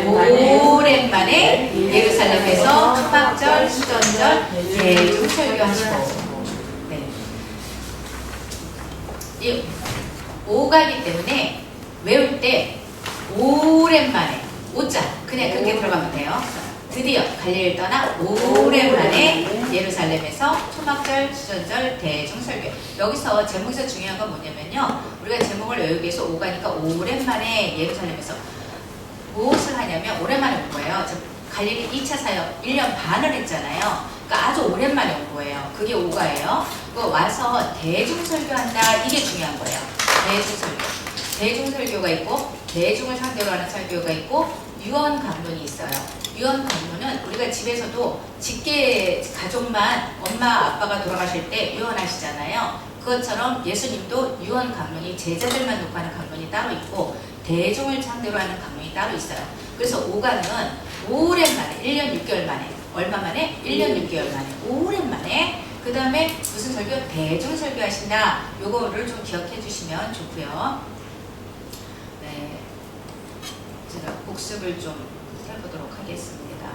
오랜만에 예루살렘에서 초막절, 수전절, 대중설교하시고. 네. 이 오가기 때문에 외울 때 오랜만에 오자 그냥 그렇게 들어가면 돼요. 드디어 갈릴리를 떠나 오랜만에 예루살렘에서 초막절, 수전절, 대중설교. 여기서 제목에서 중요한 건 뭐냐면요. 우리가 제목을 외우기 위해서 오가니까 오랜만에 예루살렘에서 무엇을 하냐면 오랜만에 온 거예요. 갈릴리 2차 사역 1년 반을 했잖아요. 그러니까 아주 오랜만에 온 거예요. 그게 오가예요. 와서 대중설교한다. 이게 중요한 거예요. 대중설교. 대중설교가 있고 대중을 상대로 하는 설교가 있고 유언 강론이 있어요. 유언 강론은 우리가 집에서도 직계 가족만 엄마 아빠가 돌아가실 때 유언하시잖아요. 그것처럼 예수님도 유언 강론이 제자들만 놓고 하는 강론이 따로 있고 대중을 상대로 하는 강론이 따로 있어요. 그래서 오가는 오랜만에 1년 6개월 만에 얼마 만에? 1년 6개월 만에 오랜만에 그 다음에 무슨 설교? 대중 설교하신다. 요거를 좀 기억해 주시면 좋고요. 네, 제가 복습을 좀 해보도록 하겠습니다.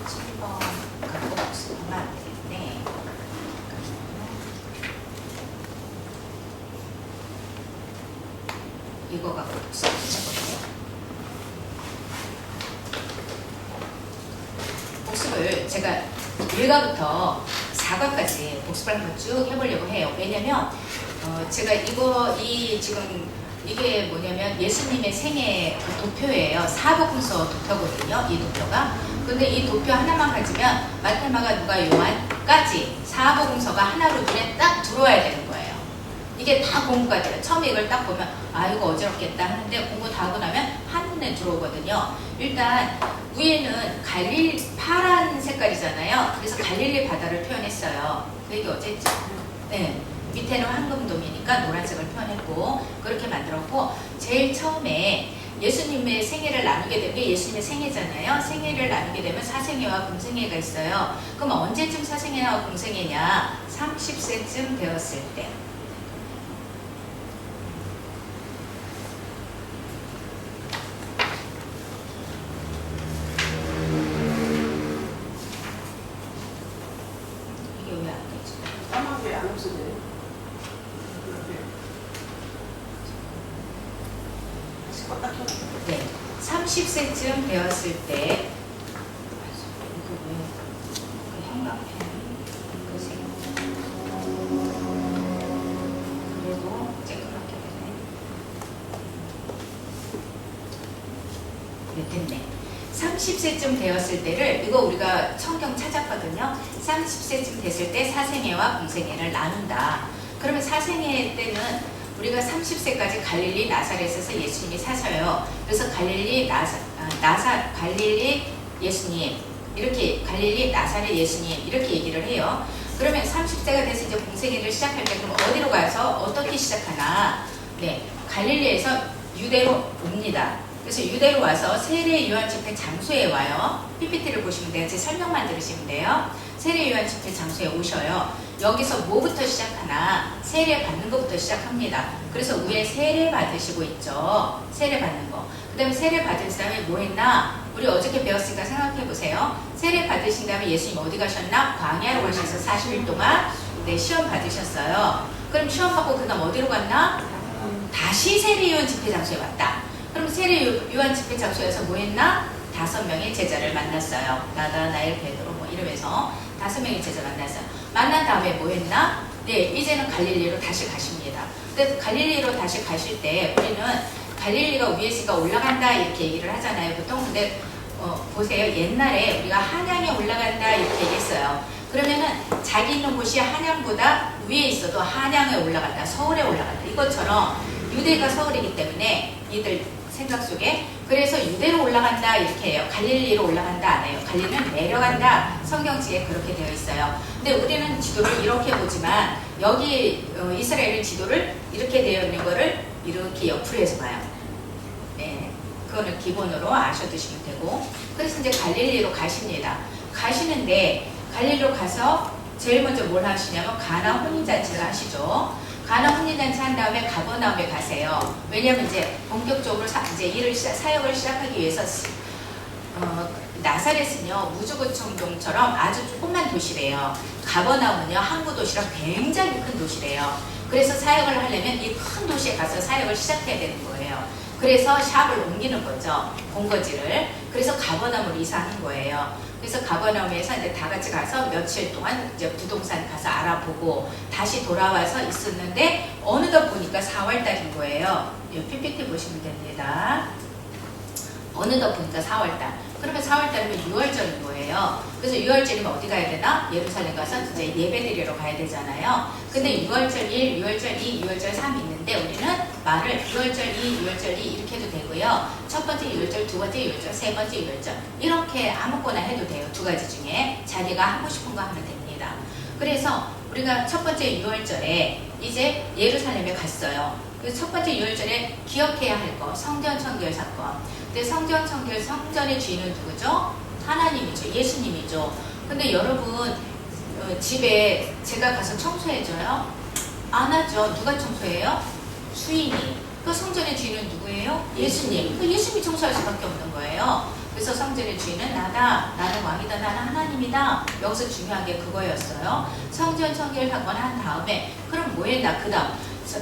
7번 갖고 복습하면 안 되겠네. 이거 갖고 복습을 해볼게요. 복습을 제가 1과부터 4과까지 복습을 한번 쭉 해보려고 해요. 왜냐면 제가 지금 이게 뭐냐면 예수님의 생애 도표예요. 사복음서 도표거든요. 이 도표가. 근데 이 도표 하나만 가지면 마태, 마가, 누가, 요한까지 사복음서가 하나로 눈에 딱 들어와야 되는 거예요. 이게 다 공부가 돼요. 처음에 이걸 딱 보면 아 이거 어지럽겠다 하는데 공부 다 하고 나면 한눈에 들어오거든요. 일단 위에는 파란 색깔이잖아요. 그래서 갈릴리 바다를 표현했어요. 이게 어쨌죠? 네. 밑에는 황금돔이니까 노란색을 표현했고 그렇게 만들었고 제일 처음에 예수님의 생애를 나누게 되면 예수님의 생애잖아요. 생애를 나누게 되면 사생애와 공생애가 있어요. 그럼 언제쯤 사생애와 공생애냐? 30세쯤 되었을 때. 이게 왜 안 되죠? 까마귀 안 없어져요? 네, 30세쯤 되었을 때 이거 왜 형광펜 그래도 쬐끄맣게 되네. 네, 됐네. 30세쯤 되었을 때를 이거 우리가 성경 찾았거든요. 30세쯤 됐을 때 사생애와 공생애를 나눈다. 그러면 사생애 때는 우리가 30세까지 갈릴리 나사렛에서 예수님이 사셔요. 그래서 갈릴리 예수님 이렇게 갈릴리 나사렛 예수님 이렇게 얘기를 해요. 그러면 30세가 돼서 이제 공생애를 시작할 때 그럼 어디로 가서 어떻게 시작하나? 네, 갈릴리에서 유대로 옵니다. 그래서 유대로 와서 세례 요한 집회 장소에 와요. PPT를 보시면 돼요. 제 설명만 들으시면 돼요. 세례 요한 집회 장소에 오셔요. 여기서 뭐부터 시작하나? 세례 받는 것부터 시작합니다. 그래서 위에 세례 받으시고 있죠. 세례 받는 거. 그 다음에 세례 받은 다음에 뭐 했나? 우리 어저께 배웠으니까 생각해 보세요. 세례 받으신 다음에 예수님 어디 가셨나? 광야로 가셔서 40일 동안 네, 시험 받으셨어요. 그럼 시험 받고 그 다음 어디로 갔나? 다시 세례 요한 집회 장소에 왔다. 그럼 세례 요한 집회 장소에서 뭐 했나? 5명의 제자를 만났어요. 나다나엘, 베드로 뭐 이러면서 5명의 제자 만났어요. 만난 다음에 뭐 했나? 네, 이제는 갈릴리로 다시 가십니다. 근데 갈릴리로 다시 가실 때 우리는 갈릴리가 위에서가 올라간다 이렇게 얘기를 하잖아요. 보통 근데 보세요. 옛날에 우리가 한양에 올라간다 이렇게 얘기했어요. 그러면은 자기 있는 곳이 한양보다 위에 있어도 한양에 올라간다, 서울에 올라간다. 이것처럼 유대가 서울이기 때문에 이들 생각 속에 그래서 유대로 올라간다 이렇게 해요. 갈릴리로 올라간다 안 해요. 갈릴리는 내려간다. 성경지에 그렇게 되어 있어요. 근데 우리는 지도를 이렇게 보지만 여기 이스라엘의 지도를 이렇게 되어 있는 거를 이렇게 옆으로 해서 봐요. 네, 그거는 기본으로 아셔두시면 되고 그래서 이제 갈릴리로 가십니다. 가시는데 갈릴리로 가서 제일 먼저 뭘 하시냐면 가나 혼인잔치를 하시죠. 가나 혼인잔치 한 다음에 가버나움에 가세요. 왜냐하면 이제 본격적으로 이제 사역을 시작하기 위해서 나사렛은요 무주구청동처럼 아주 조그만 도시래요. 가버나움은요 항구 도시라 굉장히 큰 도시래요. 그래서 사역을 하려면 이 큰 도시에 가서 사역을 시작해야 되는 거예요. 그래서 샵을 옮기는 거죠. 본거지를. 그래서 가버나움으로 이사하는 거예요. 그래서 가버나움에서 이제 다 같이 가서 며칠 동안 이제 부동산 가서 알아보고 다시 돌아와서 있었는데 어느덧 보니까 4월 달인 거예요. 이 PPT 보시면 됩니다. 어느덧 보니까 4월달. 그러면 4월달이면 6월절인 거예요. 그래서 6월절이면 어디 가야 되나? 예루살렘 가서 이제 예배드리러 가야 되잖아요. 근데 6월절 1, 6월절 2, 6월절 3 있는데 우리는 말을 6월절 2, 6월절 2 이렇게 해도 되고요. 첫 번째 6월절, 두 번째 6월절, 세 번째 6월절 이렇게 아무거나 해도 돼요. 두 가지 중에 자기가 하고 싶은 거 하면 됩니다. 그래서 우리가 첫 번째 6월절에 이제 예루살렘에 갔어요. 그래서 첫 번째 6월절에 기억해야 할 거 성전 청결 사건. 근데 성전 청결 성전의 주인은 누구죠? 하나님이죠. 예수님이죠. 근데 여러분 집에 제가 가서 청소해줘요? 안 하죠. 누가 청소해요? 주인이. 그 성전의 주인은 누구예요? 예수님. 그 예수님이 청소할 수밖에 없는 거예요. 그래서 성전의 주인은 나다. 나는 왕이다. 나는 하나님이다. 여기서 중요한 게 그거였어요. 성전 청결 사건 한 다음에 그럼 뭐 했나? 그 다음.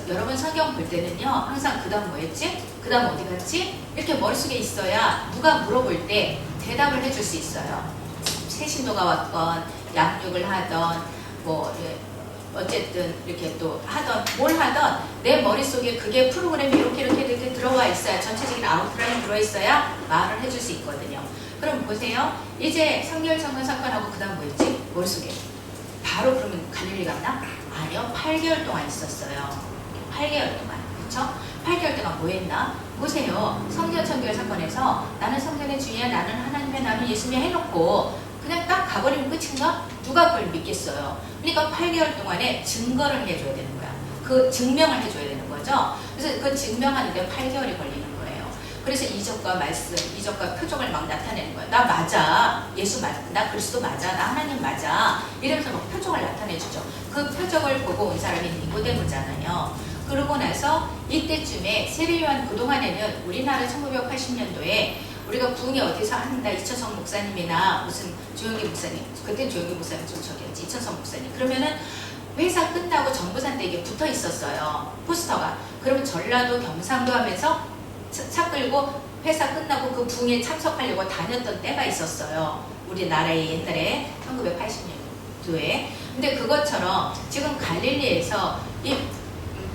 여러분 성경 볼 때는요 항상 그 다음 뭐 했지? 그 다음 어디 갔지? 이렇게 머릿속에 있어야 누가 물어볼 때 대답을 해줄 수 있어요. 새 신도가 왔건 양육을 하던 뭐 어쨌든 이렇게 또 하던 뭘 하던 내 머릿속에 그게 프로그램이 이렇게 들어와 있어야 전체적인 아웃라인 들어와 있어야 말을 해줄 수 있거든요. 그럼 보세요. 이제 성결 청건 사건하고 그 다음 뭐 했지? 머릿속에 바로 그러면 갈릴리 갔나? 아니요. 8개월 동안 있었어요. 8개월 동안. 그렇죠? 8개월 동안 뭐 했나? 보세요. 성전 청결 사건에서 나는 성전의 주인이야. 나는 하나님의 나는 예수님 해놓고 그냥 딱 가버리면 끝인가? 누가 그걸 믿겠어요? 그러니까 8개월 동안에 증거를 해줘야 되는 거야. 그 증명을 해줘야 되는 거죠. 그래서 그 증명하는데 8개월이 걸리는 거예요. 그래서 이적과 말씀, 이적과 표적을 막 나타내는 거예요. 나 맞아. 예수 맞아. 나 그리스도 맞아. 나 하나님 맞아. 이러면서 막 표적을 나타내주죠. 그 표적을 보고 온 사람이 니고데모잖아요. 그러고 나서 이때쯤에 세례요한 그동안에는 우리나라 1980년도에 우리가 부흥이 어디서 한다 이천성 목사님이나 무슨 조영기 목사님 그때 조영기 목사님 좀 저기였지 이천성 목사님 그러면은 회사 끝나고 정부산댁에 붙어 있었어요. 포스터가. 그러면 전라도 경상도 하면서 차 끌고 회사 끝나고 그 부흥에 참석하려고 다녔던 때가 있었어요. 우리나라의 옛날에 1980년도에. 근데 그것처럼 지금 갈릴리에서 이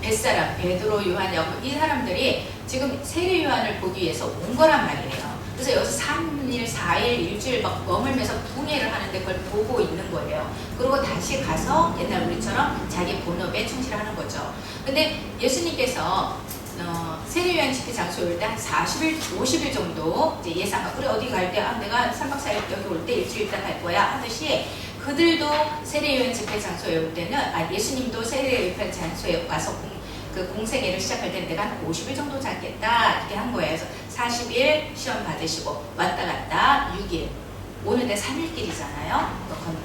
뱃사람, 베드로, 요한, 야고보 이 사람들이 지금 세례 요한을 보기 위해서 온 거란 말이에요. 그래서 여기서 3일, 4일, 일주일 막 머물면서 부흥회를 하는데 그걸 보고 있는 거예요. 그리고 다시 가서 옛날 우리처럼 자기 본업에 충실하는 거죠. 근데 예수님께서 세례 요한 집회 장소에 올 때 한 40일, 50일 정도 이제 예상하고 그래 어디 갈 때 내가 3박 4일 여기 올 때 일주일 있다 갈 거야 하듯이 그들도 세례요한 집회 장소에 올 때는 예수님도 세례요한 장소에 와서 공생애를 시작할 때는 내가 한 50일 정도 잡겠다 이렇게 한 거예요. 그래서 40일 시험 받으시고 왔다 갔다 6일 오는데 3일길이잖아요.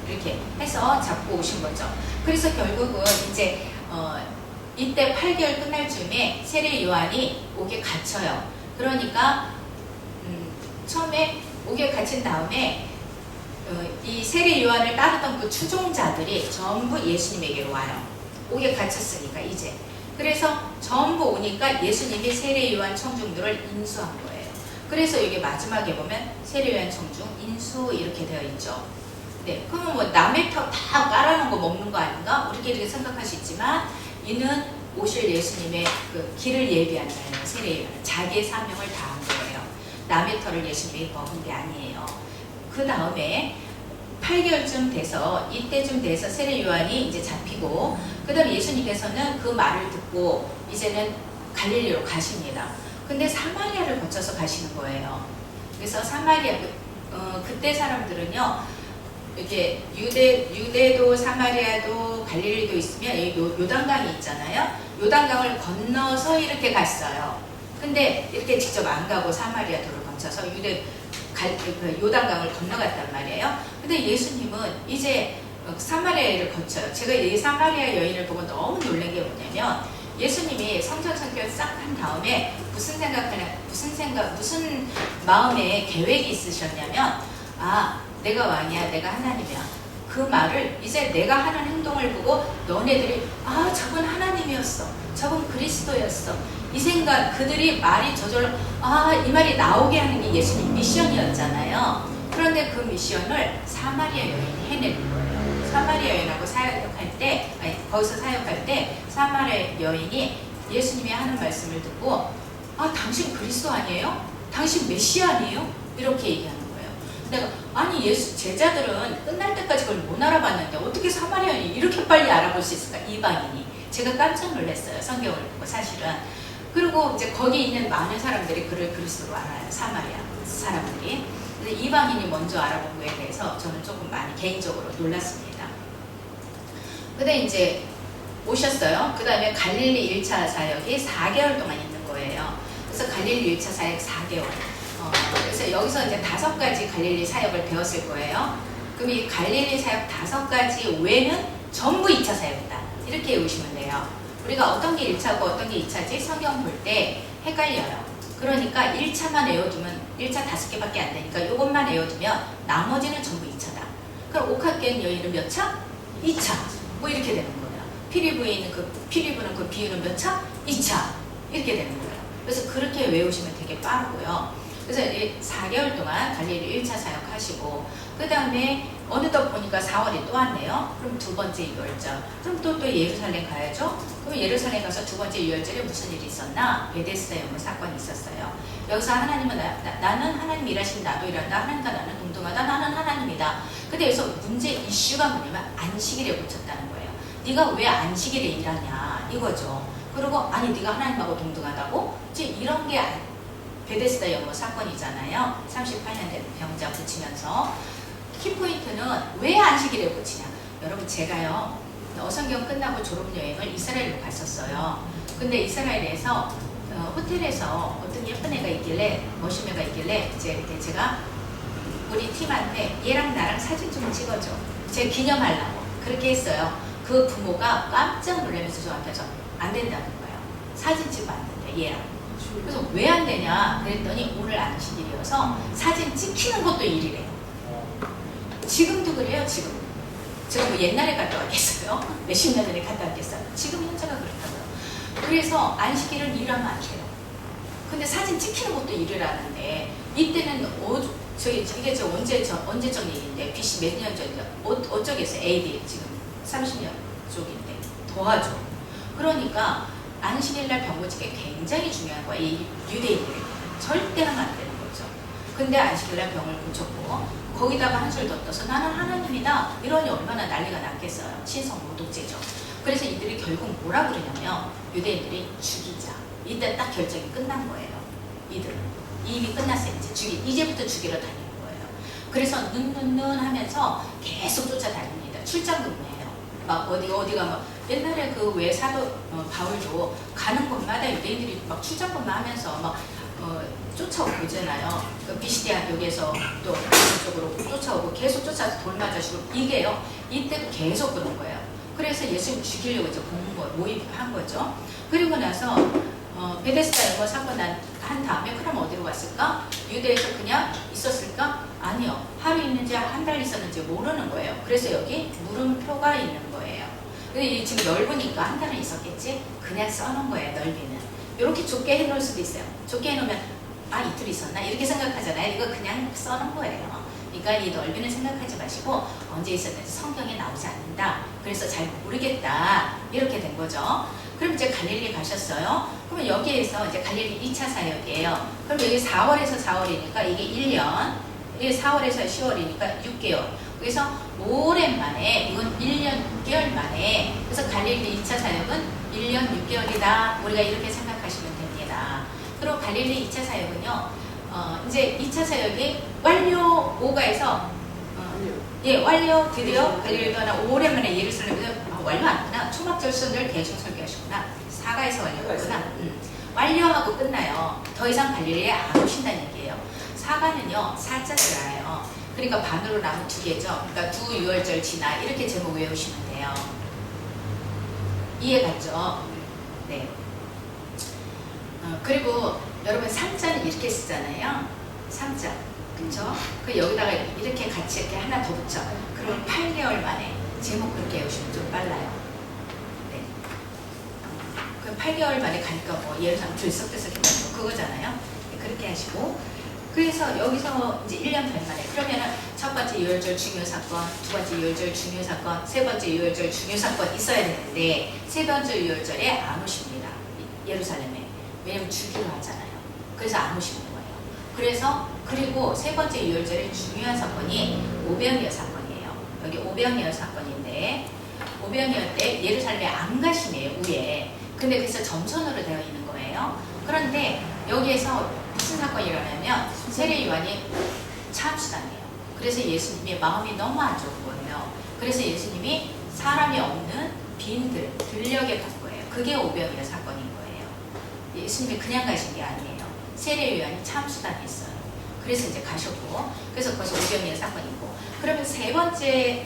이렇게 해서 잡고 오신 거죠. 그래서 결국은 이제 이때 8개월 끝날 즈음에 세례 요한이 옥에 갇혀요. 그러니까 처음에 옥에 갇힌 다음에 이 세례 요한을 따르던 그 추종자들이 전부 예수님에게로 와요. 옥에 갇혔으니까 이제. 그래서 전부 오니까 예수님이 세례 요한 청중들을 인수한 거예요. 그래서 여기 마지막에 보면 세례 요한 청중 인수 이렇게 되어 있죠. 네, 그러면 뭐 남의 터 다 깔아놓은 거 먹는 거 아닌가? 우리끼리 이렇게 생각할 수 있지만 이는 오실 예수님의 그 길을 예비한 자예요. 세례 요한 자기의 사명을 다한 거예요. 남의 터를 예수님이 먹은 게 아니에요. 그 다음에 8개월쯤 돼서 이때쯤 돼서 세례 요한이 이제 잡히고 그 다음에 예수님께서는 그 말을 듣고 이제는 갈릴리로 가십니다. 근데 사마리아를 거쳐서 가시는 거예요. 그래서 사마리아 그때 사람들은요 이렇게 유대도 사마리아도 갈릴리도 있으면 여기 요단강이 있잖아요. 요단강을 건너서 이렇게 갔어요. 근데 이렇게 직접 안 가고 사마리아 도를 거쳐서 요단강을 건너갔단 말이에요. 근데 예수님은 이제 사마리아를 거쳐요. 제가 이 사마리아 여인을 보고 너무 놀란 게 뭐냐면 예수님이 성전 선교를 싹 한 다음에 무슨 마음에 계획이 있으셨냐면 내가 왕이야, 내가 하나님이야. 그 말을 이제 내가 하는 행동을 보고 너네들이 저건 하나님이었어, 저건 그리스도였어, 이 생각, 그들이 말이 저절로 이 말이 나오게 하는 게 예수님 미션이었잖아요. 그런데 그 미션을 사마리아 여인이 해내는 거예요. 사마리아 여인하고 사역할 때, 거기서 사역할 때 사마리아 여인이 예수님이 하는 말씀을 듣고 당신 그리스도 아니에요? 당신 메시아 아니에요? 이렇게 얘기하는 거예요. 내가 예수 제자들은 끝날 때까지 그걸 못 알아봤는데 어떻게 사마리아인이 이렇게 빨리 알아볼 수 있을까? 이방인이. 제가 깜짝 놀랐어요. 성경을 보고 사실은. 그리고 이제 거기 있는 많은 사람들이 그를 그리스도로 알아요. 사마리아 사람들이. 근데 이방인이 먼저 알아본 거에 대해서 저는 조금 많이 개인적으로 놀랐습니다. 근데 이제 오셨어요. 그 다음에 갈릴리 1차 사역이 4개월 동안 있는 거예요. 그래서 갈릴리 1차 사역 4개월. 그래서 여기서 이제 5가지 갈릴리 사역을 배웠을 거예요. 그럼 이 갈릴리 사역 5가지 외에는 전부 2차 사역이다. 이렇게 외우시면 돼요. 우리가 어떤 게 1차고 어떤 게 2차지 성경 볼 때 헷갈려요. 그러니까 1차만 외워두면 1차 5개밖에 안 되니까 이것만 외워두면 나머지는 전부 2차다. 그럼 옥합계인 여인은 몇 차? 2차. 뭐 이렇게 되는 거예요. 피리부는 그 비유는 몇 차? 2차. 이렇게 되는 거예요. 그래서 그렇게 외우시면 되게 빠르고요. 그래서 4개월 동안 갈릴리 1차 사역하시고 그 다음에 어느덧 보니까 4월이 또 왔네요. 그럼 2번째 유월절. 그럼 또 예루살렘 가야죠. 그럼 예루살렘 가서 2번째 유월절에 무슨 일이 있었나? 베데스다 연못 사건이 있었어요. 여기서 하나님은 나는 하나님 일하신 나도 일한다. 하나님과 나는 동등하다. 나는 하나님이다. 근데 여기서 문제 이슈가 뭐냐면 안식일에 고쳤다는 거예요. 네가 왜 안식일에 일하냐 이거죠. 그리고 네가 하나님하고 동등하다고? 이제 이런 게 베데스다 연못 사건이잖아요. 38년 된 병자 고치면서 키포인트는 왜 안식일에 고치냐. 여러분 제가요 어선경 끝나고 졸업여행을 이스라엘로 갔었어요. 근데 이스라엘에서 호텔에서 어떤 예쁜 애가 있길래 머시매가 있길래 이제 제가 우리 팀한테 얘랑 나랑 사진 좀 찍어줘. 제 기념하려고 그렇게 했어요. 그 부모가 깜짝 놀라면서 저한테서 안 된다는 거예요. 사진 찍으면 안 된대 얘랑. 그래서 왜 안 되냐 그랬더니 오늘 안식일이어서 사진 찍히는 것도 일이래요. 지금도 그래요. 지금 뭐 옛날에 갔다 왔겠어요? 몇십 년 전에 갔다 왔겠어요? 지금 현재가 그렇다고요. 그래서 안식일은 일하면 안 돼요. 근데 사진 찍히는 것도 일이라는데 이때는 이게 언제적 얘기인데 BC 몇 년 전이죠? 어쩌겠어요? AD 지금 30년 쪽인데 더하죠. 그러니까 안식일날 병 고치기 굉장히 중요한 거예요. 이 유대인들이 절대 하면 안 되는 거죠. 근데 안식일날 병을 고쳤고 거기다가 한술 더 떠서 나는 하나님이다 이러니 얼마나 난리가 났겠어요. 신성 모독죄죠. 그래서 이들이 결국 뭐라 그러냐면 유대인들이 죽이자. 이때 딱 결정이 끝난 거예요. 이들은 이미 끝났어요. 이제부터 죽이러 다니는 거예요. 그래서 눈 하면서 계속 쫓아다닙니다. 출장 근무해요. 막 어디가 막 옛날에 그 왜 사도 바울도 가는 곳마다 유대인들이 막 출장 근무하면서 막 쫓아오잖아요. 그 비시디아 역에서 또 이쪽으로 쫓아오고 계속 쫓아서 돌 맞아주고 이게요. 이때도 계속 그런 거예요. 그래서 예수님 죽이려고 이제 모임한 거죠. 그리고 나서 베데스다 연못 사건 한 다음에 그럼 어디로 갔을까? 유대에서 그냥 있었을까? 아니요. 하루 있는지 한 달 있었는지 모르는 거예요. 그래서 여기 물음표가 있는 거예요. 근데 지금 넓으니까 한 달은 있었겠지? 그냥 써놓은 거예요. 넓이는. 이렇게 좁게 해놓을 수도 있어요. 좁게 해놓으면 이틀 있었나? 이렇게 생각하잖아요. 이거 그냥 써놓은 거예요. 그러니까 이 넓이는 생각하지 마시고 언제 있었는지 성경에 나오지 않는다. 그래서 잘 모르겠다. 이렇게 된 거죠. 그럼 이제 갈릴리 가셨어요. 그러면 여기에서 이제 갈릴리 2차 사역이에요. 그럼 여기 4월에서 4월이니까 이게 1년, 이게 4월에서 10월이니까 6개월. 그래서 오랜만에 이건 1년 6개월 만에 그래서 갈릴리 2차 사역은 1년 6개월이다. 우리가 이렇게 생각하시면 됩니다. 그리고 갈릴리 2차 사역은요. 이제 2차 사역이 완료 5가에서 완료 드디어 갈릴리도 하나 오랜만에 예루살렘에서 완료 안 했구나. 초막절선을 대중 설교하셨구나. 4가에서 완료했구나. 완료하고 끝나요. 더 이상 갈릴리에 안 오신다는 얘기예요. 4가는요. 4자들아요. 그러니까 반으로 나면 2개죠. 그러니까 두 유월절 지나 이렇게 제목 외우시면 돼요. 이해 갔죠? 네. 그리고 여러분 상자는 이렇게 쓰잖아요. 상자. 그쵸? 그 여기다가 이렇게 같이 이렇게 하나 더 붙여. 그러면 8개월 만에 제목 그렇게 외우시면 좀 빨라요. 네. 그럼 8개월 만에 가니까 뭐 예를 들면 들썩들썩했다는 거 그거잖아요. 네, 그렇게 하시고 그래서 여기서 이제 1년 반 만에 그러면은 첫 번째 유월절 중요 사건, 두 번째 유월절 중요 사건, 세 번째 유월절 중요 사건 있어야 되는데 세 번째 유월절에 안 오십니다. 예루살렘에. 왜냐면 주기로 하잖아요. 그래서 안 오시는 거예요. 그래서 그리고 세 번째 유월절에 중요한 사건이 오병이어 사건이에요. 여기 오병이어 사건인데 오병이어 때 예루살렘에 안 가시네요. 위에. 근데 그래서 점선으로 되어 있는 거예요. 그런데 여기에서 무슨 사건이 일어나면 세례 요한이 참수당해요. 그래서 예수님이 마음이 너무 안 좋은 거예요. 그래서 예수님이 사람이 없는 빈들, 들녘에 간 거예요. 그게 오병이어 사건인 거예요. 예수님이 그냥 가신 게 아니에요. 세례 요한이 참수당했어요. 그래서 이제 가셨고, 그래서 거기서 오병이어 사건이고, 그러면 세 번째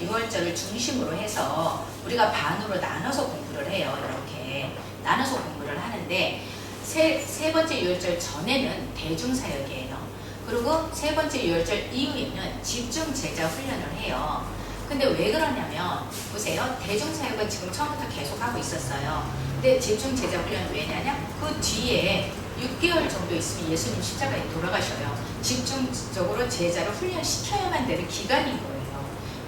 유월절을 중심으로 해서 우리가 반으로 나눠서 공부를 해요. 이렇게 나눠서 공부를 하는데 세 번째 유월절 전에는 대중사역이에요. 그리고 세 번째 유월절 이후에는 집중 제자 훈련을 해요. 근데 왜 그러냐면 보세요. 대중사역은 지금 처음부터 계속 하고 있었어요. 근데 집중 제자 훈련은 왜냐냐? 그 뒤에 6개월 정도 있으면 예수님 십자가에 돌아가셔요. 집중적으로 제자를 훈련시켜야만 되는 기간인 거예요.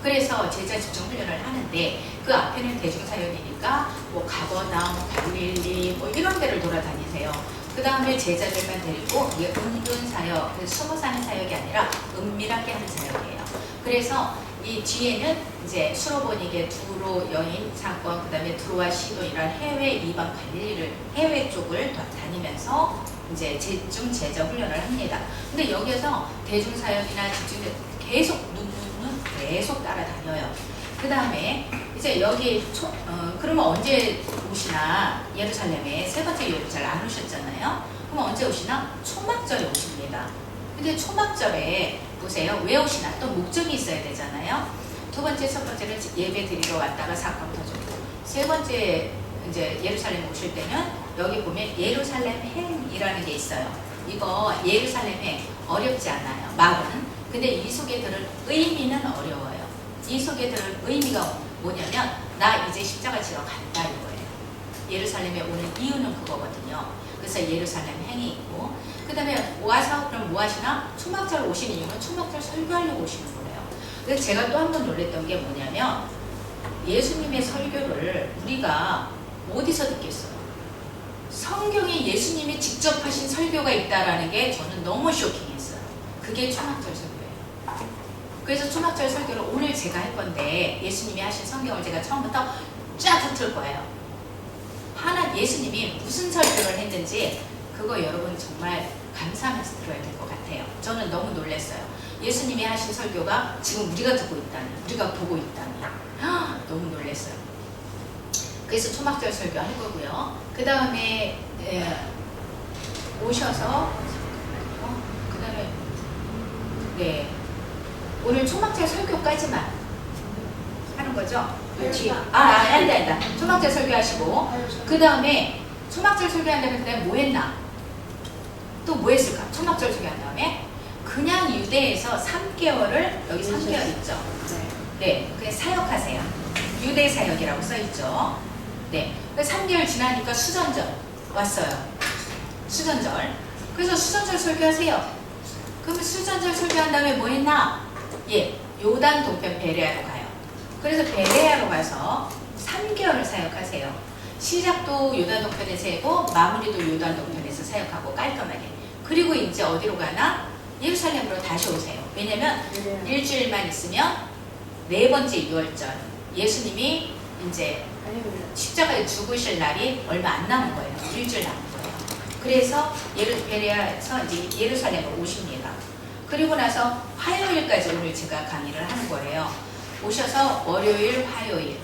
그래서 제자 집중 훈련을 하는데 그 앞에는 대중사역이니까 뭐 가버나움, 갈릴리 뭐 이런 데를 돌아다니세요. 그 다음에 제자들만 데리고 이게 은둔사역, 숨어 사는 사역이 아니라 은밀하게 하는 사역이에요. 그래서 이 뒤에는 이제 수로보니게 두로 여인 사건, 그 다음에 두로와 시돈 이런 해외 이방 갈릴리를 해외 쪽을 다니면서 이제 집중 제자 훈련을 합니다. 근데 여기에서 대중사역이나 집중 계속 눈은 계속 따라다녀요. 그 다음에 이제 여기 그러면 언제 오시나? 예루살렘에 세 번째 유월절 안 오셨잖아요. 그럼 언제 오시나? 초막절에 오십니다. 근데 초막절에 보세요. 왜 오시나? 또 목적이 있어야 되잖아요. 두 번째, 첫 번째는 예배 드리러 왔다가 사건 터졌고, 세 번째 이제 예루살렘 오실 때는 여기 보면 예루살렘 행이라는 게 있어요. 이거 예루살렘 행 어렵지 않아요. 말은. 근데 이 속에 들은 의미는 어려워요. 이 속에 들은 의미가 뭐냐면 나 이제 십자가 지러 간다 이거예요. 예루살렘에 오는 이유는 그거거든요. 그래서 예루살렘 행이 있고 그 다음에 와서 그럼 뭐 하시나? 초막절 오시는 이유는 초막절 설교하려고 오시는 거예요. 그래서 제가 또 한 번 놀랬던 게 뭐냐면 예수님의 설교를 우리가 어디서 듣겠어요? 성경에 예수님이 직접 하신 설교가 있다라는 게 저는 너무 쇼킹했어요. 그게 초막절 설교예요. 그래서 초막절 설교를 오늘 제가 할 건데 예수님이 하신 성경을 제가 처음부터 쫙 훑을 거예요. 예수님이 무슨 설교를 했는지 그거 여러분 정말 감사하면서 들어야 될 것 같아요. 저는 너무 놀랐어요. 예수님이 하신 설교가 지금 우리가 듣고 있다니, 우리가 보고 있다니 너무 놀랐어요. 그래서 초막절 설교 할 거고요. 그 다음에 오셔서 그 다음에 오늘 초막절 설교까지만 하는 거죠. 아니다. 초막절 설교하시고 그 다음에 초막절 설교한 다음에 그 다음에 뭐 했나? 또 뭐 했을까? 초막절 설교한 다음에 그냥 유대에서 3개월을 여기 3개월 있죠. 네, 그냥 사역하세요. 유대 사역이라고 써있죠. 네, 3개월 지나니까 수전절 왔어요. 수전절. 그래서 수전절 설교하세요. 그러면 수전절 설교한 다음에 뭐 했나? 요단 동편 베레아로 가요. 그래서 베레아로 가서 3개월을 사역하세요. 시작도 요단 동편에서 하고 마무리도 요단 동편에서 사역하고 깔끔하게. 그리고 이제 어디로 가나? 예루살렘으로 다시 오세요. 왜냐면 일주일만 있으면 네 번째 유월절 예수님이 이제 십자가에 죽으실 날이 얼마 안 남은 거예요. 일주일 남은 거예요. 그래서 베레아에서 이제 예루살렘으로 오십니다. 그리고 나서 화요일까지 오늘 제가 강의를 하는 거예요. 오셔서 월요일, 화요일.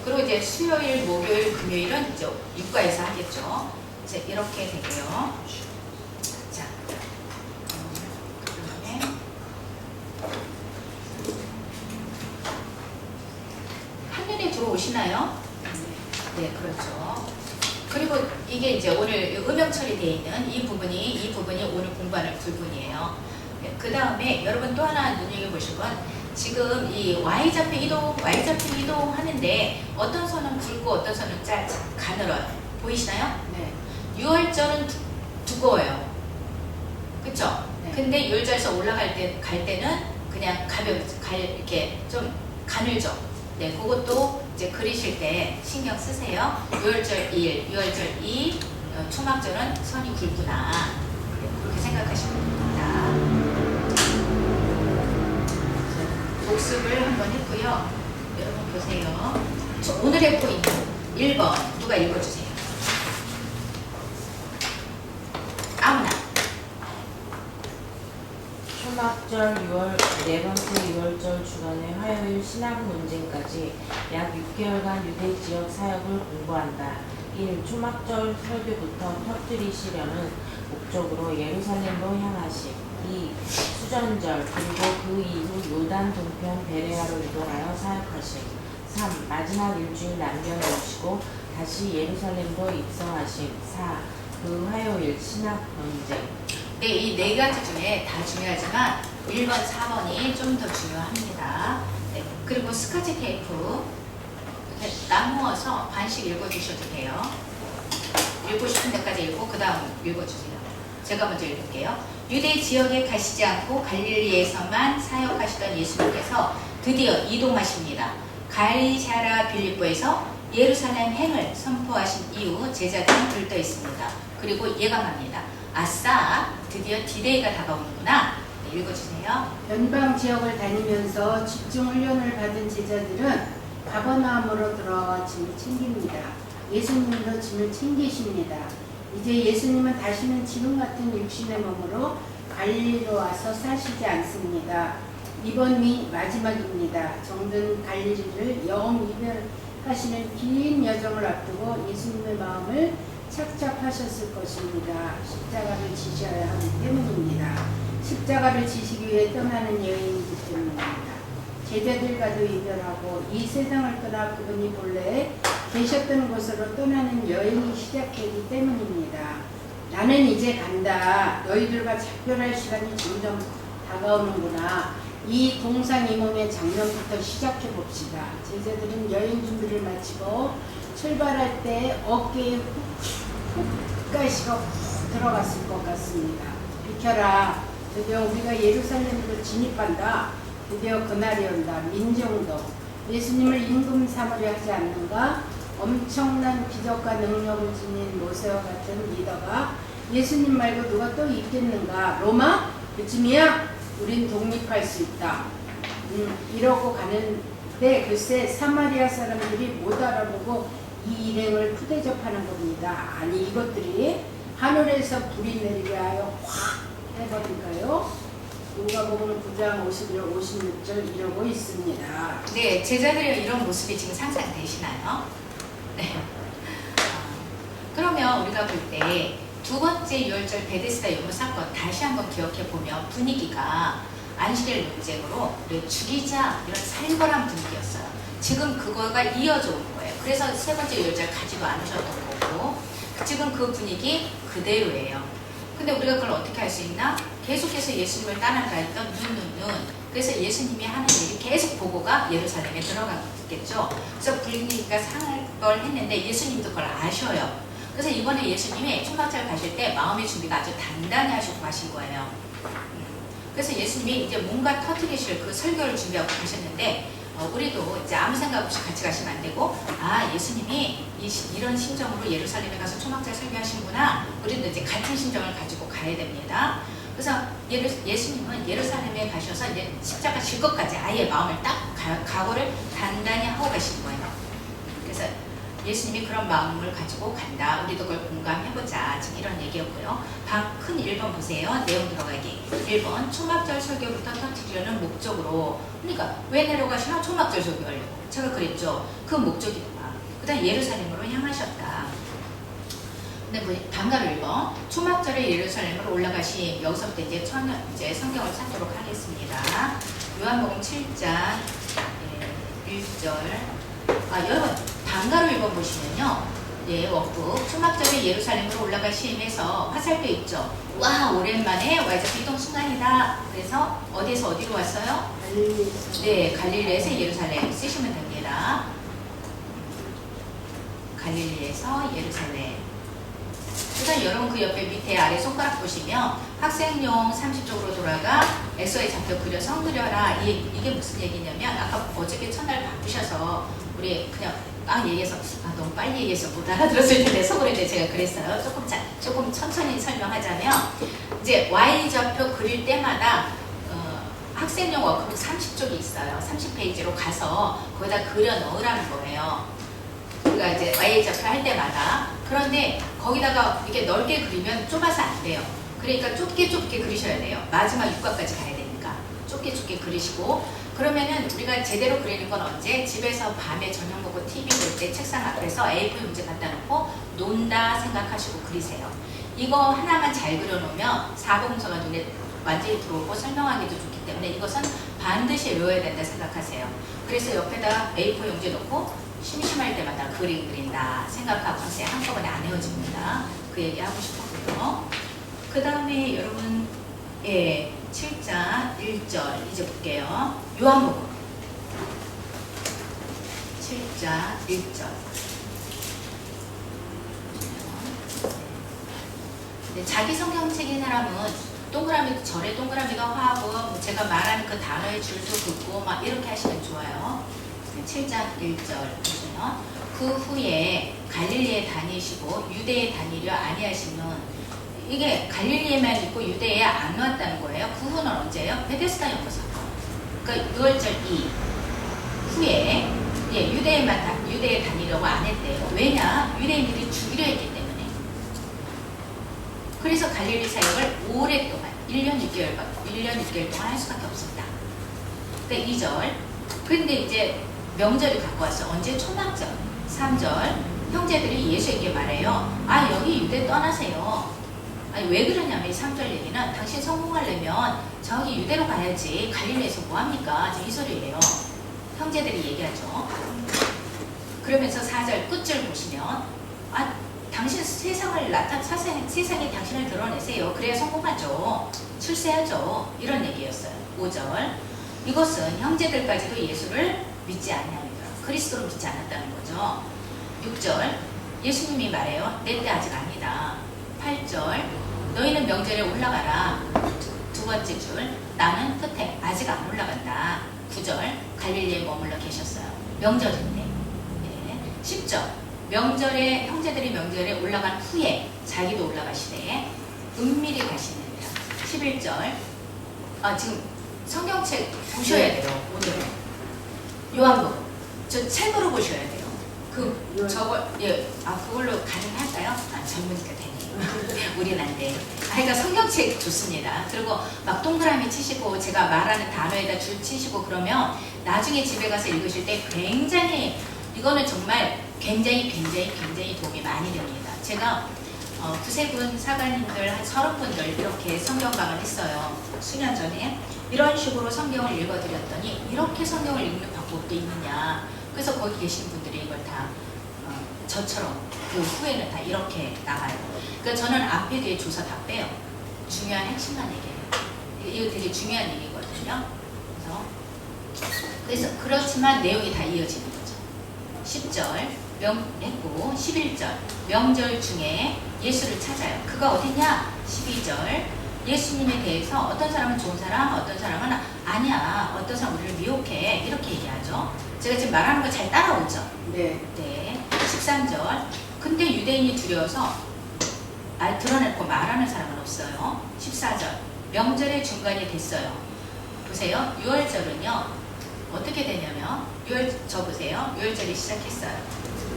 그리고 이제 수요일, 목요일, 금요일은 이제 육가에서 하겠죠. 이제 이렇게 되고요. 자, 한눈에 들어오시나요? 네, 그렇죠. 그리고 이게 이제 오늘 음영 처리되어 있는 이 부분이 오늘 공부하는 부분이에요. 네, 그 다음에 여러분 또 하나 눈여겨보실 건 지금 이 Y좌표 이동 하는데 어떤 선은 굵고 어떤 선은 가늘어요. 보이시나요? 네. 6월절은 두꺼워요. 그쵸? 네. 근데 6월절에서 올라갈 때는 그냥 이렇게 좀 가늘죠. 네, 그것도 이제 그리실 때 신경 쓰세요. 6월절 1, 6월절 2, 초막절은 선이 굵구나. 네, 그렇게 생각하시면 됩니다. 복습을 한번 했고요. 여러분 보세요. 오늘의 포인트 1번 누가 읽어주세요. 아무나. 초막절 4번째 6월절 주간의 화요일 신학 논쟁까지 약 6개월간 유대 지역 사역을 공부한다. 1. 초막절 설교부터 터뜨리시려는 목적으로 예루살렘으로 향하심. 2. 수전절 그리고 그 이후 요단 동편 베레아로 이동하여 사역하심. 3. 마지막 일주일 남겨놓으시고 다시 예루살렘으로 입성하심. 4. 그 화요일 신학 논쟁. 네, 이 네 가지 중에 다 중요하지만 1번, 4번이 좀 더 중요합니다. 네, 그리고 스카치 테이프 이렇게 나누어서 반씩 읽어주셔도 돼요. 읽고 싶은 데까지 읽고 그 다음 읽어주세요. 제가 먼저 읽을게요. 유대 지역에 가시지 않고 갈릴리에서만 사역하시던 예수님께서 드디어 이동하십니다. 가이사랴 빌립보에서 예루살렘 행을 선포하신 이후 제자들은 들떠 있습니다. 그리고 예감합니다. 아싸, 드디어 디데이가 다가오는구나. 네, 읽어주세요. 연방 지역을 다니면서 집중 훈련을 받은 제자들은 가버나움으로 돌아와 짐을 챙깁니다. 예수님도 짐을 챙기십니다. 이제 예수님은 다시는 지금 같은 육신의 몸으로 갈릴리로 와서 사시지 않습니다. 이번이 마지막입니다. 정든 갈릴리를 영 이별하시는 긴 여정을 앞두고 예수님의 마음을 착잡하셨을 것입니다. 십자가를 지셔야 하기 때문입니다. 십자가를 지시기 위해 떠나는 여인이기 때문입니다. 제자들과도 이별하고 이 세상을 떠나 그분이 본래 계셨던 곳으로 떠나는 여행이 시작되기 때문입니다. 나는 이제 간다. 너희들과 작별할 시간이 점점 다가오는구나. 이 동상이몽의 장면부터 시작해 봅시다. 제자들은 여행 준비를 마치고 출발할 때 어깨에 훅 가시가 훅 들어갔을 것 같습니다. 비켜라. 드디어 우리가 예루살렘으로 진입한다. 드디어 그날이 온다. 민정도 예수님을 임금 삼으려 하지 않는가? 엄청난 기적과 능력을 지닌 모세와 같은 리더가 예수님 말고 누가 또 있겠는가? 로마? 그쯤이야? 우린 독립할 수 있다. 이러고 가는데 글쎄 사마리아 사람들이 못 알아보고 이 일행을 푸대접하는 겁니다. 아니 이것들이 하늘에서 불이 내리게 하여 확 해버릴까요? 누가복음 9장 51절 56절 이러고 있습니다. 네, 제자들의 이런 모습이 지금 상상되시나요? 네. 그러면 우리가 볼 때 두 번째 유월절 베데스다 요무 사건 다시 한번 기억해 보면 분위기가 안식일 논쟁으로 죽이자 이런 살벌한 분위기였어요. 지금 그거가 이어져 오는 거예요. 그래서 세 번째 유월절 가지도 않으셨던 거고 지금 그 분위기 그대로예요. 근데 우리가 그걸 어떻게 할 수 있나? 계속해서 예수님을 따라가했던 눈. 그래서 예수님이 하는 일이 계속 보고가 예루살렘에 들어갔겠죠. 그래서 분위기가 상할 걸 했는데 예수님도 그걸 아셔요. 그래서 이번에 예수님이 초막절 가실 때 마음의 준비가 아주 단단히 하시고 가신 거예요. 그래서 예수님이 이제 뭔가 터뜨리실 그 설교를 준비하고 가셨는데 우리도 이제 아무 생각 없이 같이 가시면 안 되고 예수님이 이런 심정으로 예루살렘에 가서 초막절 설교하시는구나. 우리도 이제 같은 심정을 가지고 가야 됩니다. 그래서 예수님은 예루살렘에 가셔서 이제 십자가 질 것까지 아예 마음을 딱 각오를 단단히 하고 가신 거예요. 그래서 예수님이 그런 마음을 가지고 간다. 우리도 그걸 공감해보자. 지금 이런 얘기였고요. 큰 1번 보세요. 내용 들어가기. 1번 초막절 설교부터 터뜨리려는 목적으로. 그러니까 왜 내려가시나? 초막절 설교하려고. 제가 그랬죠. 그 목적이구나. 그 다음 예루살렘으로 향하셨다. 근데 뭐 단가로 1번 초막절에 예루살렘으로 올라가시. 여기서부터 이제 성경을 찾도록 하겠습니다. 요한복음 7장 1절 여러분 단가로 읽어보시면요. 예, 원북 초막절에 예루살렘으로 올라갈 시임에서 화살표 있죠. 와, 오랜만에 와이자 이동 순간이다. 그래서 어디에서 어디로 왔어요? 네, 갈릴리에서 예루살렘 쓰시면 됩니다. 갈릴리에서 예루살렘. 그래서 여러분 그 옆에 밑에 아래 손가락 보시면 학생용 30쪽으로 돌아가 엑소에 잡혀 그려서 그려라. 이게 무슨 얘기냐면 아까 어저께 첫날 바쁘셔서 우리 그냥 얘기해서 너무 빨리 얘기해서 못 알아들었을 텐데 속으로 제가 그랬어요. 조금 천천히 설명하자면 이제 Y좌표 그릴 때마다 학생용 워크북 30쪽이 있어요. 30페이지로 가서 거기다 그려 넣으라는 거예요. 우리가 이제 Y좌표 할 때마다. 그런데 거기다가 이렇게 넓게 그리면 좁아서 안 돼요. 그러니까 좁게 그리셔야 돼요. 마지막 육각까지 가야 되니까 좁게 그리시고, 그러면은 우리가 제대로 그리는 건 언제? 집에서 밤에 저녁 먹고 TV 볼 때 책상 앞에서 A4 용지 갖다 놓고 논다 생각하시고 그리세요. 이거 하나만 잘 그려놓으면 사고문서가 눈에 완전히 들어오고 설명하기도 좋기 때문에 이것은 반드시 외워야 된다 생각하세요. 그래서 옆에다 A4 용지 놓고 심심할 때마다 그림 그린다 생각하고 하세요. 한꺼번에 안 헤어집니다. 그 얘기 하고 싶었고요. 그 다음에 여러분 7장 1절 이제 볼게요. 요한복음 7장 1절. 자기 성경책인 사람은 동그라미도 절에 동그라미도 하고 제가 말하는 그 단어의 줄도 긋고 막 이렇게 하시면 좋아요. 7장 1절 보시면 그 후에 갈릴리에 다니시고 유대에 다니려 아니하시면, 이게 갈릴리에만 있고 유대에 안 왔다는 거예요. 그 후는 언제예요? 베데스다 연거 사건. 그러니까 6월절 2 후에 유대에 다니려고 안 했대요. 왜냐? 유대인들이 죽이려 했기 때문에. 그래서 갈릴리 사역을 오랫동안 1년 6개월 동안 할 수밖에 없었다. 그러니까 2절. 근데 이제 명절이 갖고 왔어. 언제? 초막절. 3절. 형제들이 예수에게 말해요. 여기 유대 떠나세요. 왜 그러냐면 이 3절 얘기는 당신 성공하려면 저기 유대로 가야지 갈릴리에서 뭐합니까? 이 소리예요. 형제들이 얘기하죠. 그러면서 4절 끝줄 보시면 당신 세상에 당신을 드러내세요. 그래야 성공하죠. 출세하죠. 이런 얘기였어요. 5절. 이것은 형제들까지도 예수를 믿지 않냐니까. 그리스도를 믿지 않았다는 거죠. 6절. 예수님이 말해요. 내 때 아직 아니다. 8절. 너희는 명절에 올라가라. 두 번째 줄. 나는 끝에 아직 안 올라간다. 9절. 갈릴리에 머물러 계셨어요. 명절인데. 10절. 형제들이 명절에 올라간 후에 자기도 올라가시되 은밀히 가시느니라. 11절. 지금 성경책 보셔야 돼요. 오늘은 요한복음 저 책으로 보셔야 돼요. 그걸로 가능할까요? 전문가 되네요. 우린 안 돼. 그러니까 성경책 좋습니다. 그리고 막 동그라미 치시고 제가 말하는 단어에다 줄 치시고 그러면 나중에 집에 가서 읽으실 때 이거는 정말 굉장히 도움이 많이 됩니다. 제가 구세군 사관님들 한 30분들 이렇게 성경강을 했어요. 수년 전에. 이런 식으로 성경을 읽어드렸더니 이렇게 성경을 읽는 방법도 있느냐. 그래서 거기 계신 분들이 이걸 다 저처럼 그 후에는 다 이렇게 나가요. 그러니까 저는 앞에 뒤에 조사 다 빼요. 중요한 핵심만 얘기해요. 이거 되게 중요한 얘기거든요. 그래서 그렇지만 내용이 다 이어지는 거죠. 10절 했고 11절 명절 중에 예수를 찾아요. 그가 어디냐? 12절 예수님에 대해서 어떤 사람은 좋은 사람, 어떤 사람은 아니야, 어떤 사람 우리를 미혹해 이렇게 얘기하죠. 제가 지금 말하는 거 잘 따라오죠? 네. 13절 근데 유대인이 두려워서 드러내고 말하는 사람은 없어요. 14절 명절의 중간이 됐어요. 보세요. 6월절은요 어떻게 되냐면 보세요. 6월절이 시작했어요.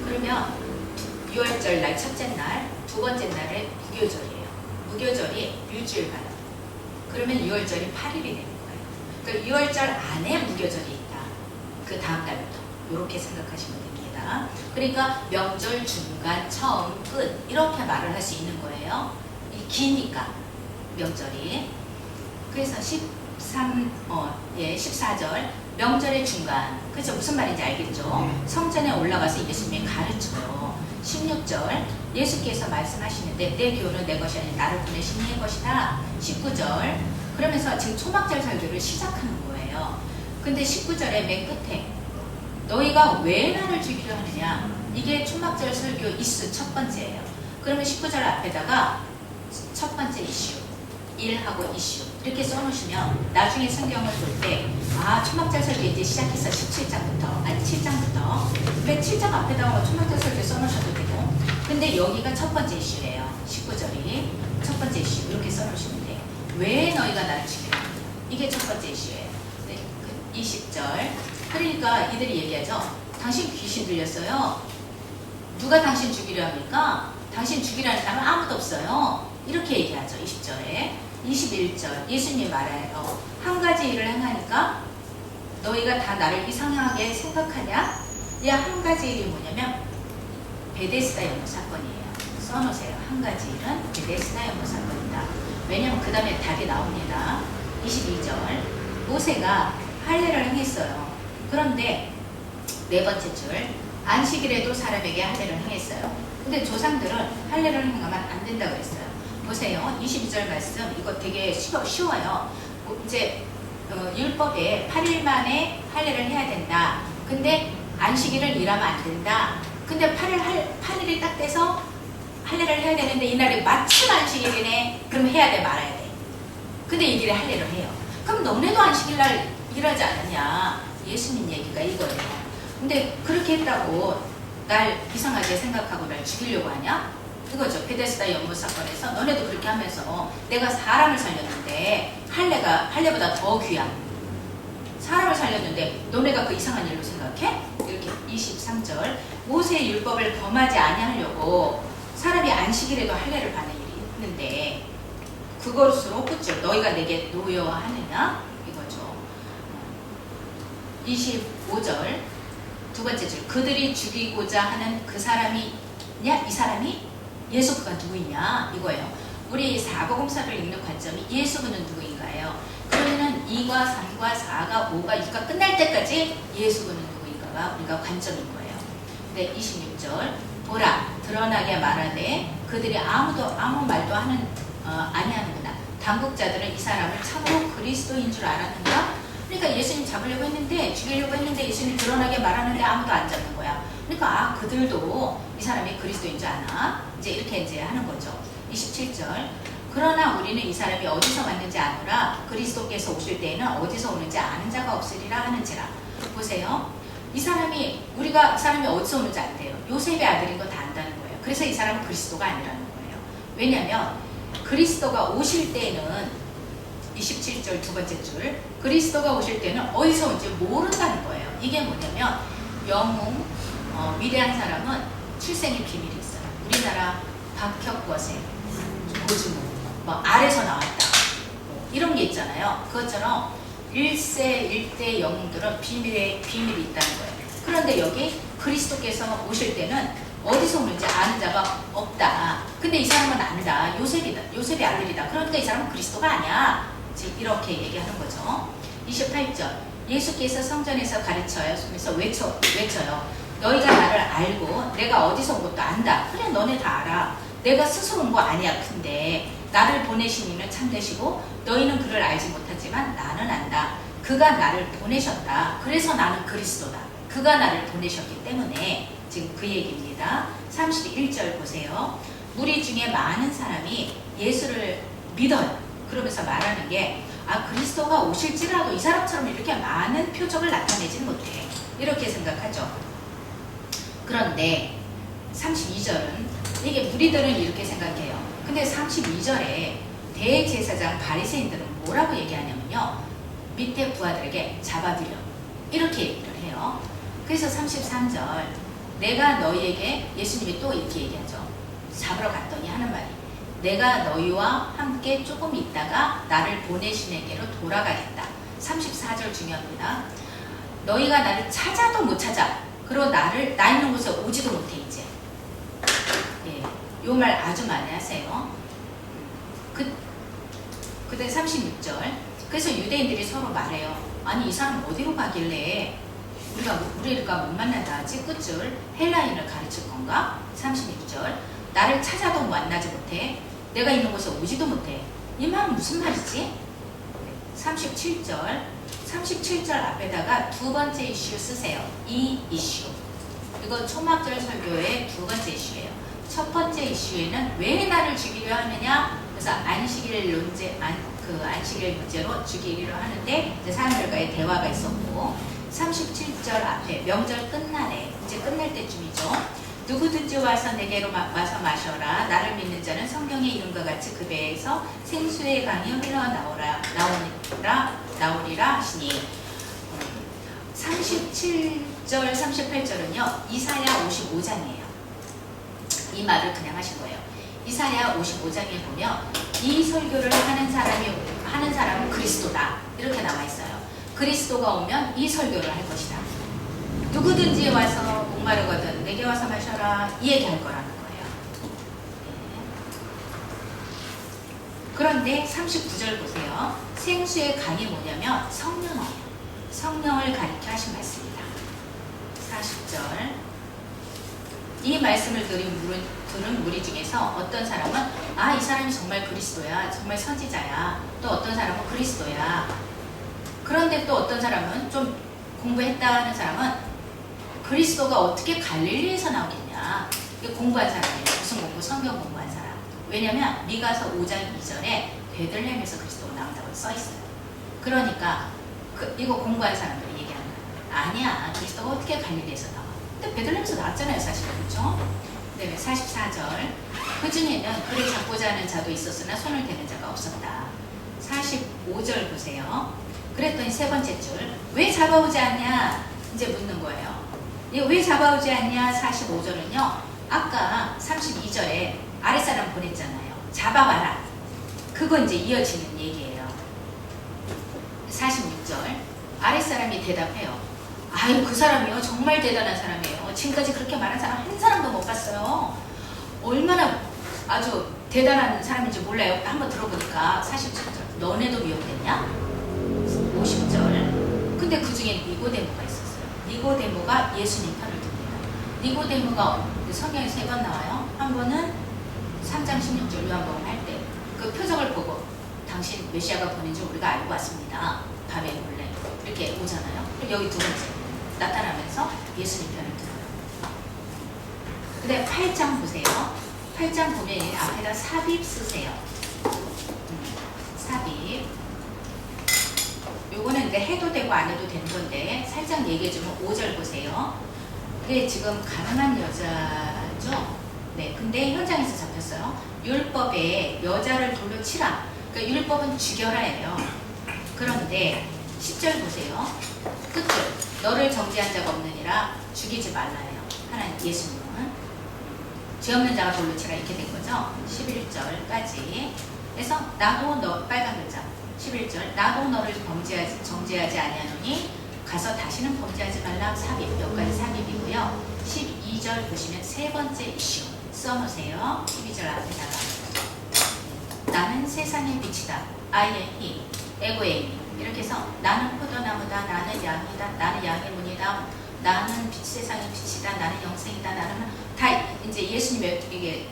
그러면 6월절 날 첫째 날, 두 번째 날에 무교절이에요. 무교절이 일주일 가요. 그러면 6월절이 8일이 되는 거예요. 그러니까 6월절 안에 무교절이 있다. 그 다음 달부터 이렇게 생각하시면 됩니다. 그러니까 명절 중간, 처음, 끝 이렇게 말을 할 수 있는 거예요. 기니까 명절이. 그래서 14절 명절의 중간. 그죠? 무슨 말인지 알겠죠? 네. 성전에 올라가서 예수님이 가르쳐요. 16절 예수께서 말씀하시는데 내 교훈은 내 것이 아닌 나를 보내신 이의 것이다. 19절 그러면서 지금 초막절 설교를 시작하는 거예요. 근데 19절에 맨 끝에 너희가 왜 나를 죽이려 하느냐. 이게 초막절 설교 이슈 첫 번째예요. 그러면 19절 앞에다가 첫 번째 이슈 1하고 이슈 이렇게 써놓으시면 나중에 성경을 볼 때 초막절 설교 이제 시작해서 17장부터 아니 7장부터 근데 7장 앞에다가 초막절 설교 써놓으셔도 되고 근데 여기가 첫 번째 이슈예요. 19절이 첫 번째 이슈 이렇게 써놓으시면 돼요. 왜 너희가 나를 죽이려 이게 첫 번째 이슈예요. 네, 20절 그러니까 이들이 얘기하죠. 당신 귀신 들렸어요. 누가 당신 죽이려 합니까? 당신 죽이라는 사람은 아무도 없어요. 이렇게 얘기하죠. 20절에 21절 예수님이 말해요. 한 가지 일을 행하니까 너희가 다 나를 이상하게 생각하냐? 이 한 가지 일이 뭐냐면 베데스다 연못 사건이에요. 써놓으세요. 한 가지 일은 베데스다 연못 사건이다. 왜냐면 그 다음에 답이 나옵니다. 22절 모세가 할례를 행했어요. 그런데 네 번째 줄 안식일에도 사람에게 할례를 행했어요. 근데 조상들은 할례를 행하면 안 된다고 그랬어요. 보세요. 22절 말씀 이거 되게 쉬워요. 이제 율법에 8일 만에 할례를 해야 된다. 근데 안식일을 일하면 안 된다. 근데 8일이 딱 돼서 할례를 해야 되는데 이날이 마침 안식일이네. 그럼 해야 돼 말아야 돼. 근데 이들이 할례를 해요. 그럼 너네도 안식일날 일하지 않았냐. 예수님 얘기가 이거예요. 근데 그렇게 했다고 날 이상하게 생각하고 날 죽이려고 하냐? 그거죠. 베데스다 연못 사건에서 너네도 그렇게 하면서 내가 사람을 살렸는데 할례보다 더 귀한 사람을 살렸는데 너네가 그 이상한 일로 생각해? 이렇게 23절 모세의 율법을 범하지 아니하려고 사람이 안식일에도 할례를 받는 일이 있는데 그것으로 그죠? 너희가 내게 노여하느냐? 이거죠. 25절 두 번째 줄 그들이 죽이고자 하는 그 사람이냐? 이 사람이? 예수 그가 누구이냐? 이거예요. 우리 사복음서를 읽는 관점이 예수 그는 누구인가요? 그러면은 2과 3과 4가 5가 6가 끝날 때까지 예수 그는 누구인가가 우리가 관점인 거예요. 네, 26절 보라 드러나게 말하되 그들이 아무 말도 아니하는구나. 당국자들은 이 사람을 참으로 그리스도인 줄 알았는가? 그러니까 예수님 잡으려고 했는데 죽이려고 했는데 예수님 드러나게 말하는데 아무도 안 잡는 거야. 그러니까 그들도 이 사람이 그리스도인 줄 아나? 이제 이렇게 하는 거죠. 27절 그러나 우리는 이 사람이 어디서 왔는지 아노라 그리스도께서 오실 때에는 어디서 오는지 아는 자가 없으리라 하는지라. 보세요. 이 사람이 어디서 오는지 안돼요. 요셉의 아들인 거 다 안다는 거예요. 그래서 이 사람은 그리스도가 아니라는 거예요. 왜냐하면 그리스도가 오실 때는 27절 두 번째 줄 그리스도가 오실 때는 어디서 온지 모른다는 거예요. 이게 뭐냐면 영웅 위대한 사람은 출생의 비밀이 있어요. 우리나라 박혁거세 고즈모 알에서 나왔다 이런 게 있잖아요. 그것처럼 1대 영웅들은 비밀이 있다는 거예요. 그런데 여기 그리스도께서 오실 때는 어디서 오는지 아는 자가 없다. 근데 이 사람은 안다. 요셉의 아들이다. 그러니까 이 사람은 그리스도가 아니야. 지금 이렇게 얘기하는 거죠. 28절 예수께서 성전에서 가르쳐서 외쳐요. 너희가 나를 알고 내가 어디서 온 것도 안다. 그래 너네 다 알아. 내가 스스로 온 거 아니야. 근데 나를 보내신 이는 참되시고 너희는 그를 알지 못하지만 나는 안다. 그가 나를 보내셨다. 그래서 나는 그리스도다. 그가 나를 보내셨기 때문에 지금 그 얘기입니다. 31절 보세요. 무리 중에 많은 사람이 예수를 믿어요. 그러면서 말하는 게 그리스도가 오실지라도 이 사람처럼 이렇게 많은 표적을 나타내지는 못해. 이렇게 생각하죠. 그런데 32절은 이게 무리들은 이렇게 생각해요. 근데 32절에 대제사장 바리새인들은 뭐라고 얘기하냐면요. 밑에 부하들에게 잡아들여. 이렇게 얘기를 해요. 그래서 33절 내가 너희에게 예수님이 또 이렇게 얘기하죠. 잡으러 갔더니 하는 말이 내가 너희와 함께 조금 있다가 나를 보내신 에게로 돌아가겠다. 34절 중요합니다. 너희가 나를 찾아도 못 찾아. 그리고 나 있는 곳에 오지도 못해 이제. 요 말 아주 많이 하세요. 그때 36절 그래서 유대인들이 서로 말해요. 아니 이 사람 어디로 가길래 우리가 못 만난다 하지? 끝줄 헬라인을 가르칠 건가? 36절 나를 찾아도 만나지 못해 내가 있는 곳에 오지도 못해 이 말은 무슨 말이지? 37절 앞에다가 두 번째 이슈 쓰세요. 이 이슈 이거 초막절 설교의 두 번째 이슈예요. 첫 번째 이슈에는 왜 나를 죽이려 하느냐 그래서 안식일 문제로 죽이려 하는데 이제 사람들과의 대화가 있었고 37절 앞에 명절 끝나네 이제 끝날 때쯤이죠. 누구든지 와서 내게로 와서 마셔라. 나를 믿는 자는 성경에 이름과 같이 그 배에서 생수의 강이 나오리라 하시니 37절 38절은요 이사야 55장이에요. 이 말을 그냥 하신 거예요. 이사야 55장에 보면 이 설교를 하는 사람은 그리스도다 이렇게 나와 있어요. 그리스도가 오면 이 설교를 할 것이다. 누구든지 와서 목마르거든 내게 와서 마셔라 이 얘기할 거라는 거예요. 그런데 39절 보세요. 생수의 강이 뭐냐면 성령이에요. 성령을 가리켜 하신 말씀입니다. 40절 이 말씀을 들은 무리 중에서 어떤 사람은 이 사람이 정말 그리스도야 정말 선지자야 또 어떤 사람은 그리스도야 그런데 또 어떤 사람은 좀 공부했다 하는 사람은 그리스도가 어떻게 갈릴리에서 나오겠냐 공부한 사람이에요. 무슨 공부? 성경 공부한 사람. 왜냐면 미가서 5장 2절에 베들레헴에서 그리스도가 나온다고 써있어요. 그러니까 이거 공부한 사람들이 얘기하는 거예요. 아니야 그리스도가 어떻게 갈릴리에서 나와. 근데 베들레헴에서 나왔잖아요 사실은. 그렇죠? 네, 44절 그 중에는 그를 잡고자 하는 자도 있었으나 손을 대는 자가 없었다. 45절 보세요. 그랬더니 세 번째 줄 왜 잡아오지 않냐 이제 묻는 거예요. 왜 잡아오지 않냐 45절은요 아까 32절에 아랫사람 보냈잖아요. 잡아와라. 그거 이제 이어지는 얘기예요. 46절 아랫사람이 대답해요. 아유 그 사람이요 정말 대단한 사람이에요. 지금까지 그렇게 말한 사람 한 사람도 못 봤어요. 얼마나 아주 대단한 사람인지 몰라요. 한번 들어보니까 47절 너네도 미혹됐냐? 50절 근데 그 중에 니고데모가 있었어요. 니고데모가 예수님 편을 듭니다. 니고데모가 성경에 3번 나와요. 한 번은 3장 16절 요한복음 할 때 그 표적을 보고 당신 메시아가 보낸 줄 우리가 알고 왔습니다. 밤에 몰래 이렇게 오잖아요. 그리고 여기 두 번째 나타나면서 예수님 편을 들어요. 근데 8장 보세요. 8장 보면 앞에다 삽입 쓰세요. 삽입 요거는 이제 해도 되고 안 해도 되는 건데 살짝 얘기해주면 5절 보세요. 그게 지금 가능한 여자죠? 네, 근데 현장에서 잡혔어요. 율법에 여자를 돌로 치라. 그러니까 율법은 죽여라예요. 그런데 10절 보세요. 끝줄 너를 정죄한 자가 없느니라 죽이지 말라예요. 하나님 예수님은 죄 없는 자가 돌로 치라 이렇게 된 거죠. 11절까지. 그래서 나도 너 빨간 글자 11절 나도 너를 정죄하지 아니하노니 가서 다시는 범죄하지 말라. 삽입 여기까지 삽입이고요. 12절 보시면 세 번째 이슈 써놓으세요. 12절 앞에다가 나는 세상의 빛이다. I am he. 에고에이 이렇게 해서 나는 포도나무다. 나는 양이다. 나는 양의 문이다. 나는 세상의 빛이다. 나는 영생이다. 나는 다 이제 예수님의 이게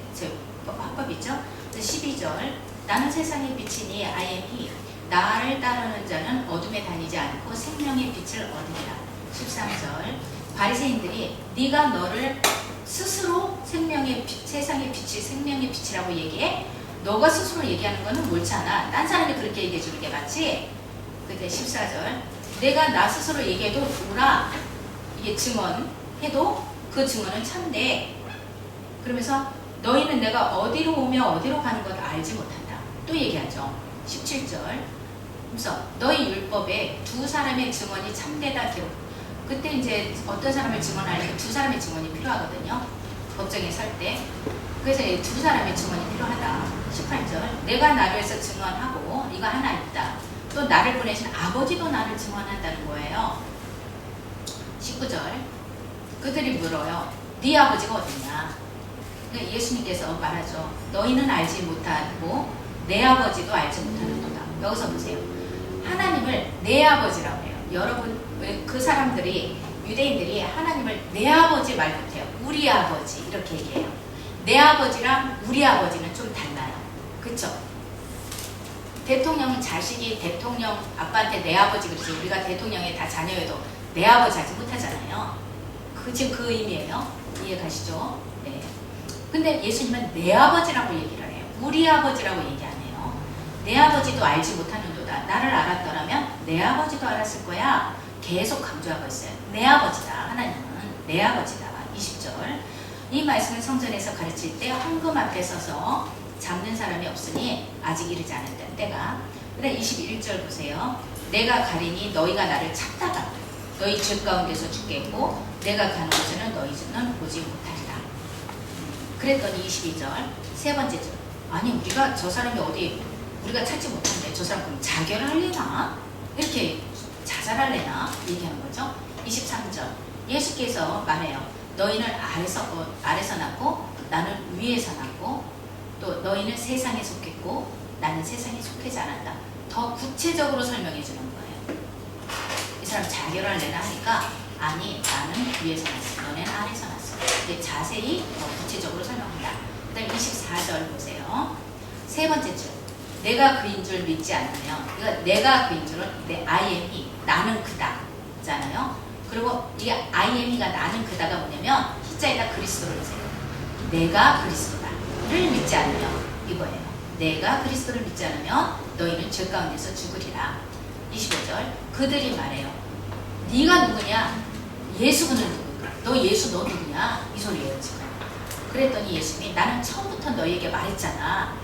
화법이죠. 12절 나는 세상의 빛이니 I am he. 나를 따르는 자는 어둠에 다니지 않고 생명의 빛을 얻으리라. 13절 바리새인들이 네가 너를 스스로 생명의 빛, 세상의 빛이 생명의 빛이라고 얘기해? 너가 스스로 얘기하는 거는 옳지 않아. 딴 사람이 그렇게 얘기해 주는 게 맞지? 그때 14절 내가 나 스스로 얘기해도 옳아. 이게 증언해도 그 증언은 참돼. 그러면서 너희는 내가 어디로 오며 어디로 가는 것 알지 못한다. 또 얘기하죠. 17절 그래서 너희 율법에 두 사람의 증언이 참되다 기록. 그때 이제 어떤 사람을 증언하려면 두 사람의 증언이 필요하거든요. 법정에 설 때. 그래서 두 사람의 증언이 필요하다. 18절 내가 나를 위해서 증언하고 이거 하나 있다. 또 나를 보내신 아버지도 나를 증언한다는 거예요. 19절 그들이 물어요. 네 아버지가 어디냐? 그러니까 예수님께서 말하죠. 너희는 알지 못하고 내 아버지도 알지 못하는도다. 여기서 보세요. 하나님을 내 아버지라고 해요. 여러분 왜 그 사람들이 유대인들이 하나님을 내 아버지 말 못해요. 우리 아버지 이렇게 얘기해요. 내 아버지랑 우리 아버지는 좀 달라요. 그쵸? 대통령은 자식이 대통령 아빠한테 내 아버지 그러지 우리가 대통령의 다 자녀여도 내 아버지 하지 못하잖아요. 지금 그 의미예요. 이해 가시죠? 네. 근데 예수님은 내 아버지라고 얘기를 해요. 우리 아버지라고 얘기 안 해요. 내 아버지도 알지 못하는도다. 나를 알았더라면 내 아버지도 알았을 거야. 계속 강조하고 있어요. 내 아버지다. 하나님은 내 아버지다. 20절. 이 말씀을 성전에서 가르칠 때 헌금 앞에 서서 잡는 사람이 없으니 아직 이르지 않은 때가. 그다음 21절 보세요. 내가 가리니 너희가 나를 찾다가 너희 죄 가운데서 죽겠고 내가 가는 곳에는 너희는 보지 못하리라. 그랬더니 22절 세 번째 절. 아니 우리가 저 사람이 어디 우리가 찾지 못한데 저 사람 그럼 자결할래나? 이렇게 자살할래나? 얘기하는 거죠. 23절 예수께서 말해요. 너희는 아래서 났고 나는 위에서 났고 또 너희는 세상에 속했고 나는 세상에 속하지 않았다. 더 구체적으로 설명해 주는 거예요. 이 사람 자결할래나 하니까 아니 나는 위에서 났어. 너네는 아래서 났어. 이게 자세히 더 구체적으로 설명합니다. 그 다음 24절 보세요. 세 번째 줄. 내가 그인 줄 믿지 않으면 이거 내가 그인 줄은 내 I am이 나는 그다 잖아요. 그리고 이게 I am이가 나는 그다가 뭐냐면 히자에다 그리스도를 세요. 내가 그리스도다를 믿지 않으면 이거예요. 내가 그리스도를 믿지 않으면 너희는 죄 가운데서 죽으리라. 25절 그들이 말해요. 네가 누구냐? 예수는 누구냐? 너 누구냐? 이 소리예요 지금. 그랬더니 예수님이 나는 처음부터 너희에게 말했잖아.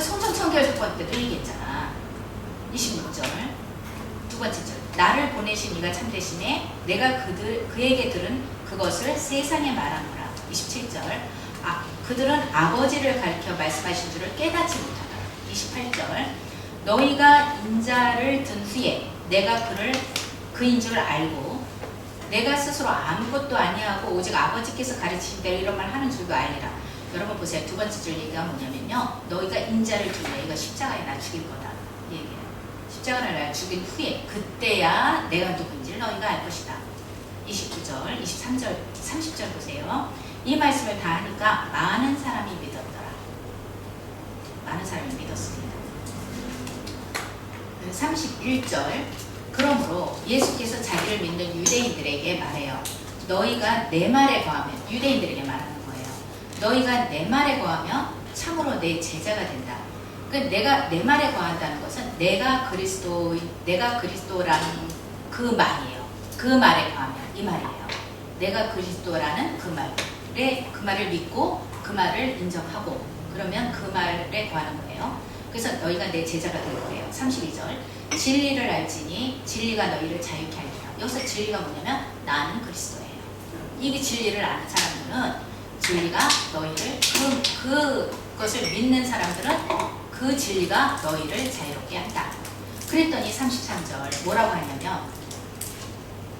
성전 청결 사건 때도 얘기했잖아. 26절 두 번째 절 나를 보내신 이가 참되시네 내가 그에게 들은 그것을 세상에 말하노라. 27절 그들은 아버지를 가리켜 말씀하신 줄을 깨닫지 못하더라. 28절 너희가 인자를 든 후에 내가 그인 줄 알고 내가 스스로 아무것도 아니하고 오직 아버지께서 가르치신 대로 이런 말 하는 줄도 알리라. 여러분 보세요. 두 번째 줄 얘기가 뭐냐면요. 너희가 인자를 두면 이거 십자가에 나 죽일 거다. 얘기해요. 십자가를 나 죽인 후에 그때야 내가 누군지 너희가 알 것이다. 29절, 23절, 30절 보세요. 이 말씀을 다 하니까 많은 사람이 믿었더라. 많은 사람이 믿었습니다. 31절 그러므로 예수께서 자기를 믿는 유대인들에게 말해요. 너희가 내 말에 거하면 유대인들에게 말하는 거예요. 너희가 내 말에 거하면 참으로 내 제자가 된다. 내가 내 말에 거한다는 것은 내가 그리스도라는 그 말이에요. 그 말에 거하면 이 말이에요. 내가 그리스도라는 그 말을 믿고 그 말을 인정하고 그러면 그 말에 거하는 거예요. 그래서 너희가 내 제자가 될 거예요. 32절 진리를 알지니 진리가 너희를 자유케 하리라. 여기서 진리가 뭐냐면 나는 그리스도예요. 이게 진리를 아는 사람들은 진리가 너희를 그것을 믿는 사람들은 그 진리가 너희를 자유롭게 한다. 그랬더니 33절 뭐라고 하냐면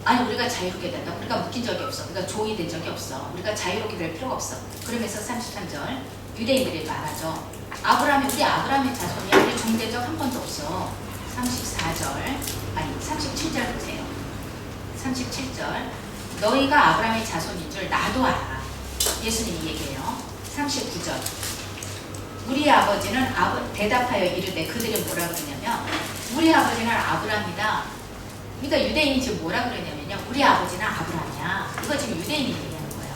아니 우리가 자유롭게 된다. 우리가 묶인 적이 없어. 우리가 종이 된 적이 없어. 우리가 자유롭게 될 필요가 없어. 그러면서 33절 유대인들이 말하죠. 우리 아브라함의 자손이야. 우리 종된 적 한 번도 없어. 37절 보세요. 37절 너희가 아브라함의 자손인 줄 나도 알아. 예수님이 얘기해요. 39절 우리 아버지는 대답하여 이르되 그들이 뭐라 그러냐면 우리 아버지는 아브라함이다. 그러니까 유대인이 지금 뭐라 그러냐면요. 우리 아버지는 아브라함이야. 이거 지금 유대인이 얘기하는 거예요.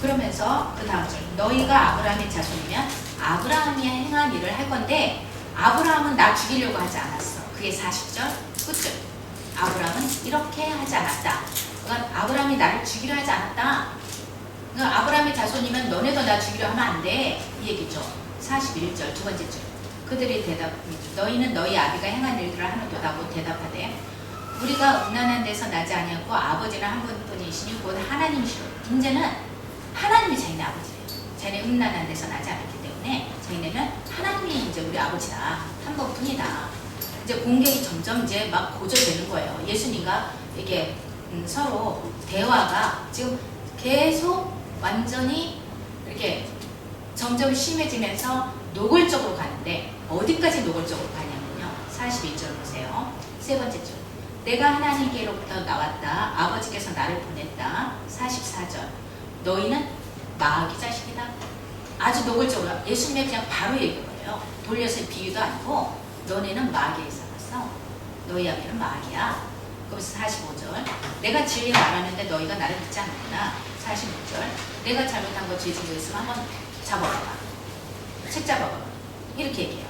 그러면서 그 다음 절 너희가 아브라함의 자손이면 아브라함이 행한 일을 할 건데 아브라함은 나 죽이려고 하지 않았어. 그게 40절 끝줄. 아브라함은 이렇게 하지 않았다. 그러니까 아브라함이 나를 죽이려 하지 않았다. 그러니까 아브라함의 자손이면 너네도 나 죽이려 하면 안 돼. 이 얘기죠. 41절 두 번째 줄. 그들이 너희는 너희 아비가 행한 일들을 하는도다고 대답하되 우리가 음란한 데서 나지 아니었고 아버지는 한 분뿐이시니 곧 하나님이시로. 이제는 하나님이 자기네 아버지예요. 자기네 음란한 데서 나지 않았기 때문에 자기네는 하나님이 이제 우리 아버지다. 한 번뿐이다. 이제 공격이 점점 이제 막 고조되는 거예요. 예수님과 이게 서로 대화가 지금 계속 완전히 이렇게 점점 심해지면서 노골적으로 가는데 어디까지 노골적으로 가냐면요. 42절 보세요. 세 번째 줄. 내가 하나님께로부터 나왔다. 아버지께서 나를 보냈다. 44절. 너희는 마귀 자식이다. 아주 노골적으로 예수님이 그냥 바로 얘기해요. 돌려서 비유도 아니고 너네는 마귀에서 왔어. 너희 아버지는 마귀야. 그래서 45절. 내가 진리 말하는데 너희가 나를 믿지 않는구나. 46절. 내가 잘못한 거 죄 지고 있으면 한번 잡아봐봐. 책 잡아봐봐. 이렇게 얘기해요.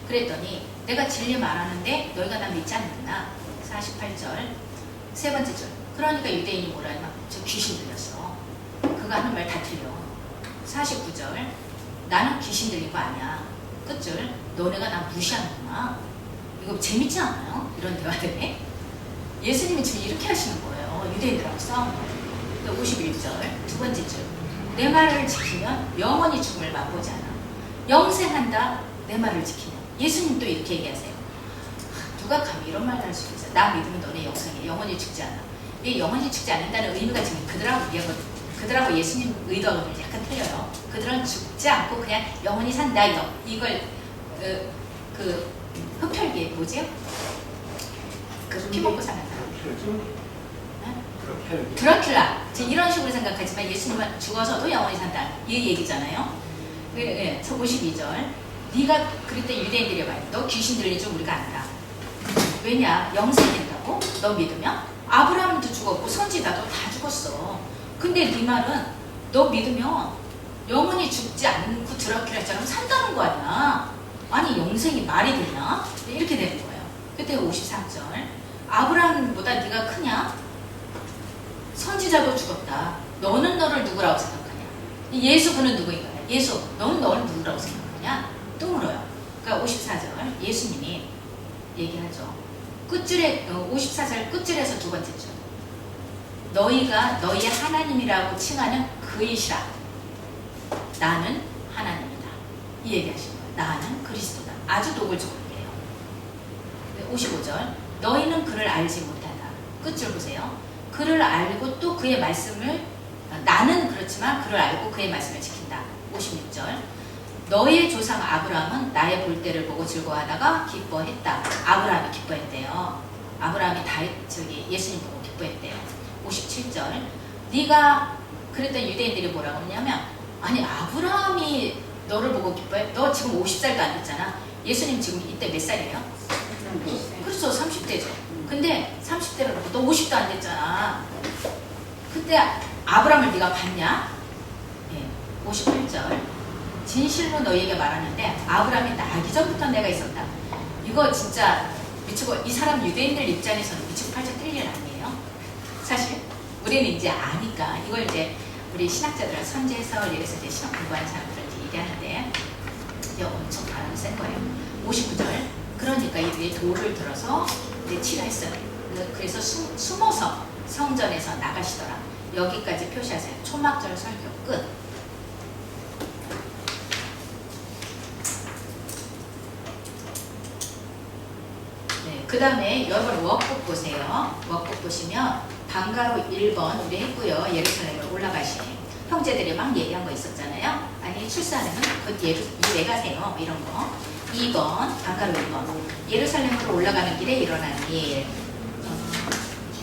그랬더니 내가 진리 말하는데 너희가 나 믿지 않는구나. 48절. 세 번째 절. 그러니까 유대인이 뭐라 하면 저 귀신 들렸어. 그가 하는 말 다 틀려. 49절. 나는 귀신 들린 거 아니야. 끝줄. 너네가 나 무시하는구나. 이거 재밌지 않아요? 이런 대화들이. 예수님이 지금 이렇게 하시는 거예요. 유대인들하고 싸우는 거예요. 51절. 두 번째 줄. 내 말을 지키면 영원히 죽음을 맛보지 않아. 영생한다. 내 말을 지키면. 예수님 또 이렇게 얘기하세요. 누가 감히 이런 말을 할 수 있어? 나 믿으면 너네 영생해. 영원히 죽지 않아. 이 영원히 죽지 않는다는 의미가 지금 그들하고 예수님 의도하고는 약간 틀려요. 그들은 죽지 않고 그냥 영원히 산다. 이걸 그 흡혈귀 뭐지? 그 피 먹고 사는 사람. 드라큘라. 이런 식으로 생각하지만 예수님은 죽어서도 영원히 산다. 이 얘기잖아요. 52절. 네가 그랬더니 유대인들이 말해. 너 귀신 들린 줄 우리가 안다. 왜냐? 영생된다고? 너 믿으면? 아브라함도 죽었고 선지자도 다 죽었어. 근데 네 말은 너 믿으면 영원히 죽지 않고 드라큘라처럼 산다는 거 아니야. 아니 영생이 말이 되나? 이렇게 되는 거예요. 그때 53절. 아브라함보다 네가 크냐? 선지자도 죽었다. 너는 너를 누구라고 생각하냐? 예수 그는 누구인가요? 예수 너는 너를 누구라고 생각하냐? 또 물어요. 그러니까 54절 예수님이 얘기하죠. 끝줄에 54절 끝줄에서 두 번째 줄. 너희가 너희 하나님이라고 칭하는 그이시라. 나는 하나님이다. 이 얘기하신 거예요. 나는 그리스도다. 아주 노골적으로 얘기해요. 55절. 너희는 그를 알지 못하다. 끝줄 보세요. 그를 알고 또 그의 말씀을 나는 그렇지만 그를 알고 그의 말씀을 지킨다. 56절. 너희의 조상 아브라함은 나의 볼 때를 보고 즐거워하다가 기뻐했다. 아브라함이 기뻐했대요. 아브라함이 예수님 보고 기뻐했대요. 57절. 네가 그랬던 유대인들이 뭐라고 하냐면 아니 아브라함이 너를 보고 기뻐해? 너 지금 50살도 안 됐잖아. 예수님 지금 이때 몇 살이에요? 그렇죠. 30대죠. 근데 30대로 놓고 너 50도 안 됐잖아. 그때 아브라함을 네가 봤냐? 58절. 진실로 너희에게 말하는데 아브라함이 나기 전부터 내가 있었다. 이거 진짜 미치고 이 사람 유대인들 입장에서는 미치고 팔짝 뛸 일 아니에요. 사실 우리는 이제 아니까 이걸 이제 우리 신학자들은 선지해서 예를 들어서 신학 공부하는 사람들은 얘기하는데 이제 엄청 바람이 센 거예요. 59절. 그러니까 이 위에 돌을 들어서 이제 치료했어요. 그래서 숨어서 성전에서 나가시더라. 여기까지 표시하세요. 초막절 설교 끝. 그 다음에 여러분 워크북 보세요. 워크북 보시면 방가로 1번 우리 했고요. 예루살렘으로 올라가신 형제들이 막 얘기한 거 있었잖아요. 아니 출산하면 그 왜 가세요? 이런 거. 2번 방가로 1번 예루살렘으로 올라가는 길에 일어난 일.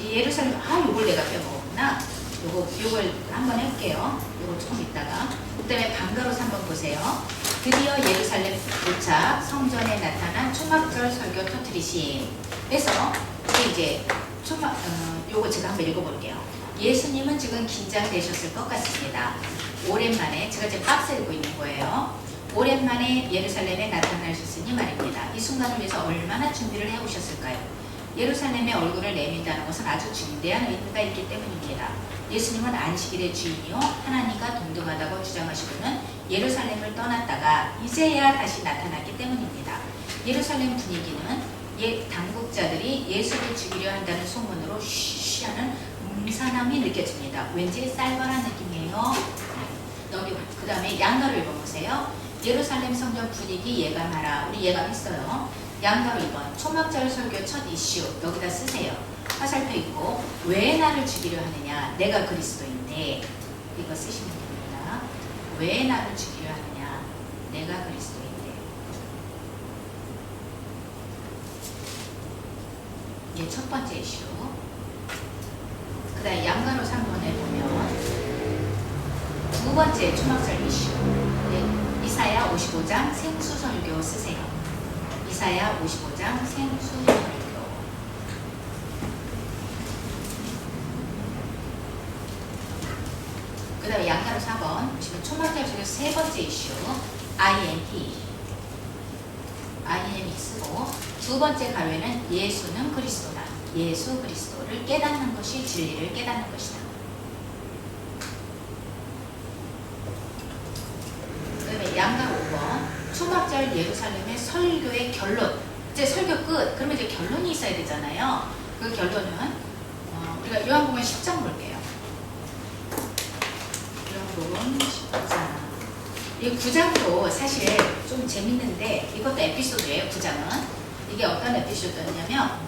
예루살렘 요걸 내가 빼먹었구나. 요걸 한번 할게요. 요거 조금 있다가. 그 다음에 방가로 3번 보세요. 드디어 예루살렘 도착, 성전에 나타난 초막절 설교 터트리심. 그래서 이제 요거 제가 한번 읽어볼게요. 예수님은 지금 긴장되셨을 것 같습니다. 오랜만에 제가 지금 박스 읽고 있는 거예요. 오랜만에 예루살렘에 나타나셨으니 말입니다. 이 순간을 위해서 얼마나 준비를 해오셨을까요? 예루살렘의 얼굴을 내민다는 것은 아주 중대한 의미가 있기 때문입니다. 예수님은 안식일의 주인이요 하나님과 동등하다고 주장하시고는 예루살렘을 떠났다가 이제야 다시 나타났기 때문입니다. 예루살렘 분위기는 당국자들이 예수를 죽이려 한다는 소문으로 쉬쉬하는 음산함이 느껴집니다. 왠지 쌀벌한 느낌이에요. 그 다음에 양가로 읽어보세요. 예루살렘 성전 분위기 예감하라. 우리 예감했어요. 양가로 2번 초막절 설교 첫 이슈 여기다 쓰세요. 화살표 있고 왜 나를 죽이려 하느냐. 내가 그리스도인데 이거 쓰시면 됩니다. 왜 나를 죽이려 하느냐. 내가 그리스도인데. 이게 첫 번째 이슈. 그 다음에 양가로 3번에 보면 두 번째 초막절 이슈. 네, 이사야 55장 생수설교 쓰세요. 이사야 55장 생수설교. 그 다음에 양가로 4번 보시면 초막절 중에 세 번째 이슈 INT 쓰고 두 번째 가회는 예수는 그리스도다. 예수 그리스도를 깨닫는 것이 진리를 깨닫는 것이다. 그 다음에 양가 5번 초막절 예루살렘의 설교의 결론. 이제 설교 끝. 그러면 이제 결론이 있어야 되잖아요. 그 결론은 우리가 요한복음 10장 볼게요. 요한복음 10장. 이 9장도 사실 좀 재밌는데 이것도 에피소드예요. 9장은. 이게 어떤 에피소드냐면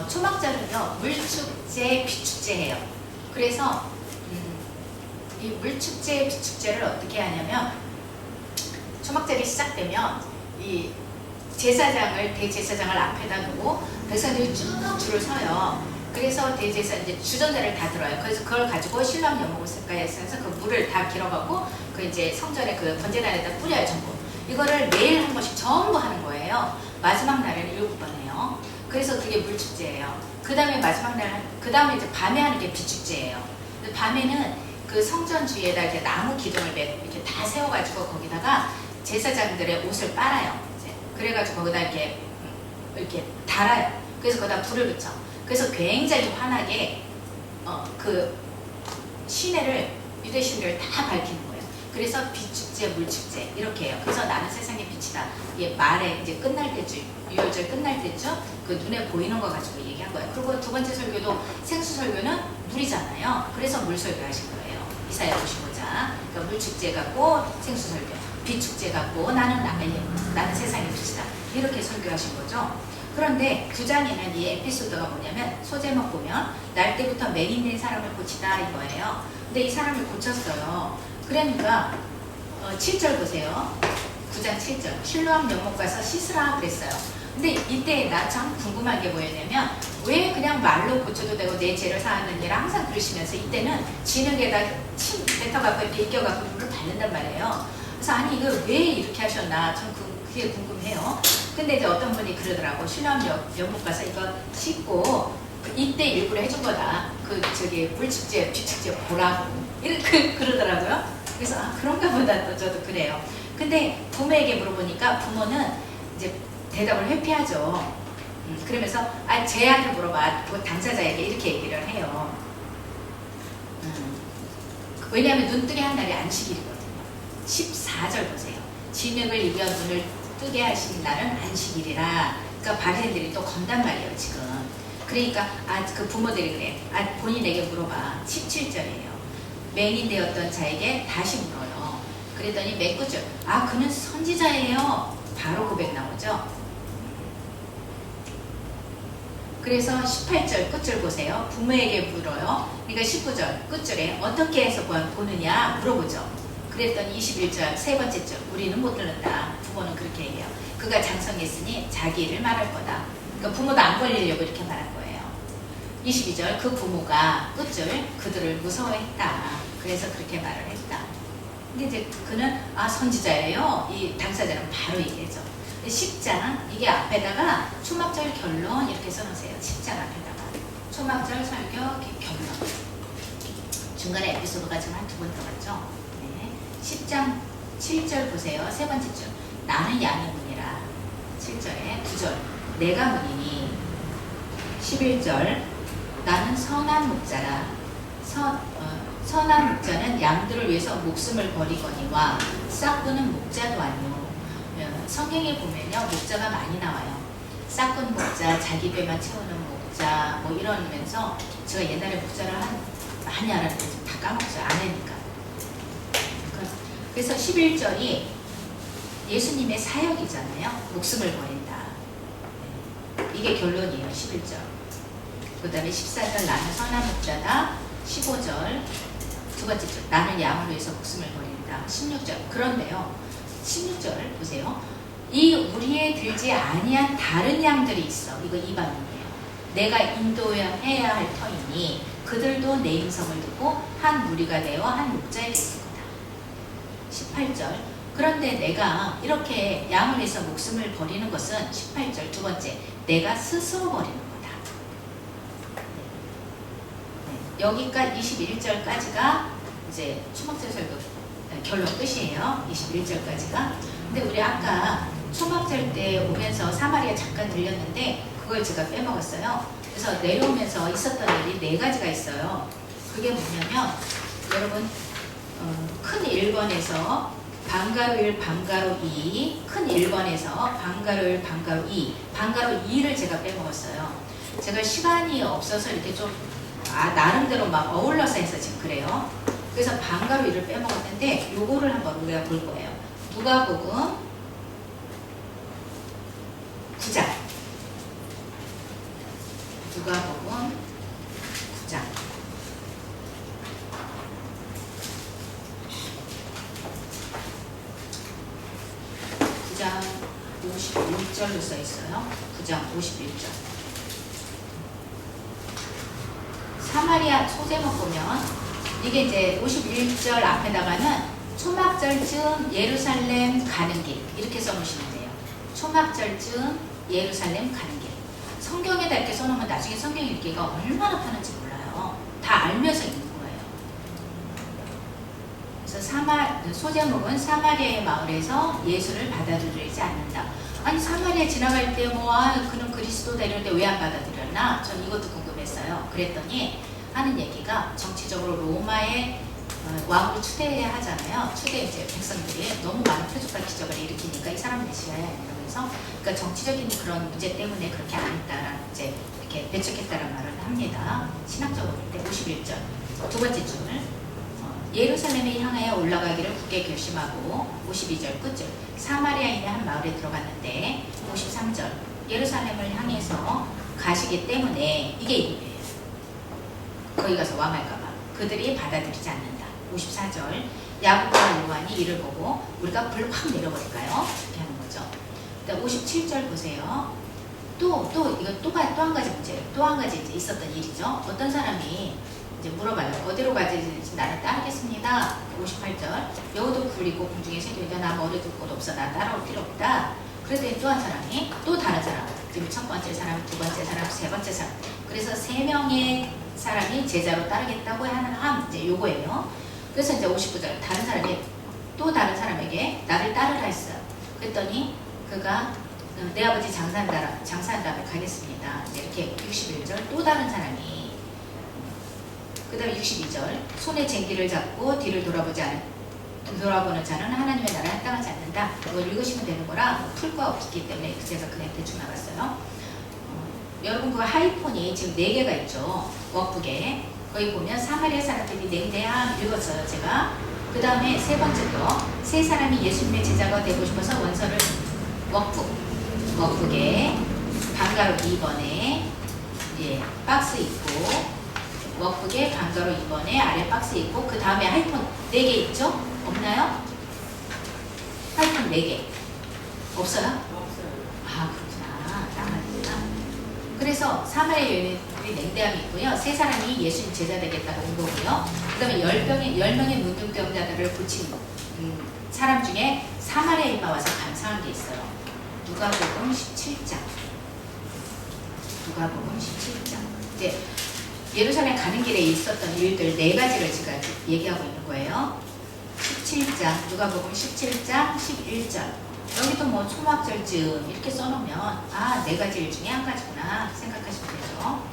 초막절은요. 물축제, 비축제예요. 그래서 이 물축제, 비축제를 어떻게 하냐면 초막절이 시작되면 이 제사장을 대제사장을 앞에다 두고 백성들이 쭉 줄을 서요. 그래서 대제사 이제 주전자를 다 들어요. 그래서 그걸 가지고 신랑 연못가에서 그 물을 다 길어갖고 그 이제 성전에 그 번제단에다 뿌려요. 전부. 이거를 매일 한 번씩 전부 하는 거예요. 마지막 날에는 7번 해요. 그래서 그게 물축제예요. 그 다음에 마지막 날, 그 다음에 이제 밤에 하는 게 비축제예요. 밤에는 그 성전 주위에다 이렇게 나무 기둥을 이렇게 다 세워가지고 거기다가 제사장들의 옷을 빨아요. 이제. 그래가지고 거기다 이렇게 달아요. 그래서 거기다 불을 붙여. 그래서 굉장히 환하게 그 시내를 유대 신들을 다 밝히는 거예요. 그래서 비축제, 물축제 이렇게 해요. 그래서 나는 세상의 빛이다. 이게 말에 이제 끝날 때쯤, 유월절 끝날 때쯤 그 눈에 보이는 거 가지고 얘기한 거예요. 그리고 두 번째 설교도 생수 설교는 물이잖아요. 그래서 물 설교 하신 거예요. 이사야 55장. 그러니까 물축제 같고 생수 설교, 비축제 같고 나는 세상의 빛이다. 이렇게 설교하신 거죠. 그런데 9장에는 이 에피소드가 뭐냐면 소제목 보면 날 때부터 맹인된 사람을 고치다 이거예요. 근데 이 사람을 고쳤어요. 그러니까 7절 보세요. 9장 7절 실로암 연못 가서 씻으라 그랬어요. 근데 이때 나 참 궁금한 게 뭐였냐면 왜 그냥 말로 고쳐도 되고 내 죄를 사하는 일을 항상 그러시면서 이때는 진흙에다 침 뱉어갖고 이렇게 익혀갖고 물을 밟는단 말이에요. 그래서 아니 이거 왜 이렇게 하셨나 전 그게 궁금해요. 근데 이제 어떤 분이 그러더라고. 신랑 연못 가서 이거 씻고 이때 일부러 해준 거다. 그 저기 물축제, 비축제 보라고 이렇게 그러더라고요. 그래서 그런가 보다 또 저도 그래요. 근데 부모에게 물어보니까 부모는 이제 대답을 회피하죠. 그러면서 쟤한테 물어봐. 그 당사자에게 이렇게 얘기를 해요. 왜냐하면 눈뜨게 한 날이 안식일이거든요. 14절 보세요. 진흙을 이겨 눈을 뜨게 하신 날은 안식일이라. 그러니까 바리새인들이 또 건단 말이에요 지금. 그러니까 그 부모들이 그래. 본인에게 물어봐. 17절이에요. 맹인 되었던 자에게 다시 물어요. 그랬더니 맨 끝줄 그는 선지자예요. 바로 고백 나오죠. 그래서 18절 끝줄 보세요. 부모에게 물어요. 그러니까 19절 끝줄에 어떻게 해서 보느냐 물어보죠. 그랬더니 21절 세 번째 줄 우리는 못 들는다. 부모는 그렇게 얘기해요. 그가 장성했으니 자기 일을 말할 거다. 그러니까 부모도 안 걸리려고 이렇게 말한 거예요. 22절 그 부모가 끝줄 그들을 무서워했다. 그래서 그렇게 말을 했다. 근데 이제 그는 선지자예요. 이 당사자는 바로 얘기했죠. 10장 이게 앞에다가 초막절 결론 이렇게 써놓으세요. 10장 앞에다가 초막절 설교 결론. 중간에 에피소드가 지금 한 두 번 들어갔죠. 네. 10장 7절 보세요. 세 번째 줄 나는 양의 문이라. 7절에 9절 내가 문이니. 11절 나는 선한 목자라. 선한 목자는 양들을 위해서 목숨을 버리거니와 싹구는 목자도 아니오. 성경에 보면요 목자가 많이 나와요. 싹군 목자, 자기 배만 채우는 목자 뭐 이러면서 제가 옛날에 목자를 많이 알았는데 지금 다 까먹었어요. 아내니까. 그래서 11절이 예수님의 사역이잖아요. 목숨을 버린다. 이게 결론이에요. 11절. 그 다음에 14절 나는 선한 목자다. 15절 두 번째 절 나는 양을 위해서 목숨을 버린다. 16절 그런데요 16절 보세요. 이 우리에 들지 아니한 다른 양들이 있어. 이거 이방인이에요. 내가 인도해야 할 터이니 그들도 내 음성을 듣고 한 무리가 되어 한 목자에게 있었다. 18절 그런데 내가 이렇게 양을 위해서 목숨을 버리는 것은 18절 두 번째 내가 스스로 버리는 거다. 여기까지 21절까지가 이제 초막절 설교 결론 끝이에요. 21절까지가. 근데 우리 아까 초막절 때 오면서 사마리아 잠깐 들렸는데 그걸 제가 빼먹었어요. 그래서 내려오면서 있었던 일이 네 가지가 있어요. 그게 뭐냐면 여러분 큰 1번에서 방가로 1, 방가로 2, 큰 1번에서 방가로 1, 방가로 2, 방가로 2를 제가 빼먹었어요. 제가 시간이 없어서 이렇게 좀 나름대로 막 어울러서 해서 지금 그래요. 그래서 방가로 2를 빼먹었는데 요거를 한번 우리가 볼 거예요. 누가복음 9장 누가복음 9장 9장 51절로 써 있어요. 9장 51절. 사마리아 소제목 보면 이게 이제 51절 앞에다가는 초막절쯤 예루살렘 가는 길 이렇게 써놓으시면 돼요. 초막절쯤 예루살렘 가는 길. 성경에다 이렇게 써놓으면 나중에 성경 읽기가 얼마나 편한지 몰라요. 다 알면서 읽는 거예요. 그래서 소제목은 사마리아의 마을에서 예수를 받아들이지 않는다. 아니 사마리아 지나갈 때 뭐 그는 그리스도다 이런데 왜 안 받아들였나? 전 이것도 궁금했어요. 그랬더니 하는 얘기가 정치적으로 로마의 왕을 추대하잖아요. 추대 이제 백성들이 너무 많은 표적과 기적을 일으키니까 이 사람을 지어야 이러면서 그러니까 정치적인 그런 문제 때문에 그렇게 안 했다라는 이제 이렇게 배척했다라는 말을 합니다. 신학적으로 볼 때 51절 두 번째 줄 예루살렘에 향하여 올라가기를 굳게 결심하고 52절 끝줄 사마리아인의 한 마을에 들어갔는데 53절 예루살렘을 향해서 가시기 때문에 이게 이유예요. 거기 가서 왕할까봐 그들이 받아들이지 않는다. 54절 야곱과 요한이 이를 보고 우리가 불을 확 내려버릴까요? 이렇게 하는 거죠. 57절 보세요. 또 한 가지 문제예요. 또 한 가지 이제 있었던 일이죠. 어떤 사람이 이제 물어봐요. 어디로 가지? 나를 따르겠습니다. 58절 여우도 굴리고 공중에 새도이다. 나 머리도 곳 없어. 나 따라올 필요 없다. 그랬더니 또 한 사람이 또 다른 사람 지금 첫 번째 사람, 두 번째 사람, 세 번째 사람 그래서 세 명의 사람이 제자로 따르겠다고 하는 이제 요거예요. 그래서 이제 59절 다른 사람이 또 다른 사람에게 나를 따르라 했어요. 그랬더니 그가 내 아버지 장사한 다음에 가겠습니다. 이렇게 61절 또 다른 사람이 그 다음에 62절 손에 쟁기를 잡고 뒤를 돌아보는 자는 하나님의 나라에 합당하지 않는다. 이걸 읽으시면 되는 거라 풀 거 없기 때문에 제가 그냥 대충 나갔어요. 여러분 그 하이폰이 지금 4개가 있죠. 워크북에 거기 보면 사마리아 사람들이 냉대함 읽었어요 제가. 그 다음에 세 번째 거 세 사람이 예수님의 제자가 되고 싶어서 원서를 워크북에 방가로 2번에 박스 있고 워크북에 방가로 2번에 아래 박스 있고 그 다음에 하이폰 4개 있죠? 없나요? 하이폰 4개 없어요? 없어요. 아 그렇구나. 나가니까. 그래서 사마리아 여인들이 냉대함이 있고요. 세 사람이 예수님 제자 되겠다고 온 거고요. 그 다음에 10명의 문둥병자들을 고친 사람 중에 사마리아에 와서 감사한 게 있어요. 누가복음 17장. 누가복음 17장. 이제 예루살렘 가는 길에 있었던 일들 4가지를 제가 얘기하고 있는 거예요. 17장, 누가복음 17장 11절. 여기도 뭐 초막절쯤 이렇게 써놓으면 4가지 일 중에 한 가지구나 생각하시면 되죠.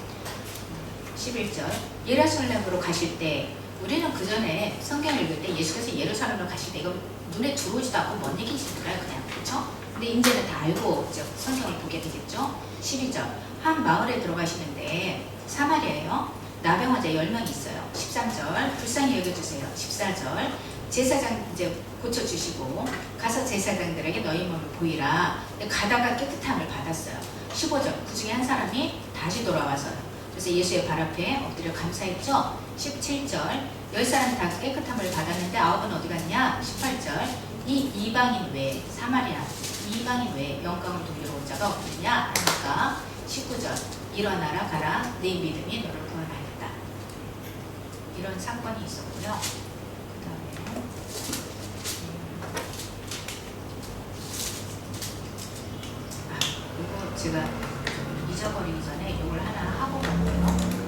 11절 예루살렘으로 가실 때 우리는 그 전에 성경을 읽을 때 예수께서 예루살렘으로 가실 때 이거 눈에 들어오지도 않고 뭔 얘기인지 몰라요 그냥. 그렇죠? 근데 이제는 다 알고 이제 성경을 보게 되겠죠. 12절 한 마을에 들어가시는데 사마리아예요. 나병 환자 10명이 있어요. 13절 불쌍히 여겨주세요. 14절 제사장 이제 고쳐주시고 가서 제사장들에게 너희 몸을 보이라. 가다가 깨끗함을 받았어요. 15절 그 중에 한 사람이 다시 돌아와서요. 그래서 예수의 발 앞에 엎드려 감사했죠. 17절 10사람이 다 깨끗함을 받았는데 9은 어디 갔냐. 18절 이 이방인 외에 사마리아 이방인 외에 영광을 돌리러 온 자가 없느냐 하니까 19절 일어나라 가라 내 믿음이 너를 구원하였다. 이런 사건이 있었고요. 그 다음에 이거 제가 좀 잊어버리기 전에 이걸 하나 하고 갈게요.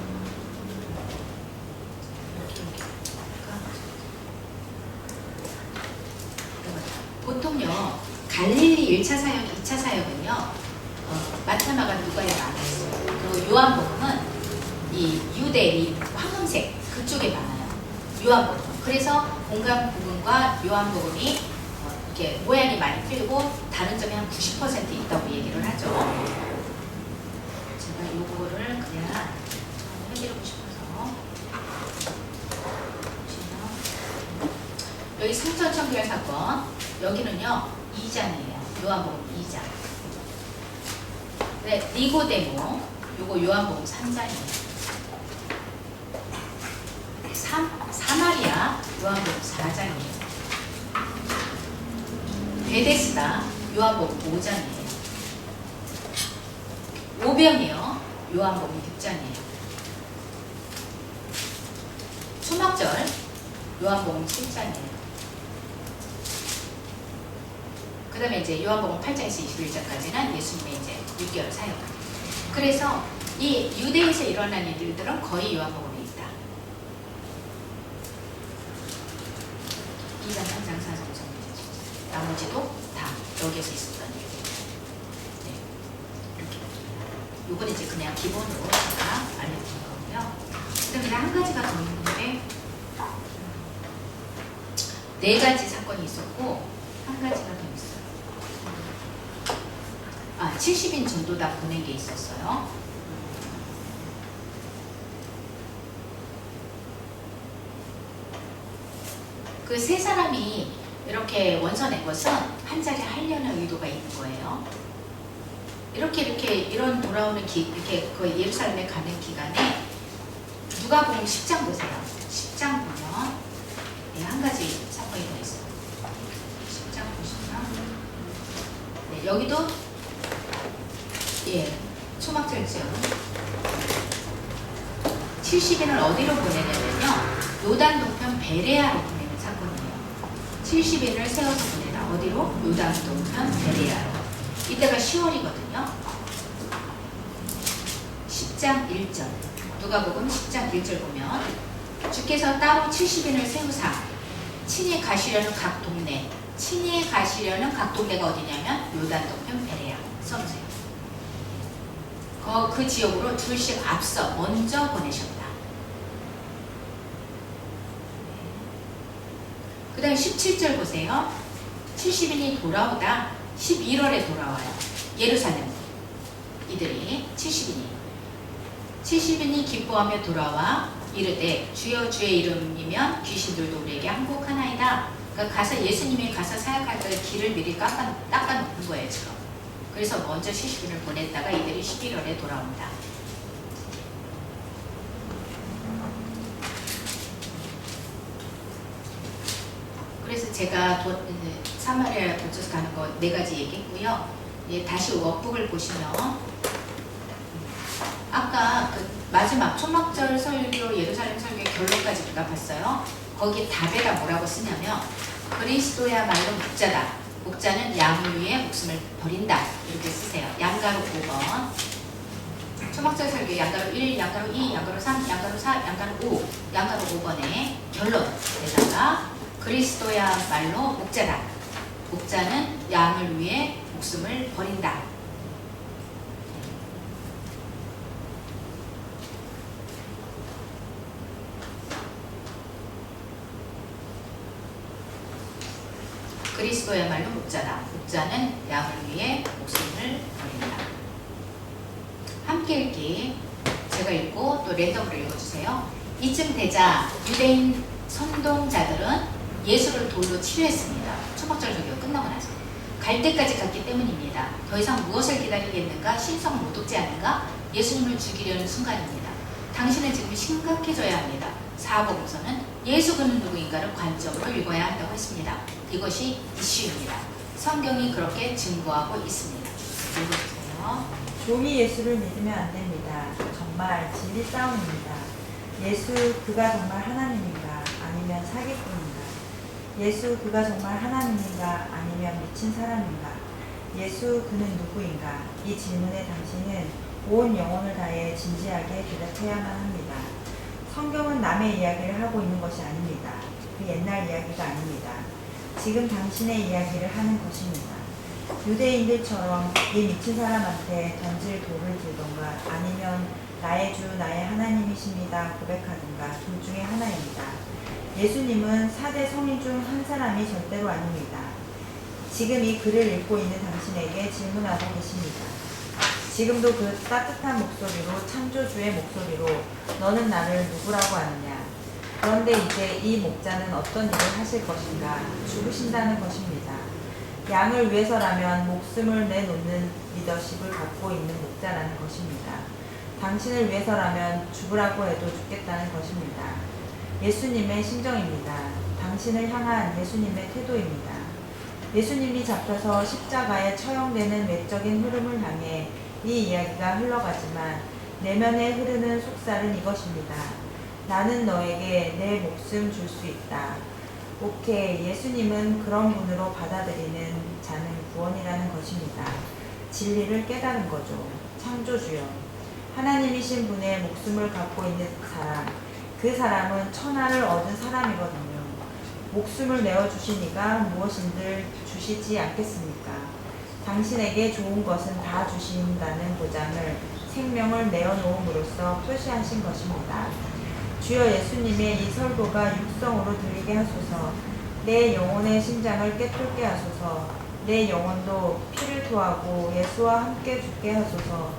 보통요 갈릴리 1차 사역, 2차 사역은요 마타, 마가, 누가에 많았어요. 그리고 요한복음은 이 유대, 이 황금색 그쪽에 많아요. 요한복음. 그래서 공간 부분과 요한복음이 이렇게 모양이 많이 틀리고 다른 점이 한 90% 있다고 얘기를 하죠. 제가 요거를 그냥 해드리고 싶어서 여기 성전청결 사건 여기는요 2장이에요. 요한복음 2장. 네, 니고데모 요거 요한복음 3장이에요. 사마리아 요한복음 4장이에요. 베데스다 요한복음 5장이에요. 오병이요 요한복음 6장이에요. 초막절 요한복음 7장이에요. 그 다음에 이제 요한복음 8장에서 21장까지는 예수님의 이제 6개월 사역. 그래서 이 유대에서 일어난 일들은 거의 요한복음에 있다. 2장, 3장, 4장, 5장, 나머지도 다 여기에서 있었던 일들. 네. 이렇게. 요건 이제 그냥 기본으로 제가 알려드린 거고요. 그 다음에 한 가지가 더 있는데 4가지 사건이 있었고 한 가지가 더 있어요. 70인 전도단 보낸 게 있었어요. 그 세 사람이 이렇게 원서 낸 것은 한 자리 하려는 의도가 있는 거예요. 이렇게 이런 돌아오는 이렇게 그 예루살렘에 가는 기간에 누가복음 10장 보세요. 10장 보면 네, 한 가지 사건이 더 있어요. 10장 보시면 네, 여기도 예, 초막절쯤 70인을 어디로 보내냐면요 요단 동편 베레아로 보내는 사건이에요. 70인을 세워서 보내라. 어디로? 요단 동편 베레아로. 이때가 10월이거든요 10장 1절 누가복음 10장 1절 보면 주께서 따로 70인을 세우사 친히 가시려는 각 동네 친히 가시려는 각 동네가 어디냐면 요단 동편 베레아. 써보세요. 그 지역으로 둘씩 앞서 먼저 보내셨다. 그 다음 17절 보세요. 70인이 돌아오다 11월에 돌아와요. 예루살렘 이들이 70인이 기뻐하며 돌아와 이르되 주여 주의 이름이면 귀신들도 우리에게 항복하나이다. 그러니까 가서 예수님이 가서 사역할 때 길을 미리 닦아놓는 거예요 지금. 그래서 먼저 70인을 보냈다가 이들이 11월에 돌아온다. 그래서 제가 사마리아 도처에서 가는 거 4가지 얘기했고요. 예, 다시 워북을 보시면 아까 그 마지막 초막절 설교, 예루살렘 설교의 결론까지 우리가 봤어요. 거기 답에다 뭐라고 쓰냐면 그리스도야말로 목자다. 목자는 양을 위해 목숨을 버린다. 이렇게 쓰세요. 양가로 5번. 초막절 설교 양가로 1, 양가로 2, 양가로 3, 양가로 4, 양가로 5, 양가로 5번에 결론에다가 그리스도야말로 목자다. 목자는 양을 위해 목숨을 버린다. 그리스도야말로 목자다. 목자는 양을 위해 목숨을 버린다. 함께 읽기 제가 읽고 또 랜덤으로 읽어주세요. 이쯤 되자 유대인 선동자들은 예수를 돌로 치료했습니다. 초막절 설교 끝나고 나서 갈 때까지 갔기 때문입니다. 더 이상 무엇을 기다리겠는가? 신성을 못 얻지 않는가? 예수님을 죽이려는 순간입니다. 당신은 지금 심각해져야 합니다. 사복음서는 예수 그는 누구인가를 관점으로 읽어야 한다고 했습니다. 이것이 이슈입니다. 성경이 그렇게 증거하고 있습니다. 읽어주세요. 종이 예수를 믿으면 안 됩니다. 싸움입니다. 정말 진리 싸움입니다. 예수 그가 정말 하나님인가 아니면 사기꾼인가? 예수 그가 정말 하나님인가 아니면 미친 사람인가? 예수 그는 누구인가? 이 질문에 당신은 온 영혼을 다해 진지하게 대답해야만 합니다. 성경은 남의 이야기를 하고 있는 것이 아닙니다. 그 옛날 이야기가 아닙니다. 지금 당신의 이야기를 하는 것입니다. 유대인들처럼 이 미친 사람한테 던질 돌을 들던가 아니면 나의 주 나의 하나님이십니다 고백하든가 둘 중에 하나입니다. 예수님은 4대 성인 중 한 사람이 절대로 아닙니다. 지금 이 글을 읽고 있는 당신에게 질문하고 계십니다. 지금도 그 따뜻한 목소리로 창조주의 목소리로 너는 나를 누구라고 아느냐? 그런데 이제 이 목자는 어떤 일을 하실 것인가? 죽으신다는 것입니다. 양을 위해서라면 목숨을 내놓는 리더십을 갖고 있는 목자라는 것입니다. 당신을 위해서라면 죽으라고 해도 죽겠다는 것입니다. 예수님의 심정입니다. 당신을 향한 예수님의 태도입니다. 예수님이 잡혀서 십자가에 처형되는 외적인 흐름을 향해 이 이야기가 흘러가지만 내면에 흐르는 속살은 이것입니다. 나는 너에게 내 목숨 줄 수 있다. 오케이, 예수님은 그런 분으로 받아들이는 자는 구원이라는 것입니다. 진리를 깨달은 거죠. 창조주여, 하나님이신 분의 목숨을 갖고 있는 사람, 그 사람은 천하를 얻은 사람이거든요. 목숨을 내어주시니까 무엇인들 주시지 않겠습니까? 당신에게 좋은 것은 다 주신다는 보장을 생명을 내어놓음으로써 표시하신 것입니다. 주여 예수님의 이 설교가 육성으로 들리게 하소서. 내 영혼의 심장을 깨뚫게 하소서. 내 영혼도 피를 토하고 예수와 함께 죽게 하소서.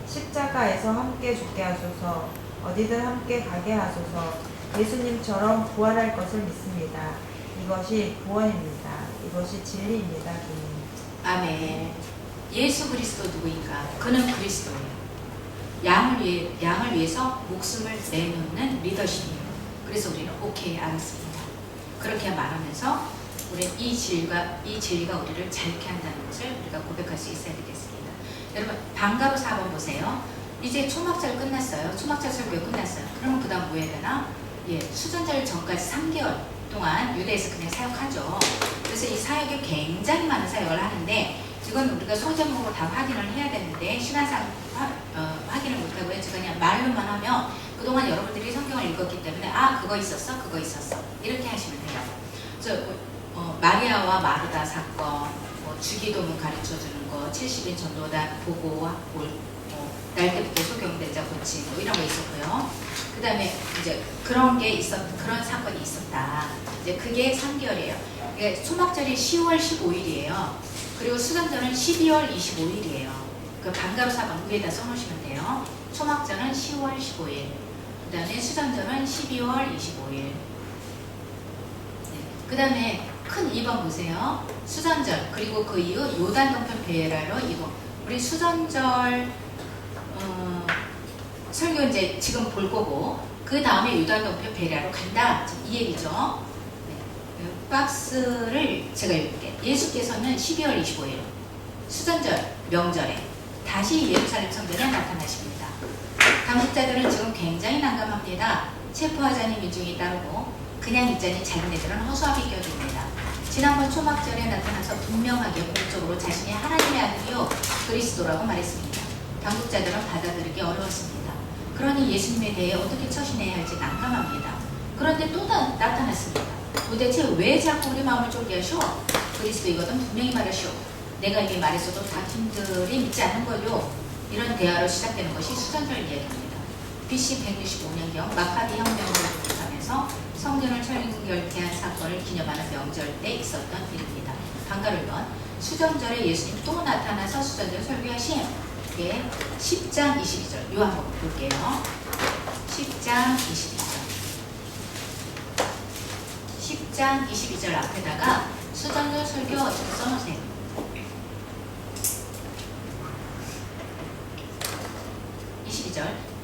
십자가에서 함께 죽게 하소서. 어디든 함께 가게 하소서. 예수님처럼 부활할 것을 믿습니다. 이것이 구원입니다. 이것이 진리입니다. 주님. 아멘. 예수 그리스도 누구인가? 그는 그리스도예요. 양을 위해서 목숨을 내놓는 리더십이에요. 그래서 우리는 오케이 알았습니다. 그렇게 말하면서 우리는 이 진리가 우리를 자유케 한다는 것을 우리가 고백할 수 있어야 되겠습니다. 여러분 방가로 4번 보세요. 이제 초막절 끝났어요. 초막절 설교 끝났어요. 그러면 그 다음 뭐 해야 되나? 예, 수전절 전까지 3개월 동안 유대에서 그냥 사역하죠. 그래서 이 사역이 굉장히 많은 사역을 하는데 이건 우리가 소제목으로 다 확인을 해야 되는데 시간상 확인을 못하고 제가 그냥 말로만 하면 그동안 여러분들이 성경을 읽었기 때문에 아 그거 있었어 이렇게 하시면 돼요. 마리아와 마르다 사건, 주기도문 가르쳐주는 거, 70인 전도단 보고 날 때부터 소경된 자 고침 이런 거 있었고요. 그 다음에 이제 그런 사건이 있었다. 이제 그게 3개월이에요. 그러니까 초막절이 10월 15일이에요. 그리고 수전절은 12월 25일이에요. 그 방가로 4번 위에다 써놓으시면 돼요. 초막절은 10월 15일. 그 다음에 수전절은 12월 25일. 네. 그 다음에 큰 2번 보세요. 수전절 그리고 그 이후 요단 동편 베라로 이동. 우리 수전절 설교 이제 지금 볼 거고 그 다음에 요단 동편 베라로 간다. 이 얘기죠. 네. 박스를 제가 읽을게요. 예수께서는 12월 25일 수전절 명절에 다시 예루살렘 성전에 나타나십니다. 당국자들은 지금 굉장히 난감합니다. 체포하자니 민중이 따르고 그냥 있자니 자기네들은 허수아비 껴줍니다. 지난번 초막절에 나타나서 분명하게 공적으로 자신이 하나님의 아들이요 그리스도라고 말했습니다. 당국자들은 받아들이기 어려웠습니다. 그러니 예수님에 대해 어떻게 처신해야 할지 난감합니다. 그런데 또 나타났습니다. 도대체 왜 자꾸 우리 마음을 쫄게 하쇼? 그리스도이거든 분명히 말하쇼. 내가 이게 말했어도 당신들이 믿지 않는 거요. 이런 대화로 시작되는 것이 수전절 이야기입니다. BC 165년경 마카비 혁명을 비롯하면서 성전을 철결케한 사건을 기념하는 명절 때 있었던 일입니다. 방가르면 수전절에 예수님 또 나타나서 수전절 설교하신 게 10장 22절 요 한번 볼게요. 10장 22절 10장 22절 앞에다가 수전절 설교 어떻게 써놓으세요.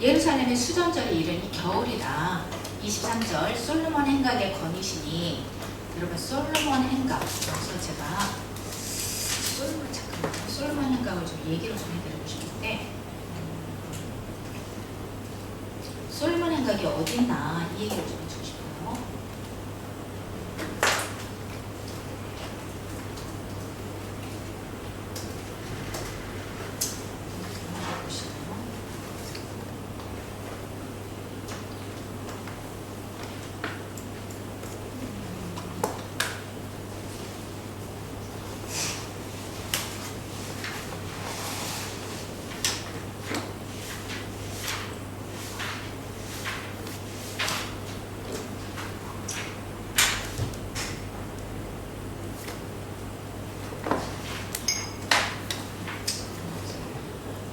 예루살렘의 수전절이 이르니 겨울이라. 23절 솔로몬 행각에 거니시니 여러분 솔로몬 행각 그래서 제가 솔로몬 행각을 좀 얘기를 좀 해드리고 싶은데 솔로몬 행각이 어딨나 이 얘기를 좀 해주고 싶어요.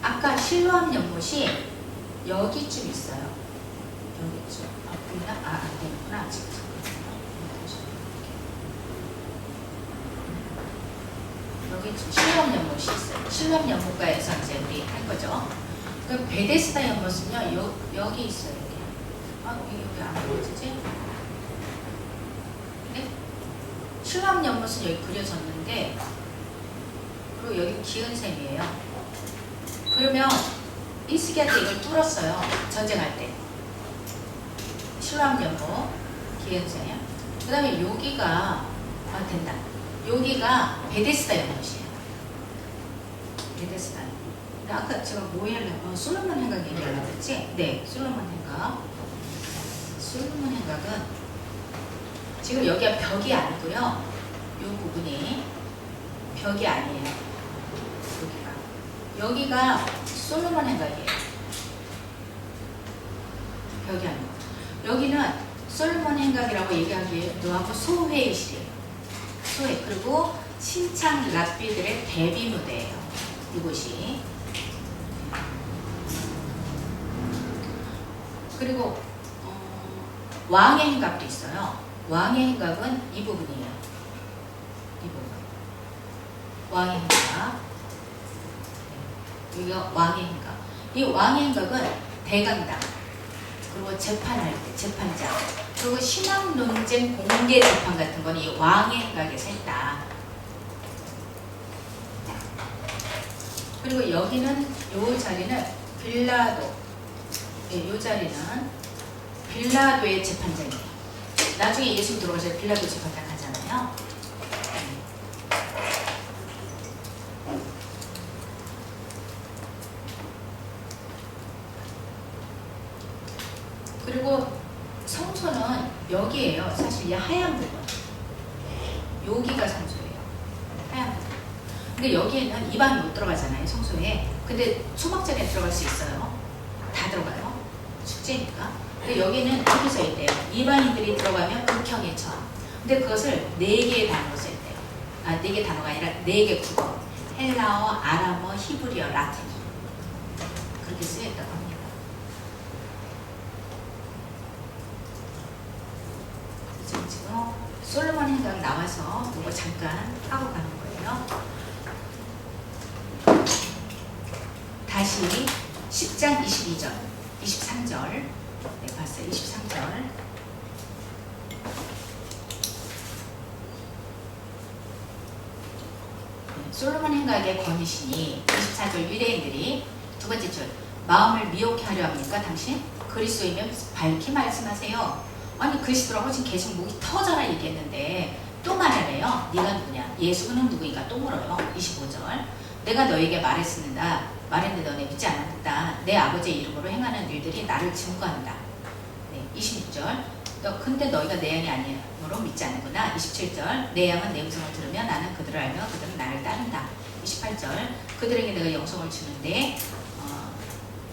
아까 실로암 연못이 여기쯤 있어요. 여기쯤. 아, 보이나? 아, 안 되는구나. 아직. 여기쯤 실로암 연못이 있어요. 실로암 연못가에서 이제 우리 할 거죠. 그 베데스다 연못은요, 여기 있어요. 여기. 아, 여기 안 보여지지? 네? 실로암 연못은 여기 그려졌는데, 그리고 여기 기은샘이에요. 그러면 이스기한테 이걸 뚫었어요. 전쟁할 때. 실로암 연못, 기은샘. 그 다음에 여기가, 아, 된다. 여기가 베데스다 연못이에요. 베데스다. 근데 아까 제가 뭐 하려고, 솔로몬 행각 얘기하려고 했지? 네, 솔로몬 행각. 솔로몬 행각은 지금 여기가 벽이 아니고요. 이 부분이 벽이 아니에요. 여기가 솔로몬 행각이에요. 벽이 아니고. 여기는 솔로몬 행각이라고 얘기하기에 노하고 소회의실이에요. 소회. 그리고 신창 랍비들의 대비 무대예요. 이곳이. 그리고 왕의 행각도 있어요. 왕의 행각은 이 부분이에요. 이 부분. 왕의 행각. 여기가 왕의 행각. 이 왕의 행각은 대강당, 그리고 재판할 때 재판장, 그리고 신앙 논쟁 공개 재판 같은 거는 이 왕의 행각에서 했다. 그리고 여기는 요 자리는 빌라도, 네, 요 자리는 빌라도의 재판장이에요. 나중에 예수 들어가서 빌라도 재판장 하잖아요. 그리고 성소는 여기에요. 사실 이 하얀 부분. 여기가 성소예요. 하얀 부분. 근데 여기에는 이방이 못 들어가잖아요. 성소에. 근데 초막절에 들어갈 수 있어요. 다 들어가요. 축제니까. 근데 여기는 이렇게 써 있대요. 이방인들이 들어가면 극형에 처함. 근데 그것을 4개의 단어로 써 있대요. 아, 4개 단어가 아니라 4개 국어. 헬라어, 아람어, 히브리어, 라틴어. 그렇게 쓰여 있다고 합니다. 지금 솔로몬 행각 나와서 이거 잠깐 하고 가는 거예요. 다시 10장 22절, 23절. 네, 봤어요. 23절. 솔로몬 행각의 권위시니 24절 유대인들이 두 번째 줄 마음을 미혹해 하려 합니까? 당신 그리스도이면 밝히 말씀하세요. 아니 그리스도라고 지금 계속 목이 터져라 얘기했는데 또 말하래요. 네가 누구냐? 예수는 누구인가? 또 물어요. 25절 내가 너에게 말했는데 너네 믿지 않았다. 내 아버지의 이름으로 행하는 일들이 나를 증거한다. 네, 26절 근데 너희가 내 양이 아니므로 믿지 않는구나. 27절 내 양은 내 음성을 들으면 나는 그들을 알며 그들은 나를 따른다. 28절 그들에게 내가 영성을 주는데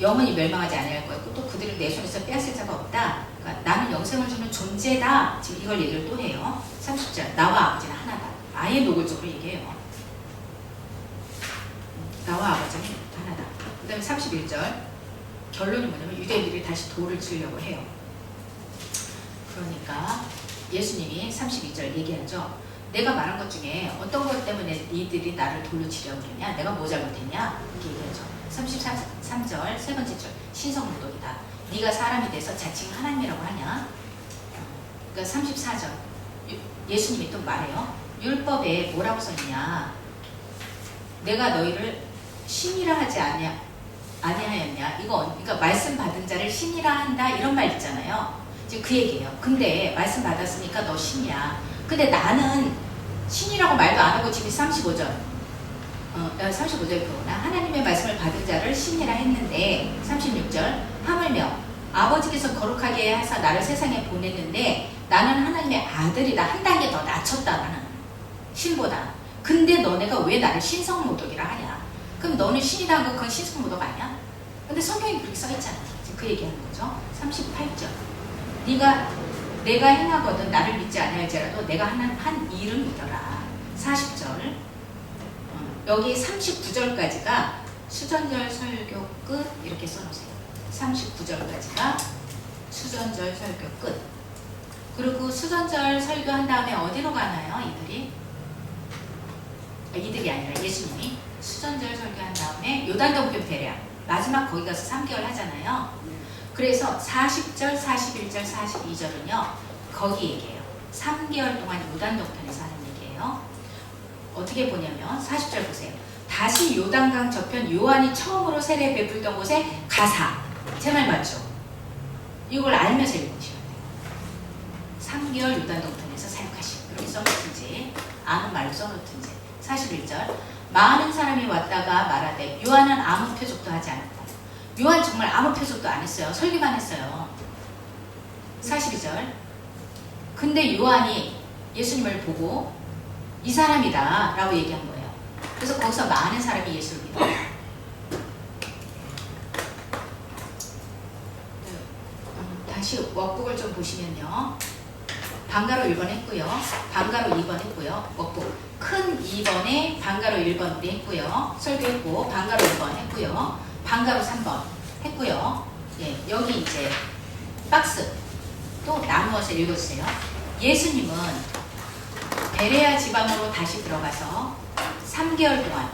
영원히 멸망하지 아니할 거고 또 그들을 내 손에서 빼앗을 자가 없다. 그러니까 나는 영생을 주는 존재다. 지금 이걸 얘기를 또 해요. 30절 나와 아버지는 하나다. 아예 노골적으로 얘기해요. 나와 아버지는 하나다. 그 다음에 31절 결론이 뭐냐면 유대인들이 다시 돌을 치려고 해요. 그러니까 예수님이 32절 얘기하죠. 내가 말한 것 중에 어떤 것 때문에 니들이 나를 돌로 치려고 그러냐? 내가 뭐 잘못했냐? 이렇게 얘기하죠. 33절 세 번째 줄 신성모독이다. 네가 사람이 돼서 자칭 하나님이라고 하냐? 그러니까 34절 예수님이 또 말해요. 율법에 뭐라고 써있냐? 내가 너희를 신이라 하지 아니하였냐? 이거 그러니까 말씀 받은 자를 신이라 한다 이런 말 있잖아요. 지금 그 얘기예요. 근데 말씀 받았으니까 너 신이야. 근데 나는 신이라고 말도 안 하고 지금 35절 35절 그거나 하나님의 말씀을 받은 자를 신이라 했는데 36절 하물며 아버지께서 거룩하게 하사 나를 세상에 보냈는데 나는 하나님의 아들이다. 한 단계 더 낮췄다. 나는 신보다. 근데 너네가 왜 나를 신성모독이라 하냐? 그럼 너는 신이다 한 거 그건 신성모독 아니야? 근데 성경에 그렇게 써있잖아. 지금 그 얘기하는 거죠. 38절 내가 행하거든 나를 믿지 아니할지라도 내가 한 일은 믿어라. 40절 여기 39절까지가 수전절 설교 끝 이렇게 써놓으세요. 39절까지가 수전절 설교 끝. 그리고 수전절 설교한 다음에 어디로 가나요? 이들이 아니라 예수님이 수전절 설교한 다음에 요단동편 베레아 마지막 거기 가서 3개월 하잖아요. 그래서 40절, 41절, 42절은요 거기 얘기예요. 3개월 동안 요단동편에서 하는 얘기예요. 어떻게 보냐면 40절 보세요. 다시 요단강 저편 요한이 처음으로 세례 베풀던 곳에 가사. 제 말 맞죠? 이걸 알면서 읽으셔야 돼요. 3개월 요단동편에서 사역하시고 이렇게 써놓든지 아는 말로 써놓든지. 41절 많은 사람이 왔다가 말하되 요한은 아무 표적도 하지 않았다. 요한 정말 아무 표적도 안 했어요. 설교만 했어요. 42절 근데 요한이 예수님을 보고 이 사람이다 라고 얘기한 거예요. 그래서 거기서 많은 사람이 예수를 믿어요. 다시 웍북을 좀 보시면요. 방가로 1번 했고요. 방가로 2번 했고요. 웍북 큰 2번에 방가로 1번 우리 했고요. 설교했고 방가로 1번 했고요. 방가로 3번 했고요. 예, 여기 이제 박스 또 나누어서 읽어주세요. 예수님은 베레아 지방으로 다시 들어가서 3개월 동안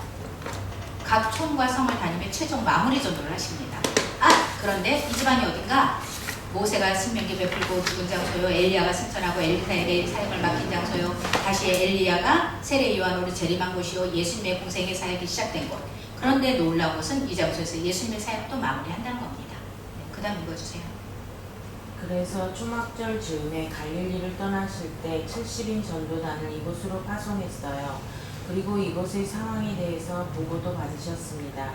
각 촌과 성을 다니며 최종 마무리 전도를 하십니다. 그런데 이 지방이 어딘가? 모세가 신명기 베풀고 죽은 장소요. 엘리야가 승천하고 엘리사에게 사역을 맡긴 장소요. 다시 엘리야가 세례 요한으로 재림한 곳이요. 예수님의 공생의 사역이 시작된 곳. 그런데 놀라운 것은 이 장소에서 예수님의 사역도 마무리한다는 겁니다. 네, 그 다음 읽어주세요. 그래서 초막절 즈음에 갈릴리를 떠나실 때 70인 전도단을 이곳으로 파송했어요. 그리고 이곳의 상황에 대해서 보고도 받으셨습니다.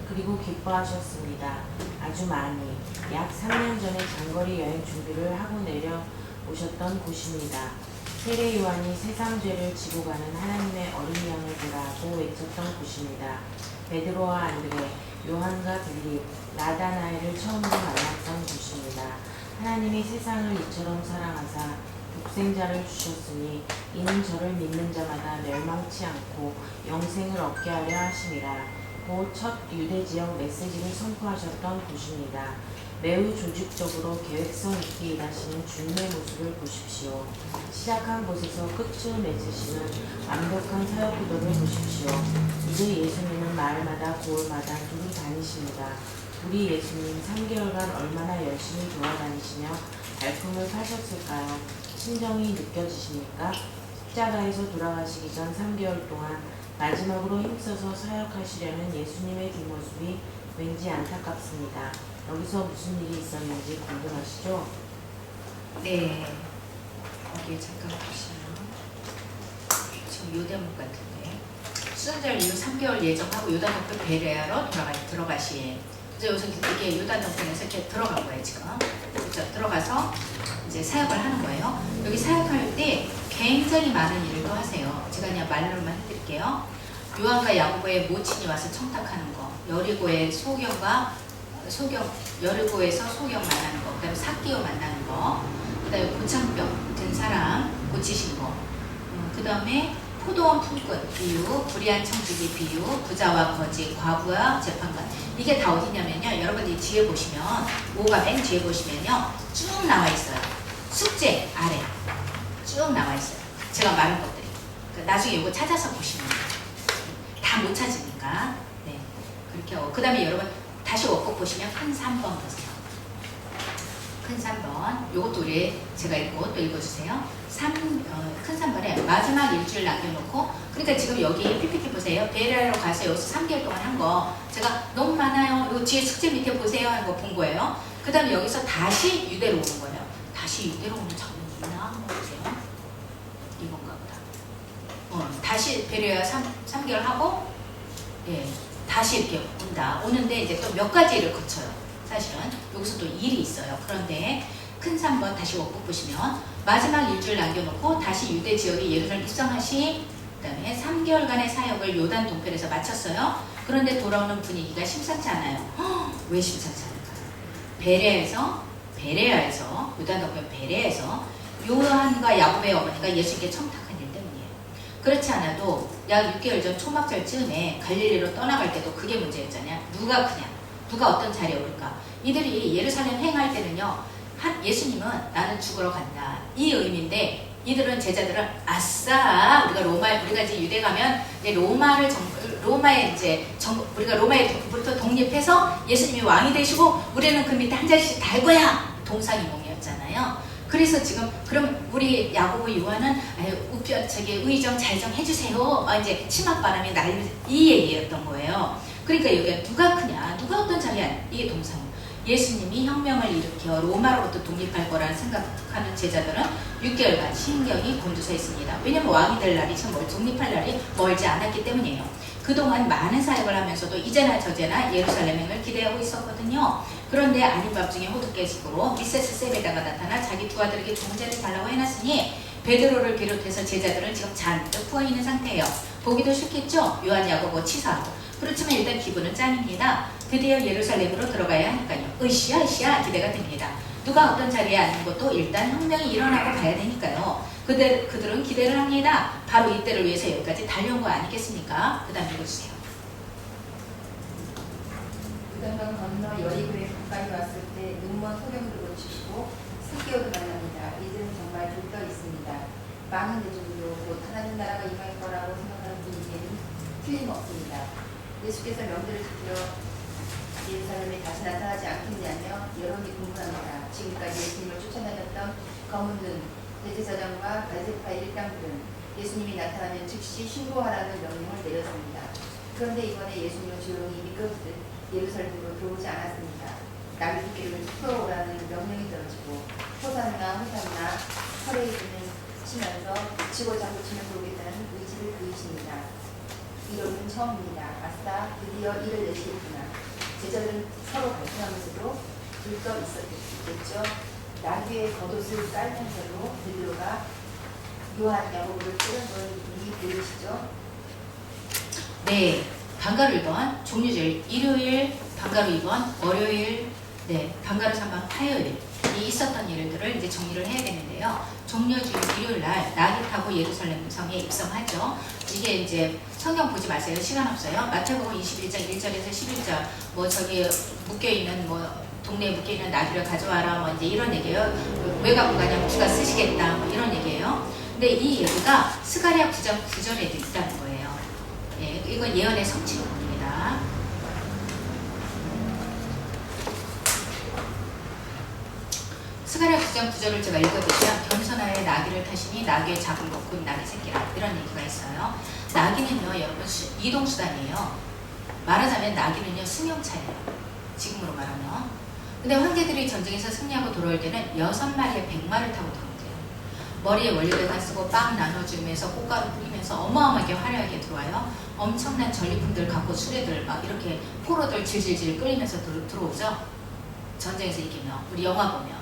그리고 기뻐하셨습니다. 아주 많이 약 3년 전에 장거리 여행 준비를 하고 내려오셨던 곳입니다. 세례 요한이 세상 죄를 지고 가는 하나님의 어린 양을 보라고 외쳤던 곳입니다. 베드로와 안드레, 요한과 빌립, 나다나엘을 처음으로 만났던 곳입니다. 하나님이 세상을 이처럼 사랑하사 독생자를 주셨으니 이는 저를 믿는 자마다 멸망치 않고 영생을 얻게 하려 하심이라. 곧 첫 유대 지역 메시지를 선포하셨던 곳입니다. 매우 조직적으로 계획성 있게 일하시는 주님의 모습을 보십시오. 시작한 곳에서 끝을 맺으시는 완벽한 사역 구도를 보십시오. 이제 예수님은 마을마다 고을마다 두루 다니십니다. 우리 예수님 3개월간 얼마나 열심히 돌아다니시며 발품을 파셨을까요? 심정이 느껴지십니까? 십자가에서 돌아가시기 전 3개월 동안 마지막으로 힘써서 사역하시려는 예수님의 뒷모습이 왠지 안타깝습니다. 여기서 무슨 일이 있었는지 궁금하시죠? 네. 여기 잠깐 보시면 지금 요 대목 같은데 수전절 이후 3개월 예정하고 요단동편 베레아로 들어가시. 그래서 여기서 이게 요단동편에서 이렇게 들어간 거예요 지금. 그렇죠? 들어가서 이제 사역을 하는 거예요. 여기 사역할 때 굉장히 많은 일을 또 하세요. 제가 그냥 말로만 해드릴게요. 요한과 야고보의 모친이 와서 청탁하는 거, 여리고에서 소경 만나는 거, 그다음에 삭개오 만나는 거, 그다음에 고창병 든 사람 고치신 거, 그다음에 포도원 품꾼 비유, 불의한 청지기 비유, 부자와 거지, 과부와 재판관. 이게 다 어디냐면요. 여러분들이 뒤에 보시면 5가 맨 뒤에 보시면요. 쭉 나와 있어요. 숙제 아래 쭉 나와 있어요. 제가 말한 것들이. 나중에 이거 찾아서 보시면 다 못 찾으니까. 네, 그렇게. 그 다음에 여러분 다시 워크북 보시면 큰 3번 보세요. 큰 3번. 요것도 우리 제가 읽고 또 읽어주세요. 큰 3번에 마지막 일주일 남겨놓고, 그러니까 지금 여기 PPT 보세요. 베레아로 가서 여기서 3개월 동안 한 거 제가 너무 많아요. 요 뒤에 숙제 밑에 보세요 하는 거 본 거예요. 그 다음에 여기서 다시 유대로 오는 거예요. 다시 유대로 오는 장면이 있나 한번 보세요. 이건가 보다. 다시 베레아 3개월 하고, 예, 다시 이렇게 온다. 오는데 이제 또 몇 가지 일을 거쳐요. 사실은 여기서 또 일이 있어요. 그런데 큰 3번 다시 워크 보시면 마지막 일주일 남겨놓고 다시 유대 지역에 예루살렘 입성하시, 그 다음에 3개월간의 사역을 요단 동편에서 마쳤어요. 그런데 돌아오는 분위기가 심상치 않아요. 왜 심상치 않을까요? 베레아에서 요단 동편 베레아에서 요한과 야곱의 어머니가 예수님께 청탁한 일 때문이에요. 그렇지 않아도 약 6개월 전 초막절 즈음에 갈릴리로 떠나갈 때도 그게 문제였잖아요. 누가 크냐? 누가 어떤 자리에 오를까? 이들이 예루살렘 행할 때는요, 예수님은 나는 죽으러 간다, 이 의미인데, 이들은 제자들은 아싸, 우리가 이제 유대 가면 이제 우리가 로마에부터 독립해서 예수님이 왕이 되시고 우리는 그 밑에 한 자리씩 달 거야, 동상이몽이었잖아요. 그래서 지금 그럼 우리 야고보 요한은 의정 잘 좀 해주세요. 이제 치맛바람이 날리, 이 얘기였던 거예요. 그러니까 여기가 누가 크냐, 누가 어떤 자리야, 이게 동상. 예수님이 혁명을 일으켜 로마로부터 독립할 거라는 생각하는 제자들은 6개월간 신경이 곤두서 있습니다. 왜냐면 왕이 될 날이 지금 독립할 날이 멀지 않았기 때문이에요. 그동안 많은 사역을 하면서도 이제나 저제나 예루살렘행을 기대하고 있었거든요. 그런데 아닌 밤중에 호두깨식으로 미세스 세베다가 나타나 자기 두 아들에게 종자를 달라고 해놨으니 베드로를 비롯해서 제자들은 지금 잔뜩 부어있는 상태예요. 보기도 싫겠죠? 요한, 야고보 치사하고. 그렇지만 일단 기분은 짱입니다. 드디어 예루살렘으로 들어가야 하니까요. 으쌰 기대가 됩니다. 누가 어떤 자리에 앉는 것도 일단 혁명이 일어나고 봐야 되니까요. 그들은 기대를 합니다. 바로 이때를 위해서 여기까지 달려온 거 아니겠습니까? 그 다음 읽어주세요. 요단강 건너 여리고에 가까이 왔을 때 눈먼 소경들을 치시고 스키어도 만납니다. 이들은 정말 들떠 있습니다. 많은 대중도 곧 하나님 나라가 임할 거라고 생각하는 분위기에는 틀림없습니다. 예수께서 명절을 지키러 예루살렘에 다시 나타나지 않겠냐며 여론이 궁금합니다. 지금까지 예수님을 쫓아다녔던 검은 눈 대제사장과 바리새파의 일당들은 예수님이 나타나면 즉시 신고하라는 명령을 내렸습니다. 그런데 이번에 예수님은 조용히 미끄러지듯 예루살렘으로 들어오지 않았습니다. 나귀새끼를 풀어오라는 명령이 떨어지고 호산나 허레이드는 치면서 치고 장구치며 부르겠다는 의지를 보이십니다. 이론은 처음입니다. 아싸, 드디어 일을 내시겠구나. 제자들은 서로 발표하면서도 들떠 있었겠죠. 나귀의 겉옷을 깔면서도 베드로가 요한, 야고보를 찌른 걸 눈이 보이시죠? 네, 방가루 2번 종류절 일요일, 방가루 2번 월요일, 네, 방가루 3번 화요일, 이 있었던 일들을 이제 정리를 해야 되는데요. 종려주일 일요일 날 나귀 타고 예루살렘 성에 입성하죠. 이게 이제 성경 보지 마세요. 시간 없어요. 마태복음 21장 1절에서 11절 뭐 저기 묶여있는 동네에 묶여있는 나귀를 가져와라 뭐 이제 이런 얘기예요. 왜 갖고 가냐면 주가 쓰시겠다 뭐 이런 얘기예요. 근데 이 얘기가 스가랴 9장 9절에도 있다는 거예요. 예, 이건 예언의 성취로 봅니다. 스가랴 9장 9절을 제가 읽어드리면 겸손하여 나귀를 타시니 나귀의 작은 것 곧 나귀 새끼라 이런 얘기가 있어요. 나귀는요 여러분 이동수단이에요. 말하자면 나귀는요 승용차예요. 지금으로 말하면. 근데 황제들이 전쟁에서 승리하고 돌아올 때는 6마리에 100마를 타고 들어온대요. 머리에 원료대가 쓰고 빵 나눠주면서 꽃가루 뿌리면서 어마어마하게 화려하게 들어와요. 엄청난 전리품들 갖고 수레들 막 이렇게 포로들 질질질 끓이면서 들어오죠. 전쟁에서 이기면 우리 영화 보면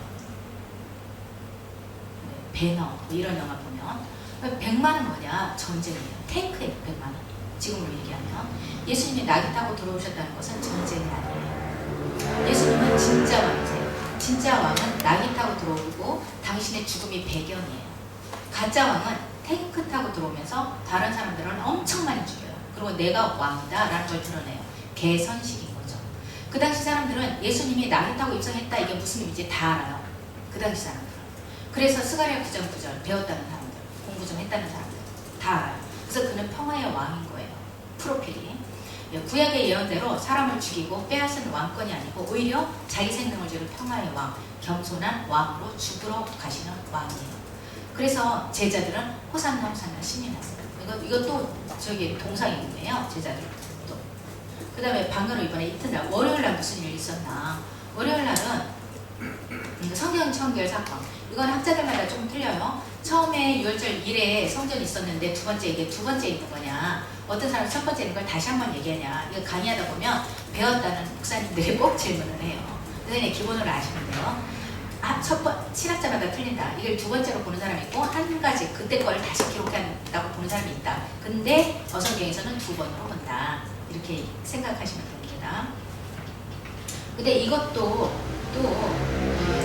배너 뭐 이런 영화 보면 100만은 뭐냐? 전쟁이에요. 탱크예요. 100만은. 지금으로 얘기하면 예수님이 나귀 타고 들어오셨다는 것은 전쟁이 아니에요. 예수님은 진짜 왕이세요. 진짜 왕은 나귀 타고 들어오고 당신의 죽음이 배경이에요. 가짜 왕은 탱크 타고 들어오면서 다른 사람들은 엄청 많이 죽여요. 그리고 내가 왕이다 라는 걸 드러내요. 개선식인 거죠. 그 당시 사람들은 예수님이 나귀 타고 입성했다 이게 무슨 의미인지 다 알아요. 그 당시 사람들은. 그래서 스가랴 9장 9절 배웠다는 사람들, 공부 좀 했다는 사람들 다 알아요. 그래서 그는 평화의 왕인 거예요. 프로필이. 구약의 예언대로 사람을 죽이고 빼앗은 왕권이 아니고 오히려 자기 생명을 주는 평화의 왕, 겸손한 왕으로 죽으러 가시는 왕이에요. 그래서 제자들은 호산나 호산나 신이 났어요. 이것도 저기 동상이네요. 제자들. 또. 그 다음에 방금 이번에 이튿날 월요일날 무슨 일이 있었나. 월요일날은 성경 청결 사건. 이건 학자들마다 조금 틀려요. 처음에 6월절 1에 성전이 있었는데 두 번째 이게 두 번째 있는 거냐. 어떤 사람은 첫 번째 있는 걸 다시 한번 얘기하냐. 이거 강의하다 보면 배웠다는 목사님들이 꼭 질문을 해요. 선생님 기본으로 아시면 돼요. 신학자마다 틀린다. 이걸 두 번째로 보는 사람이 있고 한 가지 그때 걸 다시 기록한다고 보는 사람이 있다. 근데 어성경에서는 두 번으로 본다. 이렇게 생각하시면 됩니다. 근데 이것도 또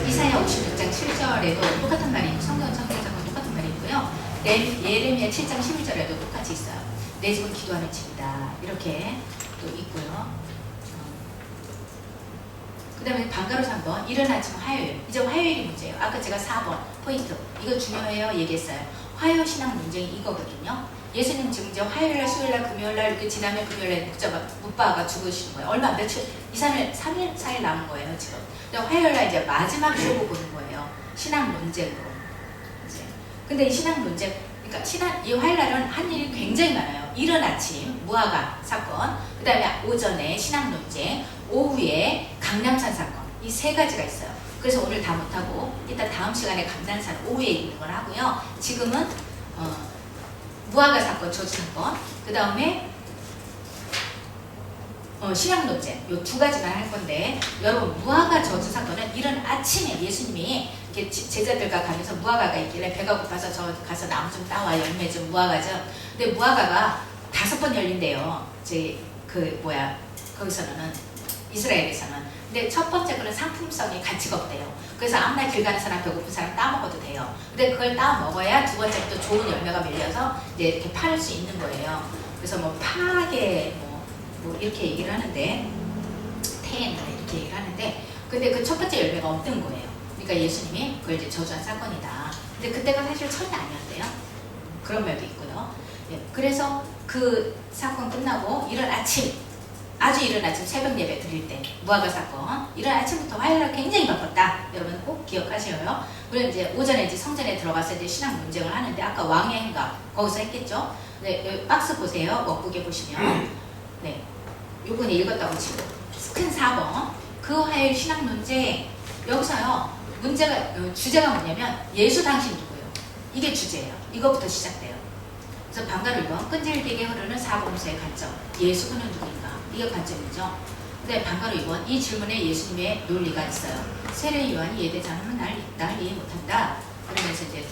이사야 56장 7절에도 똑같은 말이 성경 청계자과 똑같은 말이 있고요. 예레미야 7장 11절에도 똑같이 있어요. 내 집은 기도하는 집이다. 이렇게 또 있고요. 그 다음에 방가로서 한번 이른 아침 화요일. 이제 화요일이 문제예요. 아까 제가 4번 포인트. 이거 중요해요. 얘기했어요. 화요 신앙 논쟁이 이거거든요. 예수님 지금 이제 화요일날, 수요일날, 금요일날 이렇게 지나면 금요일날 묵바가 죽으시는 거예요. 얼마 며칠, 2, 3일, 3일, 4일 남은 거예요. 지금. 근데 화요일날 이제 마지막 쇼고 보는 거예요. 신앙 논쟁으로. 이제. 근데 이 신앙 논쟁, 그러니까 이 화요일날은 한 일이 굉장히 많아요. 이른 아침 무화과 사건, 그 다음에 오전에 신앙 논쟁, 오후에 강남산 사건. 이 세 가지가 있어요. 그래서 오늘 다 못하고 이따 다음 시간에 강남산 오후에 있는 걸 하고요. 지금은 무화과 사건, 저주 사건, 그 다음에 신앙 논쟁 요 두 가지만 할 건데 여러분 무화과 저주 사건은 이른 아침에 예수님이 이렇게 제자들과 가면서 무화과가 있길래 배가 고파서 저 가서 나무 좀 따와 열매 좀 무화과 좀. 근데 무화과가 5번 열린대요. 거기서는 이스라엘에서는. 근데 첫 번째 거는 상품성이 가치가 없대요. 그래서 아무나 길 가는 사람 배고픈 사람 따먹어도 돼요. 근데 그걸 따먹어야 두 번째부터 좋은 열매가 밀려서 이제 이렇게 팔 수 있는 거예요. 그래서 뭐 파게 뭐 이렇게 얘기를 하는데 텐 이렇게 얘기를 하는데 근데 그 첫 번째 열매가 없는 거예요. 그러니까 예수님이 그걸 이제 저주한 사건이다. 근데 그때가 사실 처음이 아니었대요. 그런 말도 있고요. 예, 그래서 그 사건 끝나고 아주 이른 아침 새벽 예배 드릴 때 무화과 사건 이른 아침부터 화요일날 굉장히 바빴다. 여러분 꼭 기억하셔요. 그리고 이제 오전에 이제 성전에 들어가서 이제 신앙 논쟁을 하는데 아까 왕의 행각 거기서 했겠죠. 네, 여기 박스 보세요. 먹북에 보시면 네, 요번에 읽었다고 치고 큰 4번 그 화요일 신앙 논쟁 여기서요 주제가 뭐냐면 예수 당신 누구예요? 이게 주제예요. 이거부터 시작돼요. 그래서 방가로 1번 끈질기게 흐르는 사복음서의 관점 예수 그는 누구인가? 이게 관점이죠. 근데 방가로 2번 이 질문에 예수님의 논리가 있어요. 세례 요한이 예대자는 날 이해 못한다. 그러면서 이제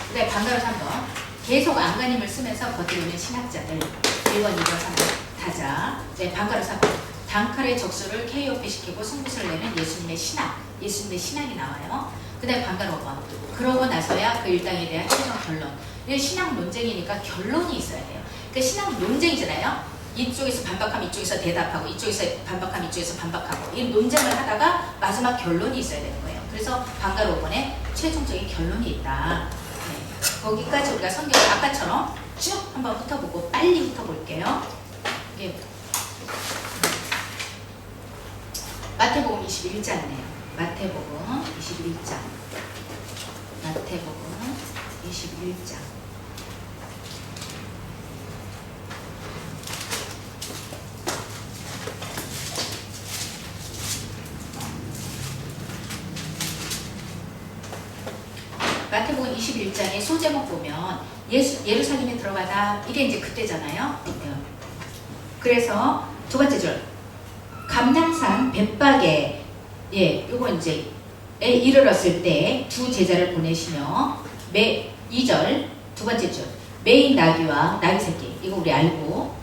근데 방가로 3번 계속 안간힘을 쓰면서 버티는 신학자들 1번, 2번, 3번 타자. 이제 방가로 4번 단칼의 적수를 KOP 시키고 승부수를 내는 예수님의 신학이 나와요. 그 다음에 방가로 5번 그러고 나서야 그 일당에 대한 최종 결론. 이게 신학 논쟁이니까 결론이 있어야 돼요. 그러니까 신학 논쟁이잖아요. 이쪽에서 반박하면 이쪽에서 대답하고 이쪽에서 반박하면 이쪽에서 반박하고 이 논쟁을 하다가 마지막 결론이 있어야 되는 거예요. 그래서 방가로 5번에 최종적인 결론이 있다. 네. 거기까지 우리가 성경 아까처럼 쭉 한번 훑어보고 빨리 훑어볼게요. 이게 마태복음 21장이네요. 마태복음 21장. 마태복음 21장의 소제목 보면 예루살렘에 들어가다 이게 이제 그때잖아요. 그래서 두 번째 줄 감람산 벳박에 요거 이제 이르렀을 때 두 제자를 보내시며 2절 두 번째 줄 메인 나귀와 나귀 새끼 이거 우리 알고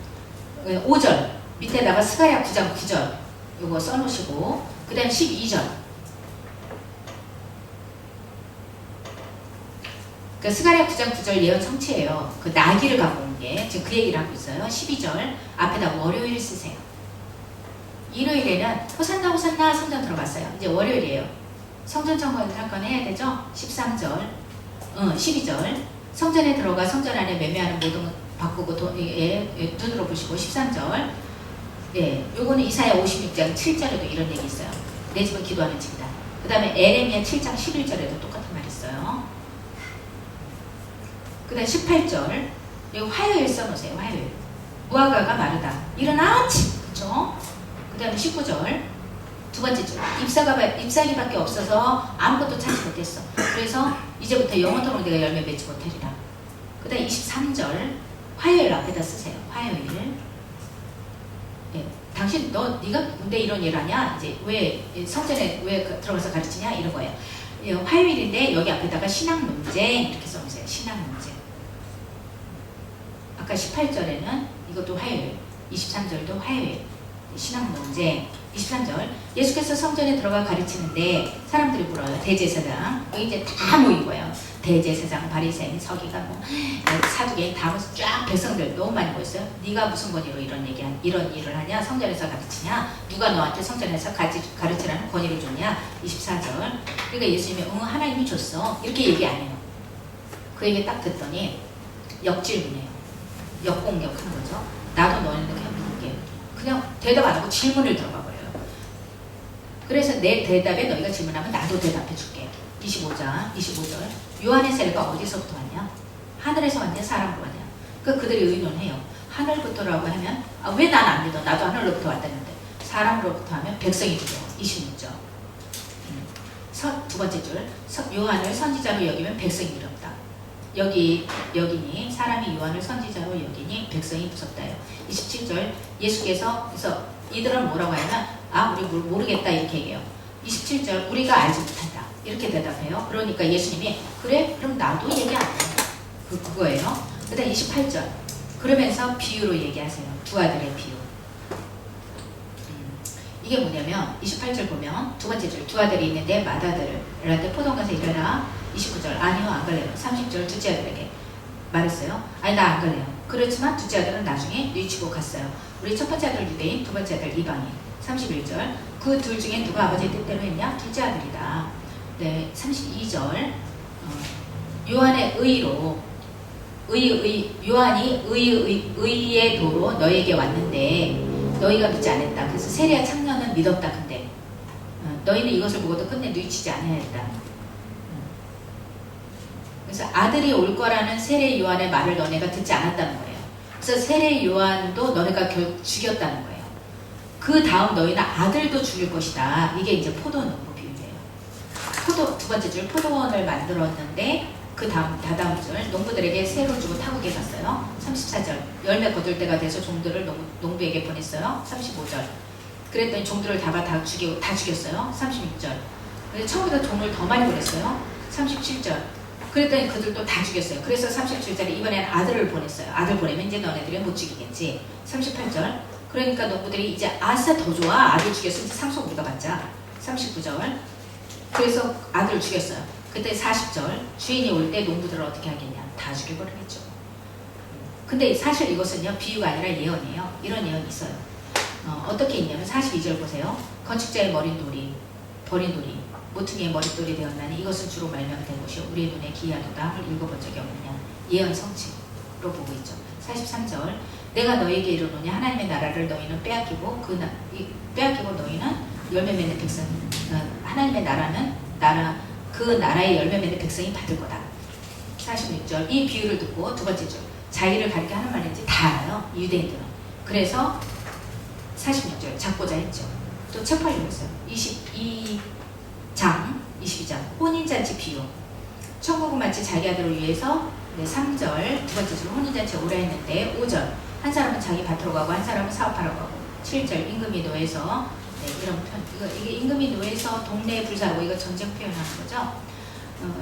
5절 밑에다가 스가랴 9장 9절 요거 써놓으시고 그 다음 12절 그 스가랴 9장 9절 예언 성취예요. 그 나귀를 갖고 온 게 지금 그 얘기를 하고 있어요. 12절 앞에다 월요일 쓰세요. 일요일에는 호산나 호산나 성전 들어갔어요. 이제 월요일이에요. 성전 청건 사건 해야 되죠? 13절 12절 성전에 들어가 성전 안에 매매하는 모든 것 바꾸고 눈으로 보시고 13절 요거는 이사야 56장 7절에도 이런 얘기 있어요. 내 집은 기도하는 집이다. 그 다음에 에레미야 7장 11절에도 똑같은 말 있어요. 그 다음 18절 이거 화요일 써놓으세요. 화요일. 무화과가 마르다. 이른 아침. 그쵸? 그 다음에 19절 두 번째 줄. 잎사귀밖에 없어서 아무것도 찾지 못했어. 그래서 이제부터 영원토록 내가 열매 맺지 못하리라. 그 다음 23절 화요일 앞에다 쓰세요. 화요일. 예. 당신 네가 군대 이런 일 하냐? 이제 왜 성전에 왜 들어가서 가르치냐? 이런 거예요. 예, 화요일인데 여기 앞에다가 신학 논쟁 이렇게 써주세요. 신학 논쟁. 아까 18절에는 이것도 화요일, 23절도 화요일. 신학 논쟁. 23절 예수께서 성전에 들어가 가르치는데 사람들이 물어요. 대제사장 여기 이제 다 모인 거예요. 대제사장, 바리새인, 서기관, 사두개인 다 모여서 쫙 백성들 너무 많이 모였어요. 네가 무슨 권위로 이런 일을 하냐? 성전에서 가르치냐? 누가 너한테 성전에서 가르치라는 권위를 줬냐? 24절 그러니까 예수님이 하나님이 줬어 이렇게 얘기 안 해요. 그 얘기 딱 듣더니 역질문해요. 역공격한 거죠. 나도 너네들 그냥 물을게. 그냥 대답 안 하고 질문을 들어가 버려요. 그래서 내 대답에 너희가 질문하면 나도 대답해 줄게. 25절 요한의 세례가 어디서부터 왔냐? 하늘에서 왔냐? 사람으로 왔냐? 그들이 의논해요. 하늘부터라고 하면 왜 난 안 믿어? 나도 하늘로부터 왔다는데 사람으로부터 하면 백성이 두려워. 26절 두 번째 줄 요한을 선지자로 여기면 백성이 두렵다. 여기니 사람이 요한을 선지자로 여기니 백성이 무섭다요. 27절 예수께서 그래서 이들은 뭐라고 하냐면 우리 모르겠다 이렇게 얘기해요. 27절 우리가 알지 못한다 이렇게 대답해요. 그러니까 예수님이 그래? 그럼 나도 얘기 안 해. 그거예요. 그 다음 28절 그러면서 비유로 얘기하세요. 두 아들의 비유. 이게 뭐냐면 28절 보면 두 번째 줄 두 아들이 있는데 맏아들한테 포도원 가서 일해라. 29절 아니요 안 갈래요. 30절 둘째 아들에게 말했어요. 아니 나 안 갈래요. 그렇지만 둘째 아들은 나중에 뉘치고 갔어요. 우리 첫 번째 아들 유대인, 두 번째 아들 이방인. 31절 그 둘 중에 누가 아버지의 뜻대로 했냐? 둘째 아들이다. 네, 32절 요한의 의로 요한이 의의 도로 너에게 왔는데 너희가 믿지 않았다. 그래서 세리와 청년은 믿었다. 근데 너희는 이것을 보고도 끝내 뉘치지 않아야했다. 그래서 아들이 올 거라는 세례 요한의 말을 너네가 듣지 않았다는 거예요. 그래서 세례 요한도 너네가 결국 죽였다는 거예요. 그 다음 너희는 아들도 죽일 것이다. 이게 이제 포도농부 비유예요. 두 번째 줄 포도원을 만들었는데 그 다다음 줄 농부들에게 새로 주고 타국에 갔어요. 34절 열매 거둘 때가 돼서 종들을 농부에게 보냈어요. 35절 그랬더니 종들을 다 죽였어요. 36절 처음부터 종을 더 많이 보냈어요. 37절 그랬더니 그들도 다 죽였어요. 그래서 37절에 이번에는 아들을 보냈어요. 아들 보내면 이제 너네들은 못 죽이겠지. 38절 그러니까 농부들이 이제 아싸 더 좋아. 아들 죽였으면 상속 우리가 받자. 39절 그래서 아들을 죽였어요. 그때 40절 주인이 올 때 농부들을 어떻게 하겠냐? 다 죽여버리겠죠. 근데 사실 이것은요 비유가 아니라 예언이에요. 이런 예언이 있어요. 어떻게 있냐면 42절 보세요. 건축자의 버린 돌이 모퉁이의 머릿돌이 되었나니 이것은 주로 말명된 것이요 우리의 눈에 기이하도다 함을 읽어본 적이 없느냐. 예언 성취로 보고 있죠. 43절 내가 너에게 이르노니 하나님의 나라를 너희는 빼앗기고 너희는 열매 맺는 백성 하나님의 그 나라의 열매 맺는 백성이 받을 거다. 46절 이 비유를 듣고 두 번째 줄 자기를 가리켜 하는 말인지 다 알아요. 유대인들은. 그래서 46절 잡고자 했죠. 또 책팔 읽었어요. 22장 혼인잔치 비유. 천국은 마치 자기 아들을 위해서 3절 두 번째 줄 혼인잔치 오라 했는데 5절 한 사람은 자기 밭으로 가고 한 사람은 사업하러 가고 7절 임금이 노해서 이런 이게 임금이 노해서 동네에 불사르고 이거 전쟁 표현하는 거죠.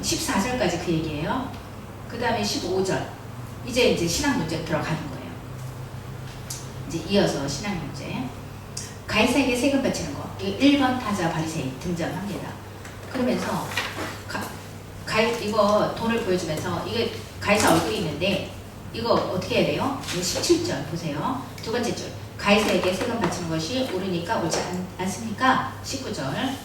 14절까지 그 얘기예요. 그 다음에 15절 이제 신학 문제 들어가는 거예요. 이제 이어서 신학 문제 가이사에게 세금 바치는 거. 1번 타자 바리새인 등장합니다. 그러면서 이거 돈을 보여주면서 이게 가이사 얼굴이 있는데 이거 어떻게 해야 돼요? 17절 보세요. 두 번째 줄 가이사에게 세금 바치는 것이 옳으니까 옳지 않습니까? 19절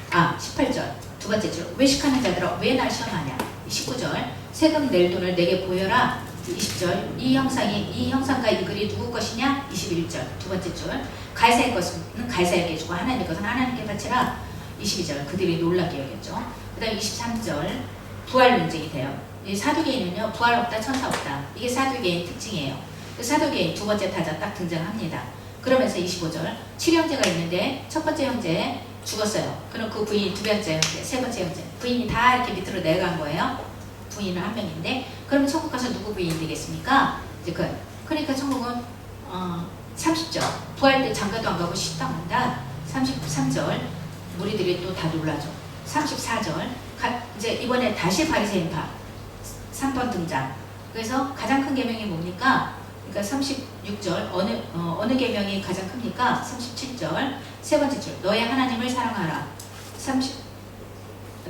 18절 두 번째 줄 외식하는 자들아 왜 날 시험하냐. 19절 세금 낼 돈을 내게 보여라. 20절 이 형상과 이 글이 누구 것이냐. 21절 두 번째 줄 가이사의 것은 가이사에게 주고 하나님의 것은 하나님께 바치라. 22절 그들이 놀랍게 여겼죠. 그 다음 23절 부활 논쟁이 돼요. 이 사두개인은요, 부활 없다, 천사 없다. 이게 사두개인 특징이에요. 그 사두개인 두 번째 타자 딱 등장합니다. 그러면서 25절, 7형제가 있는데 첫 번째 형제 죽었어요. 그럼 그 부인이 두 번째 형제, 세 번째 형제, 부인이 다 이렇게 밑으로 내려간 거예요. 부인은 한 명인데, 그러면 천국 가서 누구 부인이 되겠습니까? 이제 그러니까 천국은 30절, 부활 때 장가도 안 가고 쉬다 온다. 33절, 무리들이 또 다 놀라죠. 34절, 이제 이번에 다시 바리새인파 3번 등장. 그래서 가장 큰 계명이 뭡니까? 그러니까 36절 어느 계명이 가장 큽니까? 37절 세 번째 줄 너의 하나님을 사랑하라.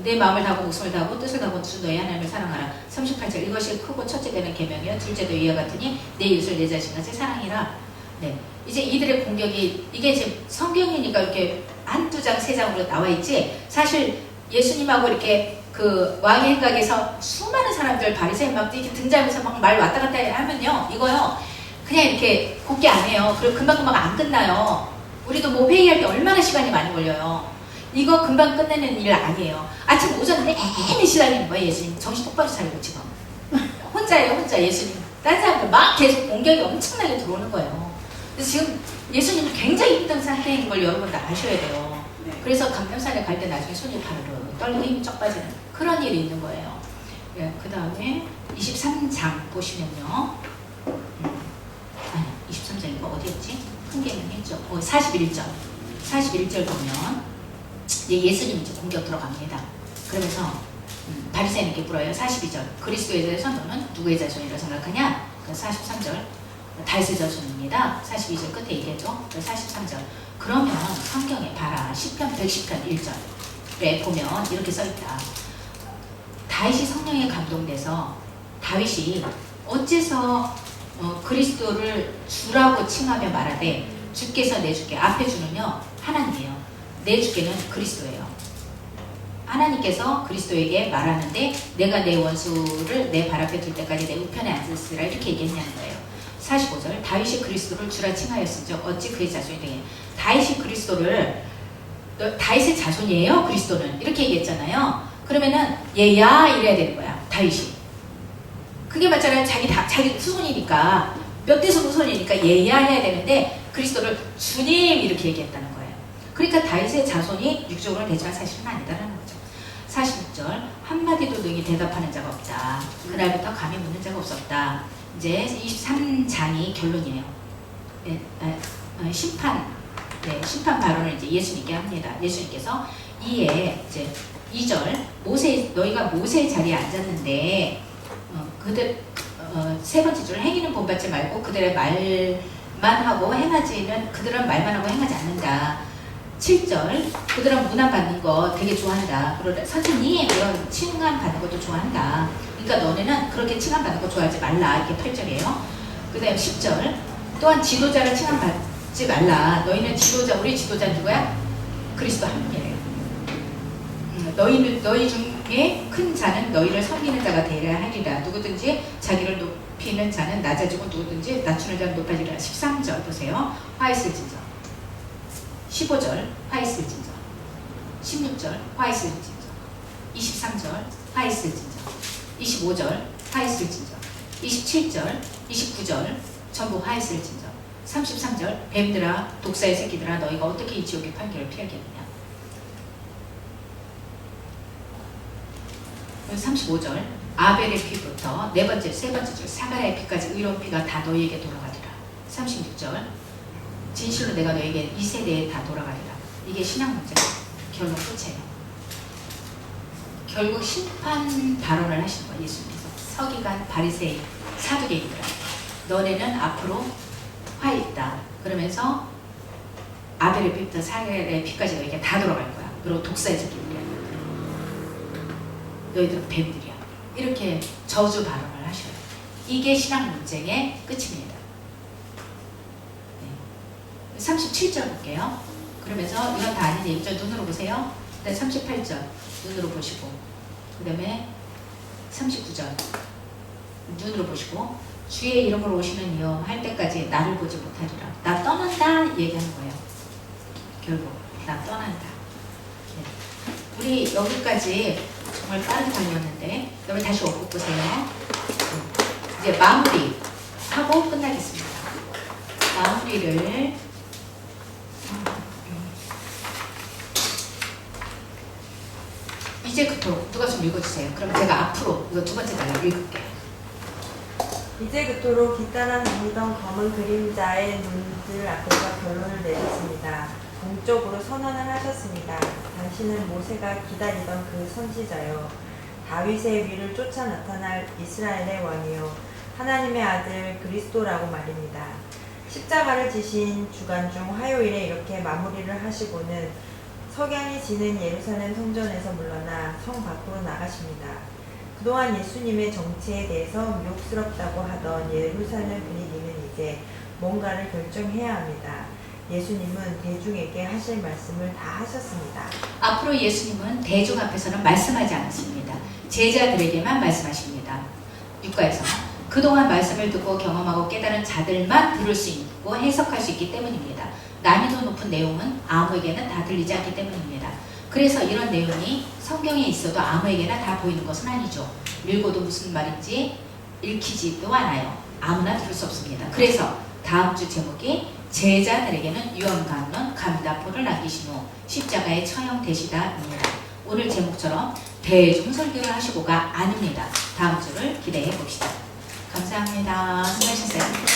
내 마음을 다하고 목숨을 다하고 뜻을 다하고 주 너의 하나님을 사랑하라. 38절 이것이 크고 첫째 되는 계명이요 둘째도 이와 같으니 내 이웃을 내 자신같이 사랑이라. 네, 이제 이들의 공격이 이게 지금 성경이니까 이렇게 한두 장, 세 장으로 나와 있지. 사실 예수님하고 이렇게 그 왕의 행각에서 수많은 사람들 바리새인 막 이렇게 등장하면서 막 말 왔다 갔다 하면요, 이거요 그냥 이렇게 곱게 안 해요. 그리고 금방금방 안 끝나요. 우리도 뭐 회의할 때 얼마나 시간이 많이 걸려요. 이거 금방 끝내는 일 아니에요. 아침 오전 내내 시달리는 거예요. 예수님 정신 똑바로 차리고 지금 혼자예요. 혼자 예수님. 다른 사람들 막 계속 공격이 엄청나게 들어오는 거예요. 그래서 지금 예수님은 굉장히 힘든 상태인 걸 여러분 다 아셔야 돼요. 그래서 감람산에 갈 때 나중에 손이 바르르 떨리고 힘이 쩍 빠지는 그런 일이 있는 거예요. 네, 그 다음에 23장 보시면요. 아니 23장 이거 어디였지? 큰 개는 했죠. 41절 보면 예수님 이제 공격 들어갑니다. 그러면서 바리새인에게 물어요. 42절 그리스도에 대해서 너는 누구의 자손이라고 생각하냐? 43절 다윗의 자손입니다. 42절 끝에 얘기했죠. 43절 그러면 성경에 봐라. 시편 110편 1절에 보면 이렇게 써있다. 다윗이 성령에 감동돼서 다윗이 어째서 그리스도를 주라고 칭하며 말하되 주께서 내 주께 앞에 주는요 하나님이에요. 내 주께는 그리스도예요. 하나님께서 그리스도에게 말하는데 내가 내 원수를 내 발 앞에 둘 때까지 내 우편에 앉으시라 이렇게 얘기했냐는 거예요. 45절 다윗이 그리스도를 주라 칭하였은즉 어찌 그의 자손이 되겠냐. 다윗이 그리스도를 다윗의 자손이에요. 그리스도는 이렇게 얘기했잖아요. 그러면은 얘야 이래야 되는 거야. 다윗이 그게 맞잖아요. 자기 후손이니까 몇 대손 후손이니까 얘야 해야 되는데 그리스도를 주님 이렇게 얘기했다는 거예요. 그러니까 다윗의 자손이 육적으로 되지만 사실은 아니다라는 거죠. 46절 한마디도 능히 대답하는 자가 없다. 그날부터 감히 묻는 자가 없었다. 이제 23장이 결론이에요. 네, 심판 발언을 이제 예수님께 합니다. 예수님께서 이에 이제 2절 너희가 모세의 자리에 앉았는데 그들 세 번째 줄 행위는 본받지 말고 그들의 말만 하고 행하지는 그들은 말만 하고 행하지 않는다. 7절 그들은 문안 받는 거 되게 좋아한다. 그러다 선생님 이런 칭함 받는 것도 좋아한다. 그러니까 너네는 그렇게 칭함 받는 거 좋아하지 말라. 이게 8절이에요. 그 다음에 10절 또한 지도자를 칭함 받지 말라. 너희는 우리 지도자 누구야? 그리스도 한 분이래요. 너희 중에 큰 자는 너희를 섬기는 자가 되어야 하리라. 누구든지 자기를 높이는 자는 낮아지고 누구든지 낮추는 자는 높아지리라. 13절 보세요. 화 있을 진저. 15절 화 있을 진저. 16절 화 있을 진저. 23절 화 있을 진저. 25절 화 있을 진저. 27절 29절 전부 화 있을 진저. 33절 뱀들아 독사의 새끼들아 너희가 어떻게 이 지옥의 판결을 피하겠느냐. 35절 아벨의 피부터 세 번째 줄 사가랴의 피까지 의로운 피가 다 너희에게 돌아가리라. 36절 진실로 내가 너에게 이 세대에 다 돌아가리라. 이게 신앙 문제 결론 끝이에요. 결국 심판 발언을 하신 거예요. 예수님께서 서기관 바리새인 사두개인들아 너네는 앞으로 화 있다. 그러면서 아벨의 피부터 사가랴의 피까지 너에게 다 돌아갈 거야. 그리고 독사의 새끼들이야. 너희들은 뱀들이야. 이렇게 저주 발언을 하셔요. 이게 신앙 논쟁의 끝입니다. 네. 37절 볼게요. 그러면서 이건 다 아닌 얘기죠. 눈으로 보세요. 네, 38절 눈으로 보시고 그 다음에 39절 눈으로 보시고 주의 이름으로 오시는 이여 할 때까지 나를 보지 못하리라. 나 떠난다 얘기하는 거예요. 결국 나 떠난다. 네. 우리 여기까지 정말 빠른 강의였는데 여러분 다시 옷 보세요. 이제 마무리 하고 끝나겠습니다. 마무리를 이제 그토록 누가 좀 읽어주세요. 그럼 제가 앞으로 이거 두 번째 단락 읽을게요. 이제 그토록 깃따라 다니던 검은 그림자의 눈들 앞에서 결론을 내렸습니다. 공적으로 선언을 하셨습니다. 당신은 모세가 기다리던 그 선지자요, 다윗의 위를 쫓아 나타날 이스라엘의 왕이요, 하나님의 아들 그리스도라고 말입니다. 십자가를 지신 주간 중 화요일에 이렇게 마무리를 하시고는 석양이 지는 예루살렘 성전에서 물러나 성 밖으로 나가십니다. 그동안 예수님의 정체에 대해서 미혹스럽다고 하던 예루살렘 분위기는 이제 뭔가를 결정해야 합니다. 예수님은 대중에게 하실 말씀을 다 하셨습니다. 앞으로 예수님은 대중 앞에서는 말씀하지 않습니다. 제자들에게만 말씀하십니다. 육가에서 그동안 말씀을 듣고 경험하고 깨달은 자들만 들을 수 있고 해석할 수 있기 때문입니다. 난이도 높은 내용은 아무에게는 다 들리지 않기 때문입니다. 그래서 이런 내용이 성경에 있어도 아무에게나 다 보이는 것은 아니죠. 읽어도 무슨 말인지 읽히지도 않아요. 아무나 들을 수 없습니다. 그래서 다음 주 제목이 제자들에게는 유언강론 감다포를 남기신 후 십자가에 처형되시다입니다. 오늘 제목처럼 대중설교를 하시고가 아닙니다. 다음 주를 기대해 봅시다. 감사합니다. 수고하셨어요.